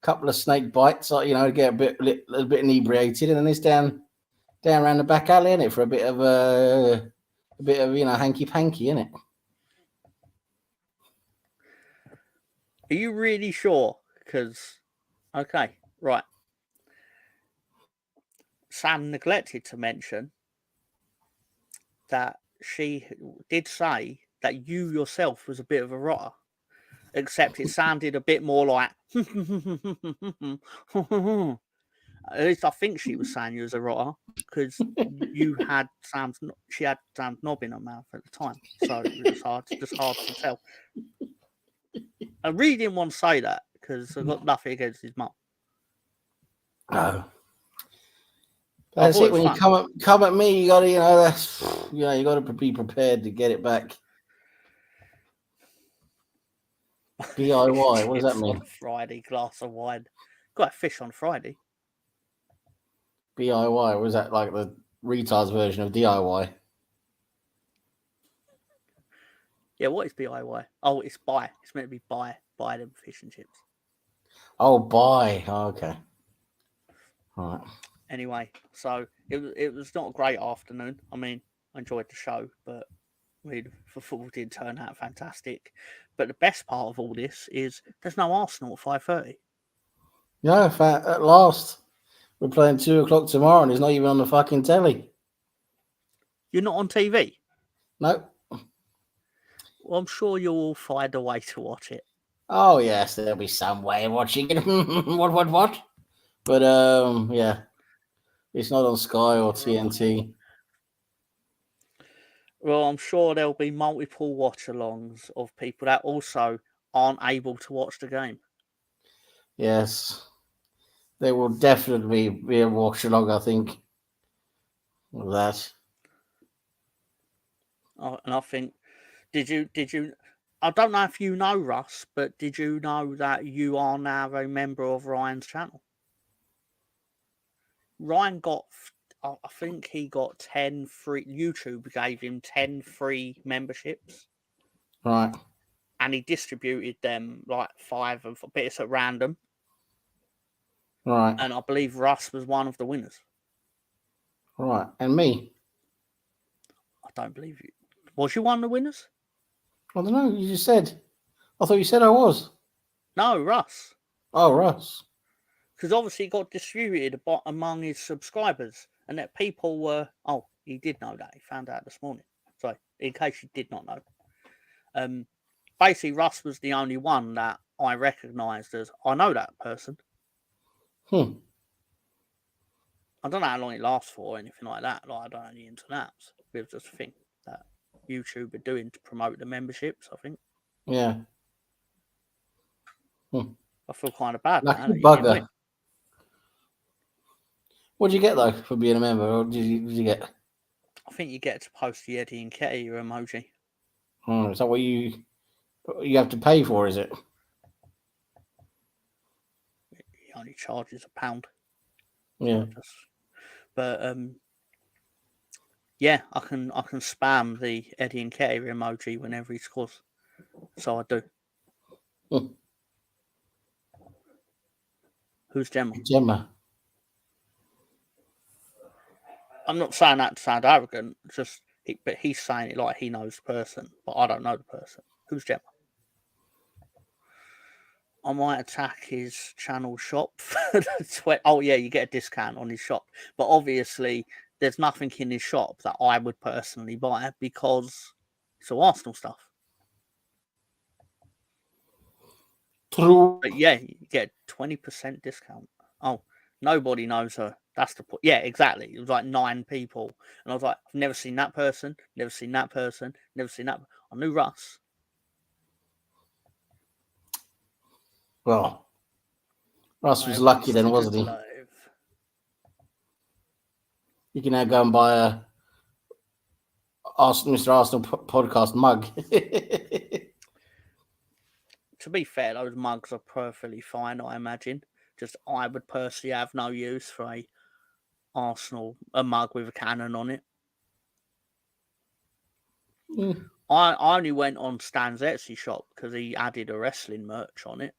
Couple of snake bites, get a little bit inebriated, and then it's down around the back alley, innit, for a bit of hanky panky, innit? Are you really sure? Because, okay, right. Sam neglected to mention that she did say that you yourself was a bit of a rotter, except it sounded a bit more like at least I think she was saying you was a rotter, because she had Sam's knob in her mouth at the time, so it was hard to tell. I really didn't want to say that because I've got nothing against his mum. Oh. That's it. When you come at me, you gotta, you gotta be prepared to get it back. DIY. What does that mean? On Friday, glass of wine. Got a fish on Friday. DIY. Was that like the retards version of DIY? Yeah, what is DIY? Oh, it's buy. It's meant to be buy them fish and chips. Oh, buy. Oh, okay. All right. Anyway, so it was not a great afternoon. I mean, I enjoyed the show, but the football did turn out fantastic. But the best part of all this is there's no Arsenal at 5:30. No, at last we're playing 2:00 tomorrow, and it's not even on the fucking telly. You're not on TV? No. Well, I'm sure you'll find a way to watch it. Oh yes, there'll be some way of watching it. What? But yeah, it's not on Sky or TNT. Well, I'm sure there'll be multiple watch-alongs of people that also aren't able to watch the game. Yes, there will definitely be a watch-along, I think, of that. And I think, did you? I don't know if you know, Russ, but did you know that you are now a member of Ryan's channel? Ryan got, I think he got 10 free. YouTube gave him 10 free memberships. Right. And he distributed them like 5 of bits at random. Right. And I believe Russ was one of the winners. Right. And me? I don't believe you. Was you one of the winners? I don't know. You just said. I thought you said I was. No, Russ. Oh, Russ. Because obviously it got distributed among his subscribers, and that people were. Oh, he did know that. He found out this morning. So, in case you did not know, basically Russ was the only one that I recognised as I know that person. I don't know how long it lasts for or anything like that. Like, I don't know the ins and outs. It was just a thing that YouTube are doing to promote the memberships, I think. Yeah. I feel kind of bad. Lucky bugger. What did you get though for being a member? Or did you get? I think you get to post the Eddie and Ketty emoji. Oh, is that what you have to pay for? Is it? He only charges £1. Yeah. But yeah, I can spam the Eddie and Ketty emoji whenever he scores. So I do. Who's Gemma? Gemma. I'm not saying that to sound arrogant, but he's saying it like he knows the person, but I don't know the person. Who's Gemma? I might attack his channel shop. Oh yeah, you get a discount on his shop, but obviously there's nothing in his shop that I would personally buy because it's all Arsenal stuff. True. But yeah, you get 20% discount. Oh, nobody knows her. That's the point. Yeah, exactly. It was like 9 people, and I was like, I've never seen that person, never seen that person, never seen that. I knew Russ. Well, Russ was lucky then, wasn't he? You can now go and buy a Mr. Arsenal podcast mug. To be fair, those mugs are perfectly fine, I imagine. Just I would personally have no use for a mug with a cannon on it. I only went on Stan's Etsy shop because he added a wrestling merch on it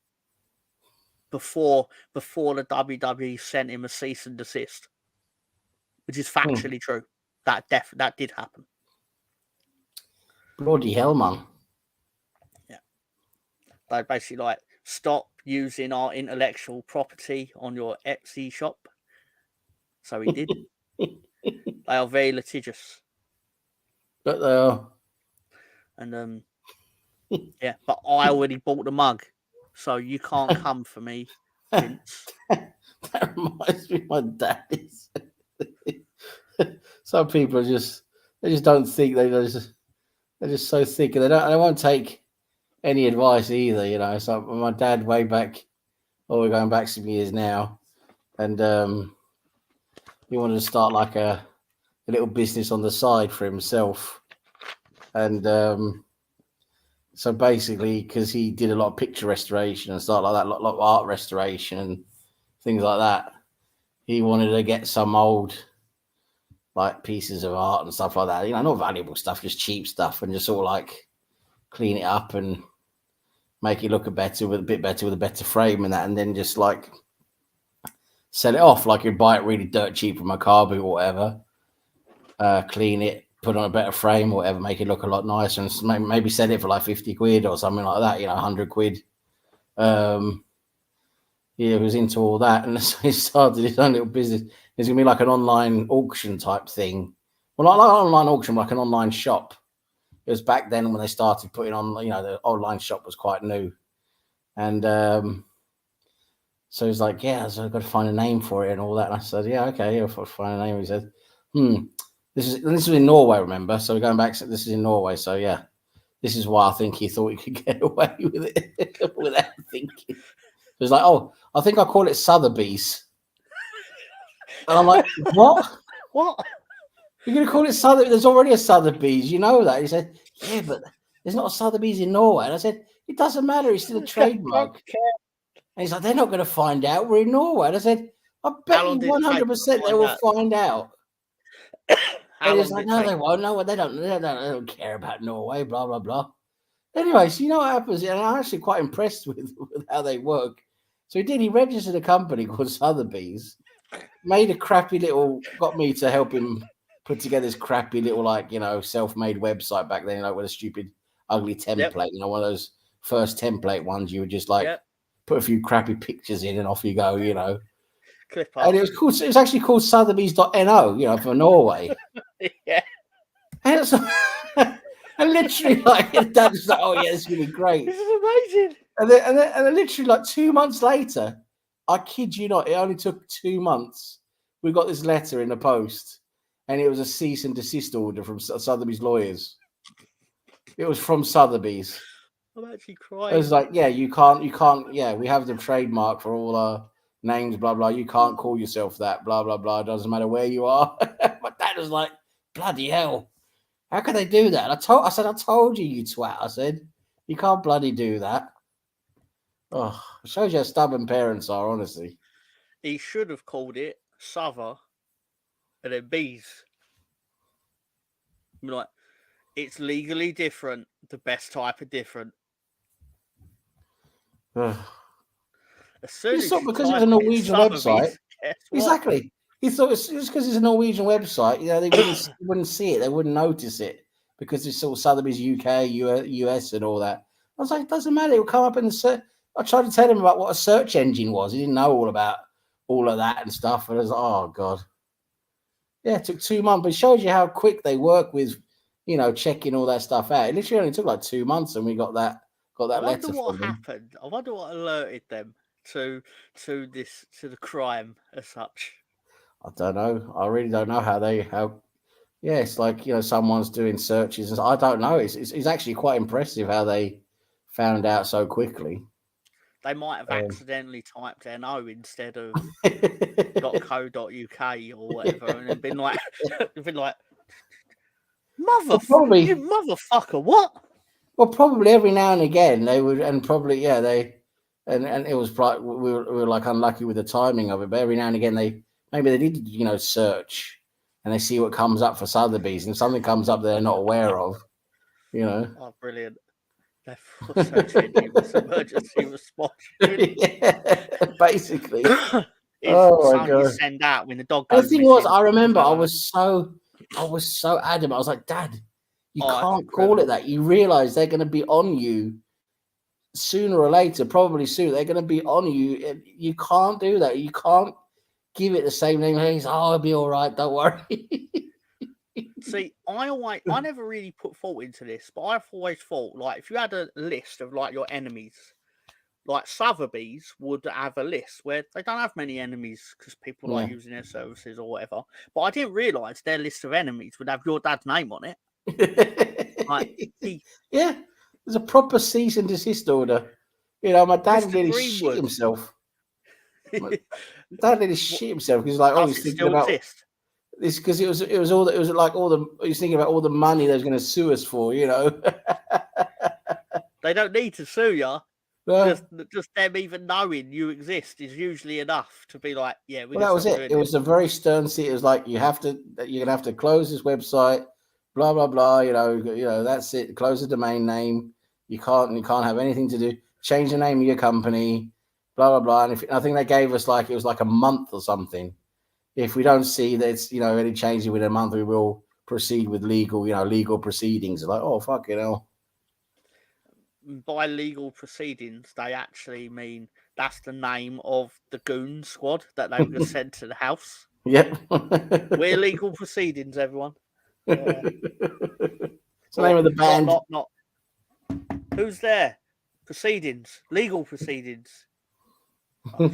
before the WWE sent him a cease and desist, which is factually true. That did happen. Bloody hell, man. Yeah. They basically like, stop using our intellectual property on your Etsy shop. So he did. They are very litigious. But they are. And yeah, but I already bought the mug, so you can't come for me, Vince. That reminds me of my dad. Some people they just don't think they're just so thick, and they won't take any advice either, you know. So my dad, way back, we're going back some years now, and he wanted to start like a little business on the side for himself, and so basically, because he did a lot of picture restoration and stuff like that, a lot of art restoration and things like that, he wanted to get some old like pieces of art and stuff like that, you know, not valuable stuff, just cheap stuff, and just sort of like clean it up and make it look a bit better with a better frame and that, and then just like sell it off. Like you'd buy it really dirt cheap from a car boot or whatever, clean it, put on a better frame or whatever, make it look a lot nicer, and maybe sell it for like 50 quid or something like that, you know, 100 quid. He was into all that, and so he started his own little business. It's gonna be like an online auction type thing. Well, not like an online auction, like an online shop. It was back then when they started putting on, you know, the online shop was quite new. And so he's like, yeah, so I've got to find a name for it and all that. And I said, yeah, okay, I'll find a name. He said, this is in Norway, remember? So we're going back, this is in Norway. So yeah, this is why I think he thought he could get away with it without thinking. He was like, oh, I think I call it Sotheby's. And I'm like, what? What? You're going to call it Sotheby's? There's already a Sotheby's. You know that. He said, yeah, but there's not a Sotheby's in Norway. And I said, it doesn't matter. It's still a trademark. And he's like, they're not going to find out. We're in Norway. And I said, I bet you 100% they will find out. And he's like, no, they won't. No, they don't care about Norway, blah, blah, blah. Anyway, so you know what happens? And I'm actually quite impressed with how they work. So he registered a company called Sotheby's, made a crappy little, got me to help him put together this crappy little, like, you know, self-made website back then, you know, with a stupid, ugly template, you know, one of those first template ones you would just like put a few crappy pictures in and off you go, you know. Clip art. And it was cool. It was actually called Sotheby's.no, you know, for Norway. Yeah. And it's and literally, like, Dad was like, oh, yeah, this is going to be great. This is amazing. And then literally, like 2 months later, I kid you not, it only took 2 months. We got this letter in the post, and it was a cease and desist order from Sotheby's lawyers. It was from Sotheby's. I'm actually crying. It was like, yeah, you can't, yeah, we have the trademark for all our names, blah, blah. You can't call yourself that, blah, blah, blah. It doesn't matter where you are. But Dad was like, bloody hell. How can they do that? And I said, I told you, you twat. I said, you can't bloody do that. Oh, it shows you how stubborn parents are, honestly. He should have called it Sother and then Bees. Like, it's legally different, the best type of different. As soon as because it's a Norwegian website. Exactly. He thought it's just because it's a Norwegian website, you know, they wouldn't see it, they wouldn't notice it because it's all Sotheby's UK, US, and all that. I was like, it doesn't matter. It will come up in the search. I tried to tell him about what a search engine was. He didn't know all about all of that and stuff. And I was like, oh god. Yeah, it took 2 months, but it shows you how quick they work with, checking all that stuff out. It literally only took like 2 months, and we got that I wonder letter what from them. happened. I wonder what alerted them to the crime as such. I don't know. I really don't know how. Yeah, it's like someone's doing searches. I don't know. It's actually quite impressive how they found out so quickly. They might have accidentally typed NO instead of .co.uk or whatever, and then been like, motherfucker, what? Well, probably every now and again they would, and probably and it was like we were like unlucky with the timing of it. But every now and again they did search, and they see what comes up for Sotheby's, and something comes up they're not aware of. Oh, brilliant! Their search engine was emergency response. Yeah, basically. Oh my god! You send out when the dog goes. The thing was, I remember I was so adamant. I was like, Dad, you can't call it that. You realize they're going to be on you sooner or later, probably soon. They're going to be on you. You can't do that. You can't give it the same name. He's, it'll be all right. Don't worry. See, I never really put thought into this, but I've always thought, like, if you had a list of like your enemies, like Sotheby's would have a list where they don't have many enemies because people like using their services or whatever. But I didn't realise their list of enemies would have your dad's name on it. There's a proper cease and desist order. My dad nearly shit himself. My dad nearly shit himself because he's thinking about this because it was he's thinking about all the money they're going to sue us for. They don't need to sue you. Just them even knowing you exist is usually enough to be like, yeah. That was it. It was a very stern seat. It was like you're gonna have to close this website, blah blah blah. That's it. Close the domain name. You can't have anything to do. Change the name of your company, blah blah blah. And I think they gave us it was like a month or something. If we don't see that any changes within a month, we will proceed with legal proceedings. Like, oh fuck hell. By legal proceedings, they actually mean that's the name of the goon squad that they were sent to the house. Yep. We're legal proceedings, everyone. It's the name of the band. Not. Who's there? Proceedings. Legal proceedings. Oh,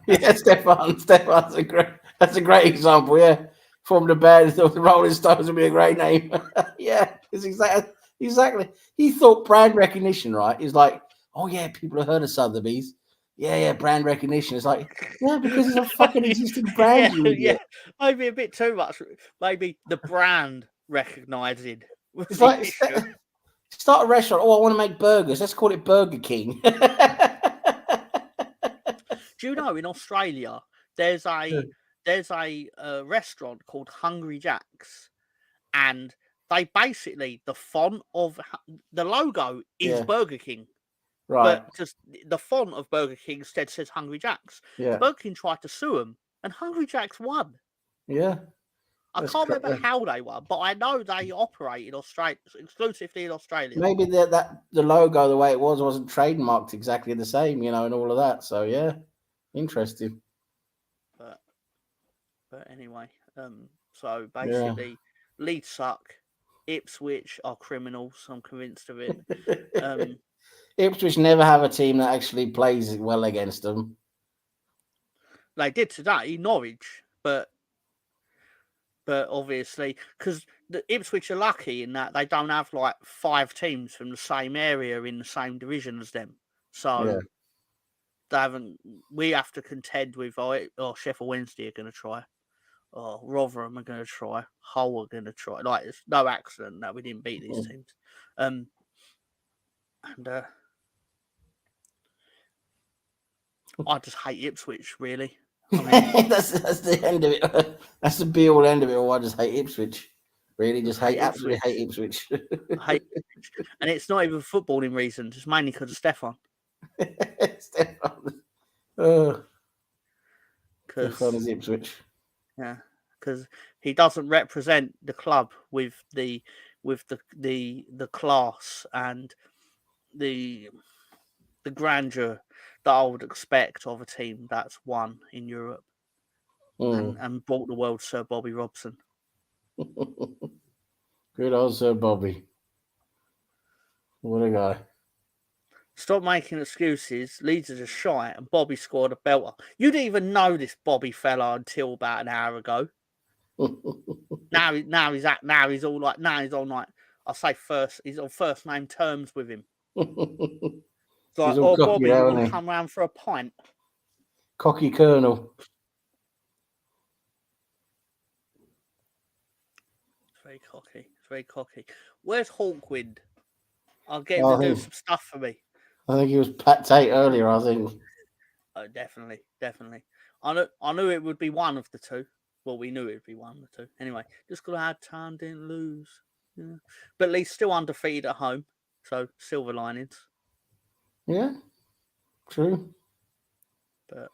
shit. Stefan's that's a great example, yeah. From the band, the Rolling Stones would be a great name. Yeah, it's exactly. He thought brand recognition, right? He's like, oh yeah, people have heard of Sotheby's. Yeah, brand recognition. It's like, yeah, because it's a fucking existing brand. Yeah, maybe a bit too much. Maybe the brand recognizing. It's like start a restaurant. Oh, I want to make burgers. Let's call it Burger King. Do you know in Australia there's a restaurant called Hungry Jack's, and they basically the font of the logo is Burger King, right? But just the font of Burger King instead says Hungry Jack's. Yeah. Burger King tried to sue them, and Hungry Jack's won. Yeah. I can't remember how they won, but I know they operate in Australia, exclusively in Australia. Maybe the logo, the way it wasn't trademarked exactly the same, and all of that. So yeah, interesting. But anyway, so basically, Leeds suck. Ipswich are criminals. I'm convinced of it. Ipswich never have a team that actually plays well against them. They did today, Norwich, but obviously, because the Ipswich are lucky in that they don't have 5 teams from the same area in the same division as them. So they haven't. We have to contend with Sheffield Wednesday are going to try. Rotherham are going to try. Hull are going to try. It's no accident that we didn't beat these teams. I just hate Ipswich, really. I mean, that's the end of it. That's the be-all end of it. I just hate Ipswich. Really, absolutely hate Ipswich. I hate Ipswich. And it's not even footballing reasons. It's mainly because of Stefan. Stefan. Stefan is Ipswich. Yeah, because he doesn't represent the club with the class and the grandeur that I would expect of a team that's won in Europe and brought the world Sir Bobby Robson. Good old Sir Bobby. What a guy. Stop making excuses. Leeds are just shy, and Bobby scored a belter. You didn't even know this Bobby fella until about an hour ago. Now he's all like, I'll say first. He's on first name terms with him. It's like, all cocky Bobby, you now, want isn't to he? come round for a pint? Cocky Colonel. It's very cocky. It's very cocky. Where's Hawkwind? I'll get him to do some stuff for me. I think he was Pat Tate earlier, I think. Oh, definitely. I knew it would be one of the two. Well, we knew it would be one of the two. Anyway, just got to add time, didn't lose. Yeah. But at least still undefeated at home. So, silver linings. Yeah, true. But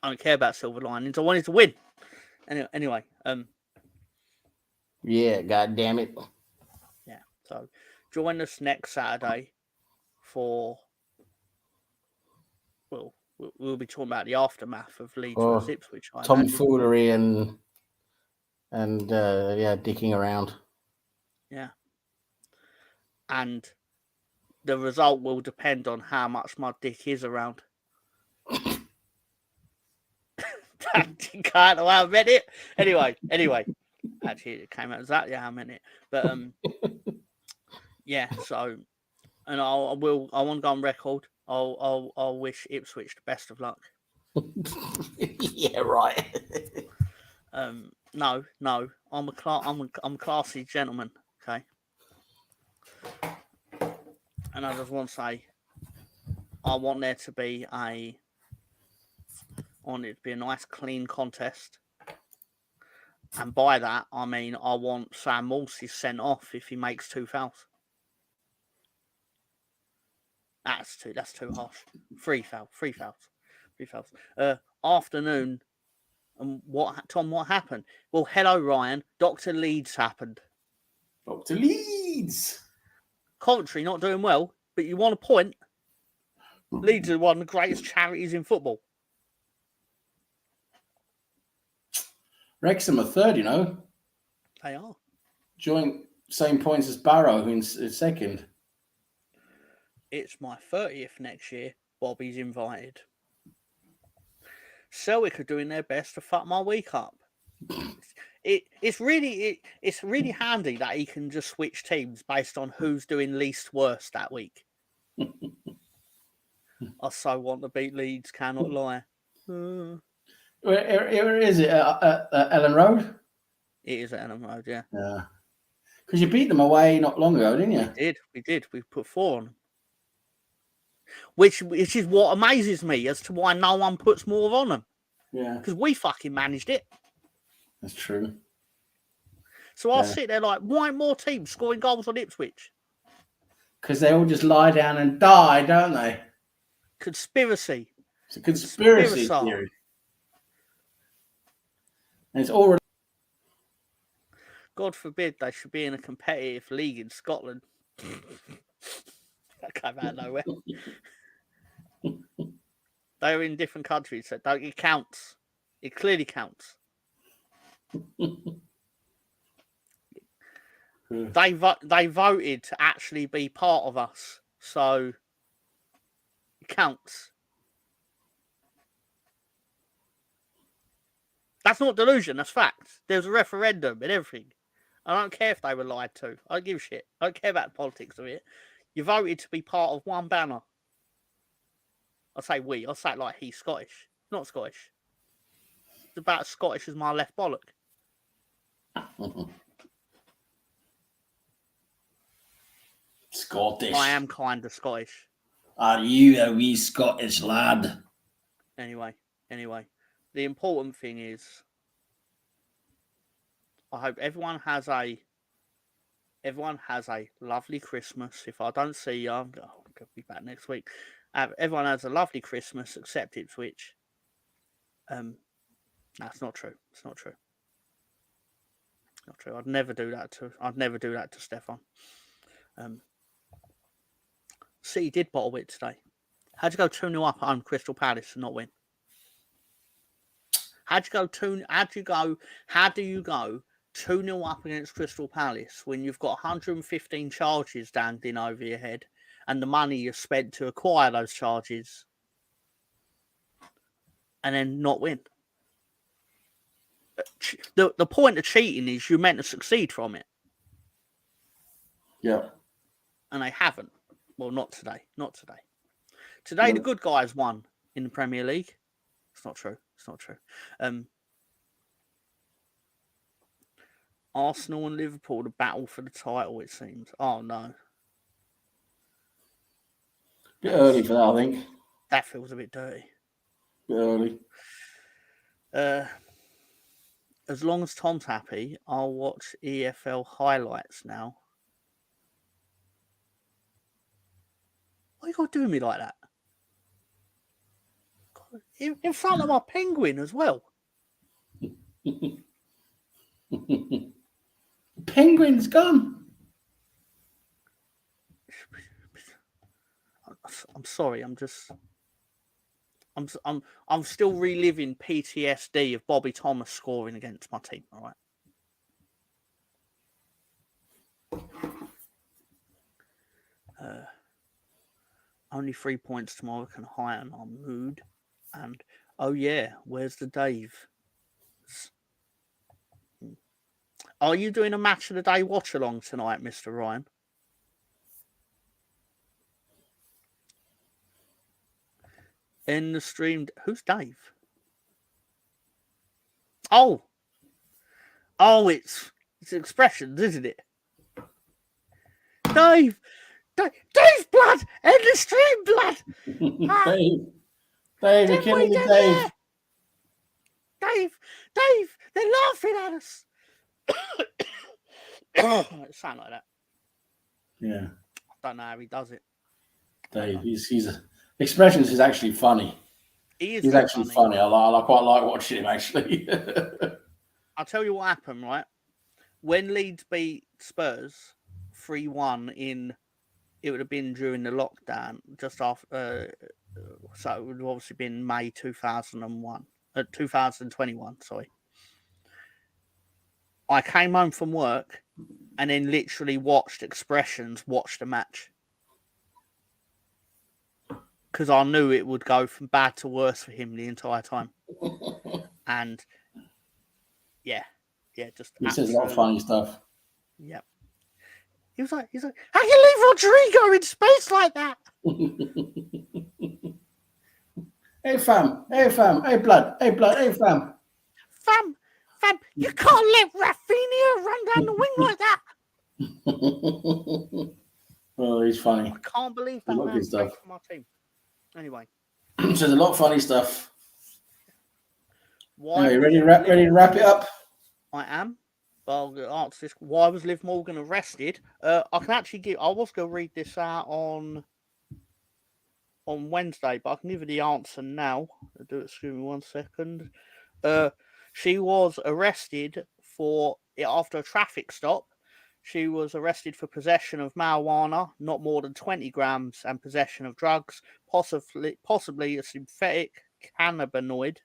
I don't care about silver linings. I wanted to win. Anyway. Yeah, God damn it. Yeah. So, join us next Saturday for... Well, we'll be talking about the aftermath of Leeds versus Ipswich. Tomfoolery and dicking around. Yeah. And the result will depend on how much my dick is around. You can't know how I meant it. Anyway. Actually, it came out exactly how I meant it. But yeah. So, and I want to go on record. I'll wish Ipswich the best of luck. Yeah, right. No. I'm a classy gentleman. Okay. And I just want to say, I want there to be a nice, clean contest. And by that, I mean I want Sam Morsey sent off if he makes 2 fouls. That's too harsh. 3 fouls. Afternoon. And what happened? Well, hello, Ryan. Dr. Leeds happened. Dr. Leeds. Coventry not doing well, but you want a point. Leeds are one of the greatest charities in football. Wrexham are third, you know. They are. Joint same points as Barrow in second. It's my 30th next year. Bobby's invited. Selwick are doing their best to fuck my week up. It's really handy that he can just switch teams based on who's doing least worst that week. I so want to beat Leeds, cannot lie. Where is it? Ellen Road? It is at Ellen Road, yeah. Yeah. Because you beat them away not long ago, didn't you? We did. We put 4 on them. Which is what amazes me as to why no one puts more on them. Yeah. Because we fucking managed it. That's true. So I'll sit there like, why more teams scoring goals on Ipswich? Because they all just lie down and die, don't they? Conspiracy. It's a conspiracy theory. And it's already... God forbid they should be in a competitive league in Scotland. That came out of nowhere. They're in different countries, so it counts. It clearly counts. They voted to actually be part of us, so it counts. That's not delusion, that's fact. There's a referendum and everything. I don't care if they were lied to. I don't give a shit. I don't care about the politics of it. You voted to be part of one banner. I say we. I say it like he's Scottish. Not Scottish. It's about as Scottish as my left bollock. Scottish. I am kind of Scottish. Are you a wee Scottish lad? Anyway. The important thing is, I hope everyone has a lovely Christmas. If I don't see you, I'm going to be back next week. Everyone has a lovely Christmas, except Ipswich. That's not true. It's not true. Not true. I'd never do that to Stefan. City did bottle it today. How'd you go 2-0 up on Crystal Palace and not win? How do you go 2-0 up against Crystal Palace when you've got 115 charges dangling over your head and the money you've spent to acquire those charges and then not win? The point of cheating is you're meant to succeed from it. Yeah. And they haven't. Well, not today. Not today. Today, the good guys won in the Premier League. It's not true. It's not true. Arsenal and Liverpool, the battle for the title, it seems. Oh, no. Bit early for that, I think. That feels a bit dirty. Bit early. As long as Tom's happy, I'll watch EFL highlights now. Why you got to do me like that? God, in front of my penguin as well. Penguin's gone. I'm sorry. I'm still reliving PTSD of Bobby Thomas scoring against my team. All right. Only 3 points tomorrow can heighten our mood. And oh yeah, where's the Dave? Are you doing a match of the day watch along tonight, Mr. Ryan? In the stream, who's Dave? Oh, it's expressions, isn't it? Dave, blood, in the stream, blood. Dave, you're killing me, Dave. Dave, they're laughing at us. It sounds like that. Yeah. I don't know how he does it. Dave, he's expressions is actually funny. He's actually funny. I quite like watching him, actually. I'll tell you what happened, right? When Leeds beat Spurs 3-1 it would have been during the lockdown, just after, so it would have obviously been May 2021, sorry. I came home from work and then literally watched the match. Because I knew it would go from bad to worse for him the entire time. And yeah, just he says a lot of funny stuff. Yep. He was like, how can you leave Rodrigo in space like that? Hey fam, hey blood, hey fam. Fam, you can't let Rafinha run down the wing like that. Oh, he's funny. I can't believe that man plays for my team. Anyway. Says a lot of funny stuff. Why are you ready to wrap it up? I am. I'll answer this. Why was Liv Morgan arrested? I can actually I was going to read this out on Wednesday, but I can give you the answer now. I'll do it. Excuse me 1 second. She was arrested after a traffic stop. She was arrested for possession of marijuana, not more than 20 grams, and possession of drugs, possibly a synthetic cannabinoid.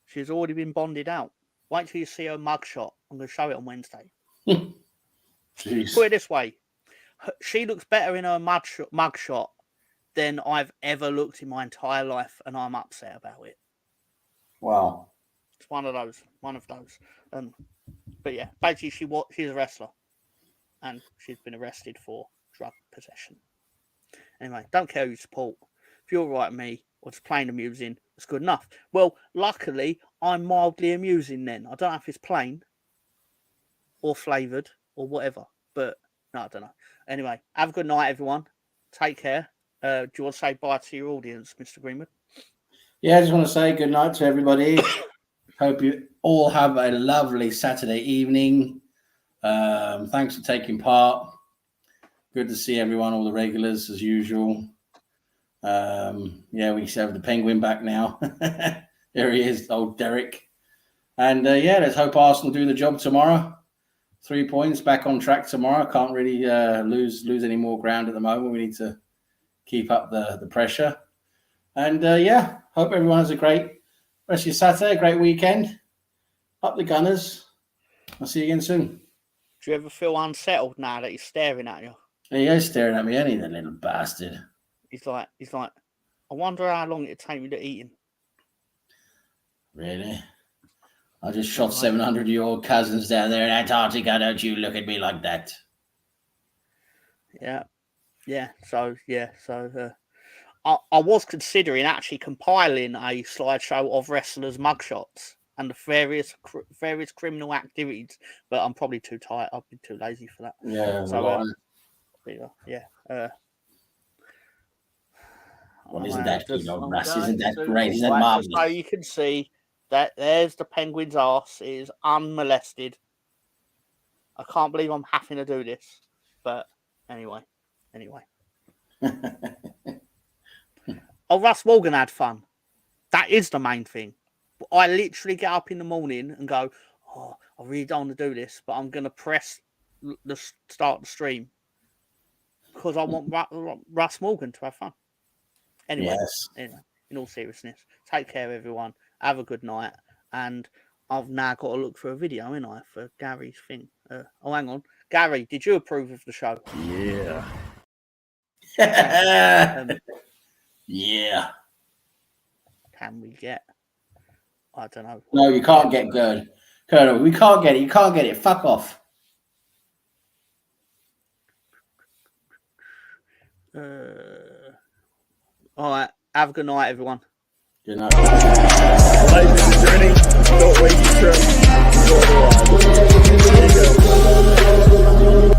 She's already been bonded out. Wait till you see her mugshot. I'm going to show it on Wednesday. Jeez. Put it this way. She looks better in her mugshot than I've ever looked in my entire life, and I'm upset about it. Wow. It's one of those. But yeah, basically she's a wrestler, and she's been arrested for drug possession. Anyway, don't care who you support. If you're right with me or just plain amusing, it's good enough. Well, luckily, I'm mildly amusing then. I don't know if it's plain or flavoured or whatever, but no, I don't know. Anyway, have a good night, everyone. Take care. Do you want to say bye to your audience, Mr. Greenwood? Yeah, I just want to say good night to everybody. Hope you all have a lovely Saturday evening. Thanks for taking part. Good to see everyone, all the regulars as usual. We have the penguin back now. There he is, old Derek. And let's hope Arsenal do the job tomorrow. 3 points, back on track tomorrow. Can't really lose any more ground at the moment. We need to keep up the pressure. And yeah, hope everyone has a great rest of your Saturday, a great weekend. Up the Gunners. I'll see you again soon. Do you ever feel unsettled now that he's staring at you? He is staring at me, ain't he, the little bastard? He's like, I wonder how long it'd take me to eat him. Really? I just shot 700 of your cousins down there in Antarctica. Don't you look at me like that. Yeah. So I was considering actually compiling a slideshow of wrestlers' mugshots and the various criminal activities, but I'm probably too tired. I've been too lazy for that. Yeah. So Well, isn't that good, old Russ? Isn't that great? Isn't that marvelous? So you can see that there's the penguin's arse. It is unmolested. I can't believe I'm having to do this, but anyway. Oh, Russ Morgan had fun. That is the main thing. I literally get up in the morning and go, oh, I really don't want to do this, but I'm going to press the start the stream because I want Russ Morgan to have fun. Anyway, in all seriousness, take care, everyone. Have a good night. And I've now got to look for a video, ain't I, for Gary's thing. Oh, hang on. Gary, did you approve of the show? Yeah. Yeah. Can we get? I don't know. No, you can't get good. Colonel, we can't get it. You can't get it. Fuck off. All right. Have a good night, everyone. Good night. Life is a journey. Don't waste your trip. Enjoy the ride. There you go.